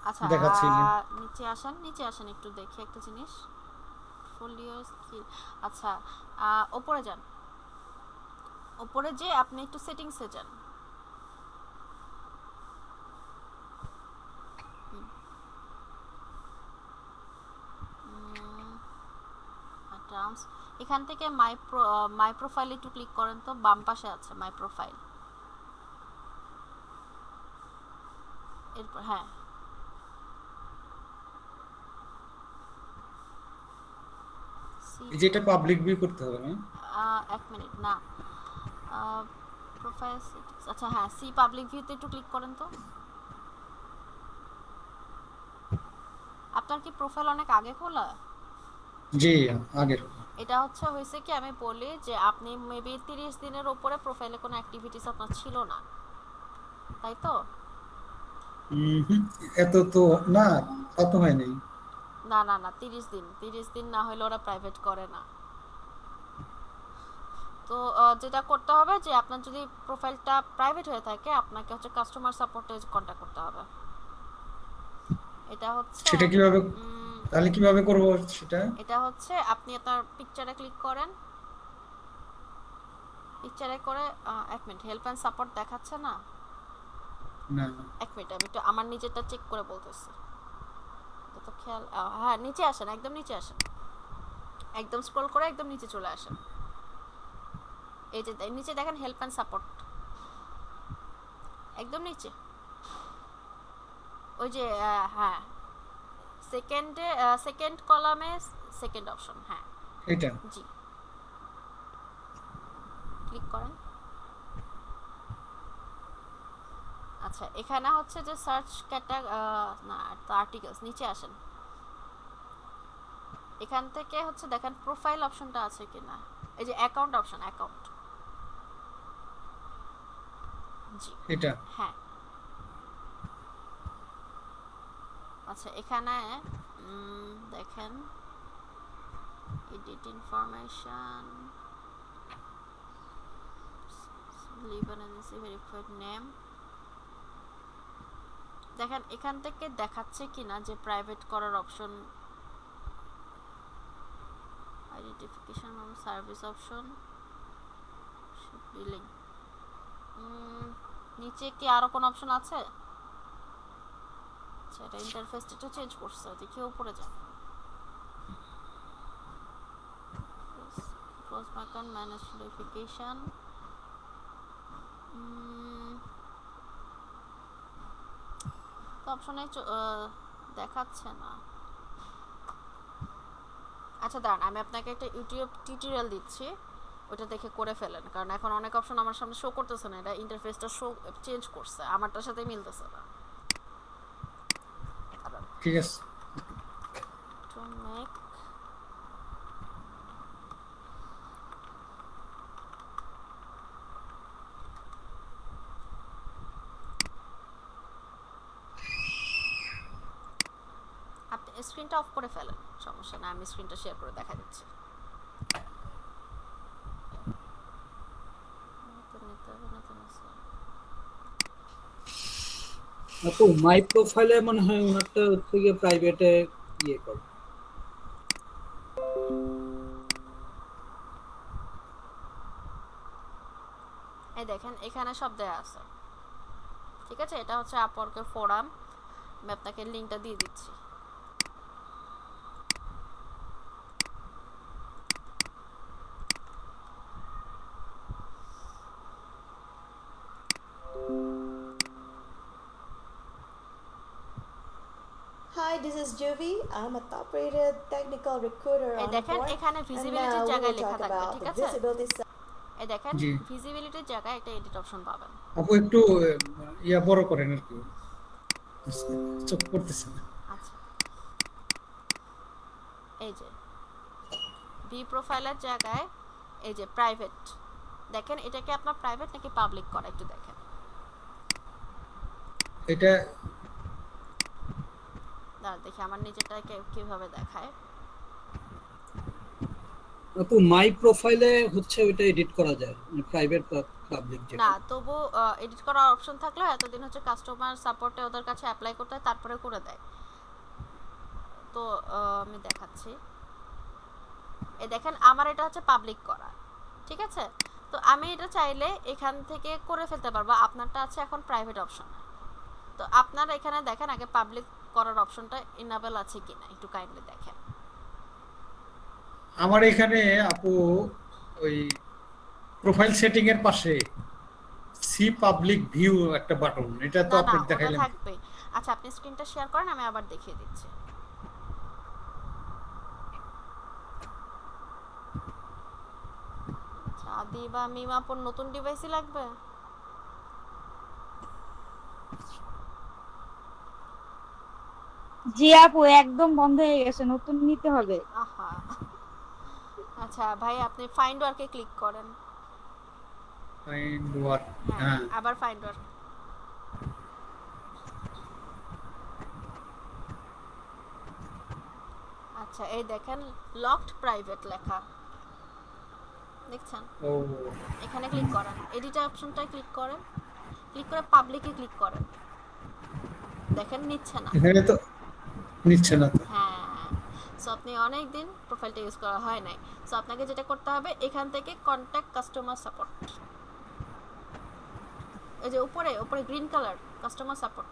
আচ্ছা দেখাচ্ছি। নিচে আসেন একটু দেখি একটা জিনিস, পোর্টফোলিও স্কিল। আচ্ছা, উপরে যান, উপরে যে আপনি একটু সেটিংসে যান। এখান থেকে মাই প্রোফাইল একটু ক্লিক করেন তো, বাম পাশে আছে মাই প্রোফাইল। এরপর হ্যাঁ, এই যে এটা পাবলিক ভিউ করতে হবে না? এক মিনিট, না প্রোফাইল সেটিংস, আচ্ছা হ্যাঁ, সি পাবলিক ভিউতে একটু ক্লিক করেন তো। আপনার কি প্রোফাইল অনেক আগে খোলা? জি আগের। এটা হয়েছে কি, আমি বলি যে আপনি মেবি 30 দিনের উপরে প্রোফাইলে কোনো অ্যাক্টিভিটিস আপনার ছিল না, তাই তো? এত তো না, অত হয় নাই। না 30 দিন না হলে ওরা প্রাইভেট করে না। তো যেটা করতে হবে যে আপনার যদি প্রোফাইলটা প্রাইভেট হয়ে থাকে, আপনাকে কাস্টমার সাপোর্টে কন্টাক্ট করতে হবে। এটা সেটা কিভাবে, তাহলে কিভাবে করব সেটা? এটা আপনি আপনার পিকচারে ক্লিক করেন, পিকচারে করে এক মিনিট, হেল্প এন্ড সাপোর্ট দেখাচ্ছে না? না এক মিনিট, আমি একটু আমার নিজেরটা চেক করে বলতেছি তো খেয়াল। হ্যাঁ, নিচে আসেন, একদম নিচে আসেন, একদম স্ক্রল করে একদম নিচে চলে আসেন। এই যে নিচে দেখেন হেল্প এন্ড সাপোর্ট, একদম নিচে ওই যে হ্যাঁ, সেকেন্ড কলামে সেকেন্ড অপশন, হ্যাঁ এটা, জি, ক্লিক করেন। আচ্ছা, এখানে যে সার্চ না আর্টিকেলস, নিচে আসেন। এখান থেকে দেখেন প্রোফাইল অপশনটা আছে কিনা, এই যে অ্যাকাউন্ট অপশন, অ্যাকাউন্ট, জি এটা হ্যাঁ। আচ্ছা, এখানে দেখেন edit information, leave an agency, verified name. দেখেন এখান থেকে দেখাচ্ছে কিনা যে প্রাইভেট করার option, identification, service option, billing. নিচে কি আরো কোন অপশন আছে? আচ্ছা এটা ইন্টারফেসটা একটু চেঞ্জ করছে, দেখি উপরে যা। Close button, manage notification. তো অপশনে দেখাচ্ছে না। আচ্ছা দাঁড়ান, আমি আপনাকে একটা ইউটিউব টিউটোরিয়াল দিচ্ছি, ওটা দেখে করে ফেলেন, কারণ এখন অনেক অপশন আমার সামনে শো করতেছে না, এটা ইন্টারফেসটা শো চেঞ্জ করছে, আমারটার সাথে মিলতেছে না। ঠিক আছে। টু মেক আপনি স্ক্রিনটা অফ করে ফেলেন, সমস্যা না, আমি স্ক্রিনটা শেয়ার করে দেখা দিচ্ছি। আপু মাই প্রোফাইলে মনে হয় ওনারটা হচ্ছে গিয়ে প্রাইভেটে ইয়ে করে। এই দেখেন এখানে সব দেয়া আছে, ঠিক আছে? এটা হচ্ছে আপওয়ার্কের ফোরাম, আমি আপনাকে লিংকটা দিয়ে দিচ্ছি। Hi, this is Juvi. I'm a top-rated technical recruiter এই on দেখেন Upwork, এখানে and ভিজিবিলিটির now we জায়গায় will লেখা talk থাকবে, about ঠিক the আছে? visibility side. এই দেখেন জি ভিজিবিলিটির জায়গায় একটা এডিট অপশন পাবেন। আপু একটু ইয়া বড় করেন আর কি, চোখ পড়তেছে না। আচ্ছা এই যে ভি প্রোফাইলের জায়গায় এই যে প্রাইভেট, দেখেন এটা কি আপনার প্রাইভেট নাকি পাবলিক করা, একটু দেখেন। এটা দাঁড়া দেখি আমার নিচেটা কিভাবে দেখায়। আপু মাই প্রোফাইলে হচ্ছে ওইটা এডিট করা যায়, প্রাইভেট বা পাবলিক যেটা। না তবু এডিট করার অপশন থাকলেও এতদিন হচ্ছে কাস্টমার সাপোর্টে ওদের কাছে অ্যাপ্লাই করতে হয়, তারপরে করে দেয়। তো আমি দেখাচ্ছি, এই দেখেন আমার এটা হচ্ছে পাবলিক করা, ঠিক আছে? তো আমি এটা চাইলে এখান থেকে করে ফেলতে পারবো, আপনারটা আছে এখন প্রাইভেট অপশন। তো আপনারা এখানে দেখেন আগে পাবলিক করার অপশনটা ইনেবল আছে কিনা, একটু কাইন্ডলি দেখেন। আমার এখানে আপু ওই প্রোফাইল সেটিং এর পাশে সি পাবলিক ভিউ একটা বাটন, এটা তো না না আপনি ওটা দেখাইলেন। থাকবে। আচ্ছা আপনি স্ক্রিনটা শেয়ার করেন, আমি আবার দেখিয়ে দিচ্ছি। আদি বা মিমাপুর নতুন ডিভাইসই লাগবে। জি আপু একদম বন্ধ হয়ে গেছে, নতুন নিতে হবে। আহা আচ্ছা ভাই আপনি ফাইন্ড ওয়ার্কে ক্লিক করেন। ফাইন্ড ওয়ার্ক, হ্যাঁ হ্যাঁ আবার ফাইন্ড ওয়ার্ক। আচ্ছা এই দেখেন লকড প্রাইভেট লেখা, দেখছেন? ও এখানে ক্লিক করেন, এডিট অপশনটায় ক্লিক করেন, ক্লিক করে পাবলিকে ক্লিক করেন, দেখেন নিচ্ছে না। এখানে তো নিচ্ছে না তো। হ্যাঁ সো আপনি অনেক দিন প্রোফাইলটা ইউজ করা হয় নাই, সো আপনাকে যেটা করতে হবে এখান থেকে কন্টাক্ট কাস্টমার সাপোর্ট, এই যে উপরে উপরে গ্রিন কালার কাস্টমার সাপোর্ট,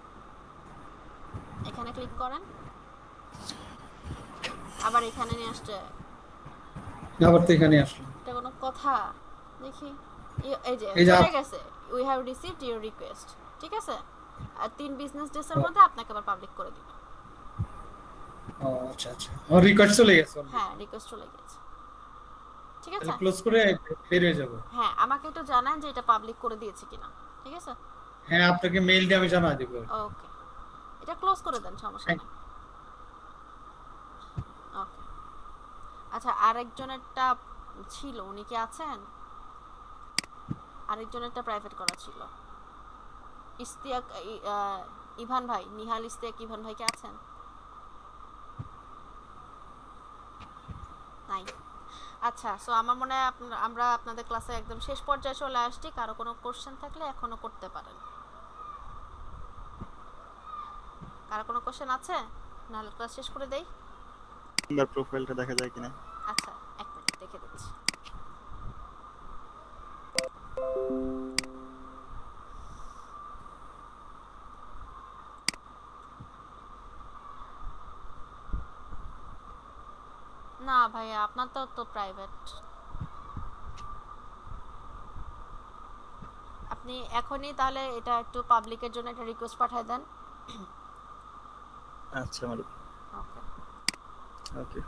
এখানে ক্লিক করেন, আবার এখানে নিয়ে আসছে। আবার তো এখানে আসলো, এটা কোনো কথা? দেখি এই যে এই যে চলে গেছে, we have received your request, ঠিক আছে? আর 3 বিজনেস ডেজ এর মধ্যে আপনাকে আবার পাবলিক করে দিবে। ও আচ্ছা আচ্ছা, আমার রিকোয়েস্ট চলে গেছে। হ্যাঁ রিকোয়েস্ট চলে গেছে, ঠিক আছে? তাহলে ক্লোজ করে বের হয়ে যাব। হ্যাঁ আমাকে একটু জানান যে এটা পাবলিক করে দিয়েছে কিনা, ঠিক আছে? হ্যাঁ আপনাকে মেইল দিয়ে আমি জানাই দেব। ওকে এটা ক্লোজ করে দেন, সমস্যা নেই। ওকে আচ্ছা আরেকজনেরটা ছিল, উনি কি আছেন? আরেকজনেরটা প্রাইভেট করা ছিল, ইস্তিয়াক ইভান ভাই, নিহাল ইস্তিয়াক ইভান ভাই কি আছেন? নাই। আচ্ছা সো আমার মনে হয় আমরা আপনাদের ক্লাসে একদম শেষ পর্যায়ে চলে আসছি, কারো কোনো কোশ্চেন থাকলে এখনো করতে পারেন। কারো কোনো কোশ্চেন আছে? নাহলে ক্লাস শেষ করে দেই। আমার প্রোফাইলটা দেখা যায় কিনা? আচ্ছা এক মিনিট দেখে দিচ্ছি। ভাইয়া, আপনার তো প্রাইভেট। আপনি এখনই তাহলে এটা একটু পাবলিকের জন্য একটা রিকোয়েস্ট পাঠিয়ে দেন। আচ্ছা ম্যাডাম, ওকে। ওকে।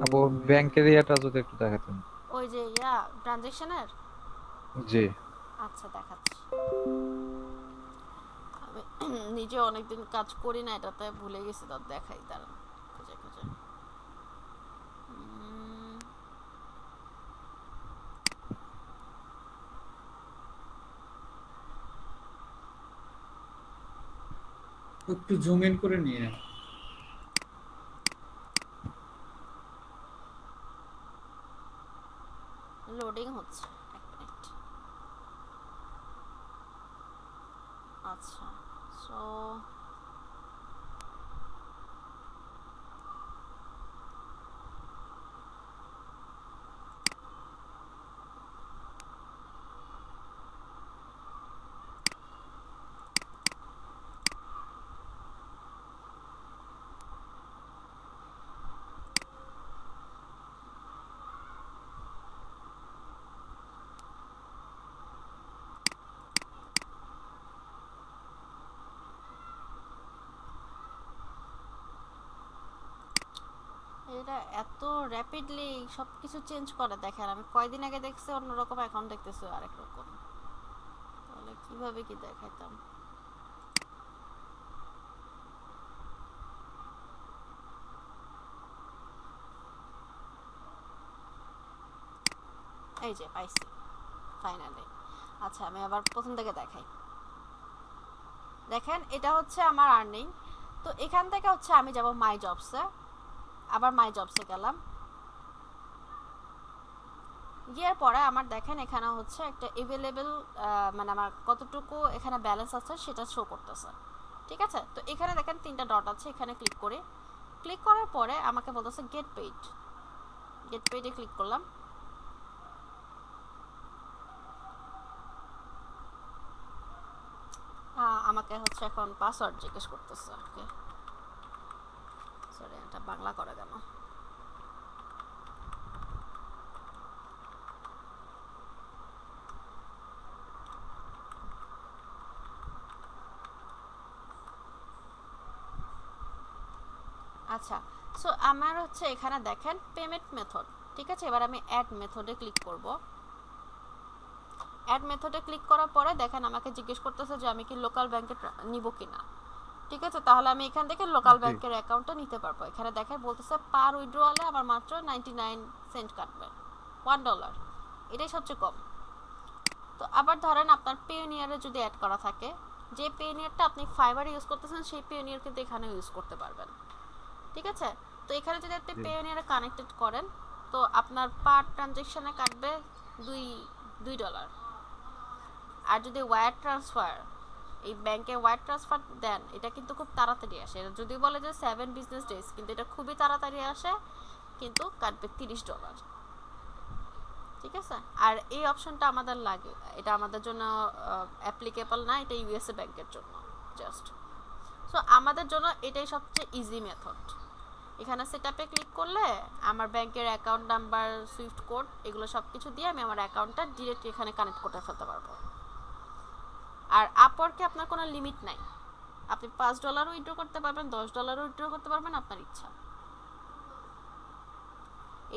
আপু ব্যাংকের ইয়াটা যদি একটু দেখাতেন। ওই যে ট্রানজ্যাকশনের। জি। আচ্ছা দেখাচ্ছি। আমি নিজে অনেকদিন কাজ করি না এটাতে, ভুলে গেছি, তো দেখাই দাঁড়ান খুঁজে খুঁজে। একটু জুম ইন করে নিয়ে নেন। লোডিং হচ্ছে, এক মিনিট। আচ্ছা, সো এটা এত র্যাপিডলি সবকিছু চেঞ্জ করে, দেখেন আমি কয়দিন আগে দেখছি অন্যরকম, এখন দেখতেছি আরেক রকম, তাহলে কিভাবে কি দেখাইতাম। এই যে পাইছি ফাইনালি। আচ্ছা আমি আবার প্রথম থেকে দেখাই। দেখেন এটা হচ্ছে আমার আর্নিং। তো এখান থেকে হচ্ছে আমি যাব মাই জবসে, আবার মাই জবসে গেলাম, গিয়ে পরে আমার দেখেন এখানে হচ্ছে একটা এভেলেবেল, মানে আমার কতটুকু এখানে ব্যালেন্স আছে সেটা শো করতেছে। ঠিক আছে, তো এখানে দেখেন 3টা ডট আছে, এখানে ক্লিক করে, ক্লিক করার পরে আমাকে বলতেছে গেট পেইড। গেট পেইডে ক্লিক করলাম। আমাকে হচ্ছে এখন পাসওয়ার্ড জিজ্ঞেস করতেছে। ওকে সরি, এটা বাংলা করে কেন? আচ্ছা, সো আমার হচ্ছে এখানে দেখেন পেমেন্ট মেথড। ঠিক আছে, এবার আমি অ্যাড মেথডে ক্লিক করব। অ্যাড মেথডে ক্লিক করার পরে দেখেন আমাকে জিজ্ঞেস করতেছে যে আমি কি লোকাল ব্যাংকে নিব কিনা। ঠিক আছে, তাহলে আমি এখান থেকে লোকাল ব্যাংকের অ্যাকাউন্টটা নিতে পারবো। এখানে দেখেন বলতেছে পার উইথড্রয়ালে আমার মাত্র 99 সেন্ট কাটবে, $1, এটাই সবচেয়ে কম। তো আবার ধরেন আপনার পেওনিয়ারে যদি অ্যাড করা থাকে, যে পেওনিয়ারটা আপনি ফাইবারে ইউজ করতেছেন সেই পেওনিয়ার কিন্তু এখানে ইউজ করতে পারবেন। ঠিক আছে, তো এখানে যদি আপনি পেওনিয়ারে কানেক্টেড করেন তো আপনার পার ট্রানজ্যাকশনে কাটবে $2। আর যদি ওয়্যার ট্রান্সফার, এই ব্যাংকে ওয়্যার ট্রান্সফার দেন, এটা কিন্তু খুব তাড়াতাড়ি আসে। যদি বলে যে 7 বিজনেস ডেজ, কিন্তু এটা খুবই তাড়াতাড়ি আসে, কিন্তু কাটবে $30। ঠিক আছে, আর এই অপশনটা আমাদের লাগে, এটা আমাদের জন্য অ্যাপ্লিকেবল না, এটা ইউএসএ ব্যাংকের জন্য জাস্ট। সো আমাদের জন্য এটাই সবচেয়ে ইজি মেথড। এখানে সেটআপে ক্লিক করলে আমার ব্যাংকের অ্যাকাউন্ট নাম্বার, সুইফট কোড, এগুলো সব কিছু দিয়ে আমি আমার অ্যাকাউন্টটা ডিরেক্ট এখানে কানেক্ট করে ফেলতে পারবো। আর আপওয়ার্কে আপনার কোনো লিমিট নাই, আপনি $5 উইথড্র করতে পারবেন, $10 উইথড্র করতে পারবেন, আপনার ইচ্ছা।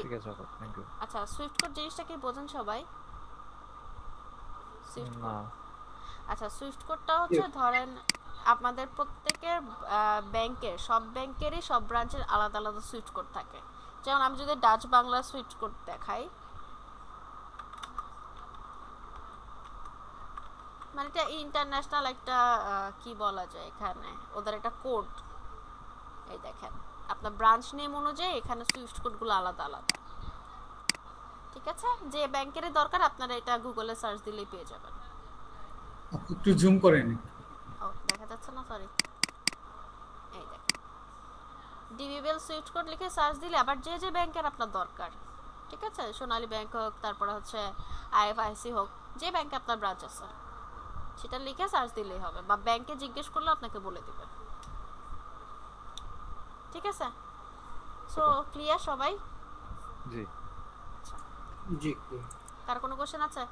ঠিক আছে আপু, থ্যাংক ইউ। আচ্ছা, সুইফট কোড জিনিসটা কি বোঝেন সবাই? সুইফট কোড, আচ্ছা সুইফট কোডটা হচ্ছে ধরেন আপনাদের প্রত্যেকের ব্যাংকের, সব ব্যাংকেরই সব ব্রাঞ্চের আলাদা আলাদা সুইফট কোড থাকে। যেমন আমি যদি ডাচ বাংলা সুইফট কোড দেখাই, মানে এটা ইন্টারন্যাশনাল একটা কি বলা যায়, এখানে ওদের একটা কোড। এই দেখেন আপনার ব্রাঞ্চ নেম অনুযায়ী এখানে সুইফট কোডগুলো আলাদা আলাদা। ঠিক আছে, যে ব্যাংকেরই দরকার আপনারা এটা গুগলে সার্চ দিলেই পেয়ে যাবেন। একটু জুম করে নিন। ও দেখা যাচ্ছে না, সরি। এই দেখেন ডিবিবিএল সুইফট কোড লিখে সার্চ দিলে আবার যে যে ব্যাংকের আপনার দরকার, ঠিক আছে, সোনালী ব্যাংক হোক, তারপরে হচ্ছে আইএফআইসি হোক, যে ব্যাংকে আপনার ব্রাঞ্চ আছে সেটা লিখে সার্চ দিলেই হবে, বা ব্যাংকে জিজ্ঞেস করলে আপনাকে বলে দিবে। ঠিক আছে, সো ক্লিয়ার সবাই? জি জি কার কোনো কোশ্চেন আছে?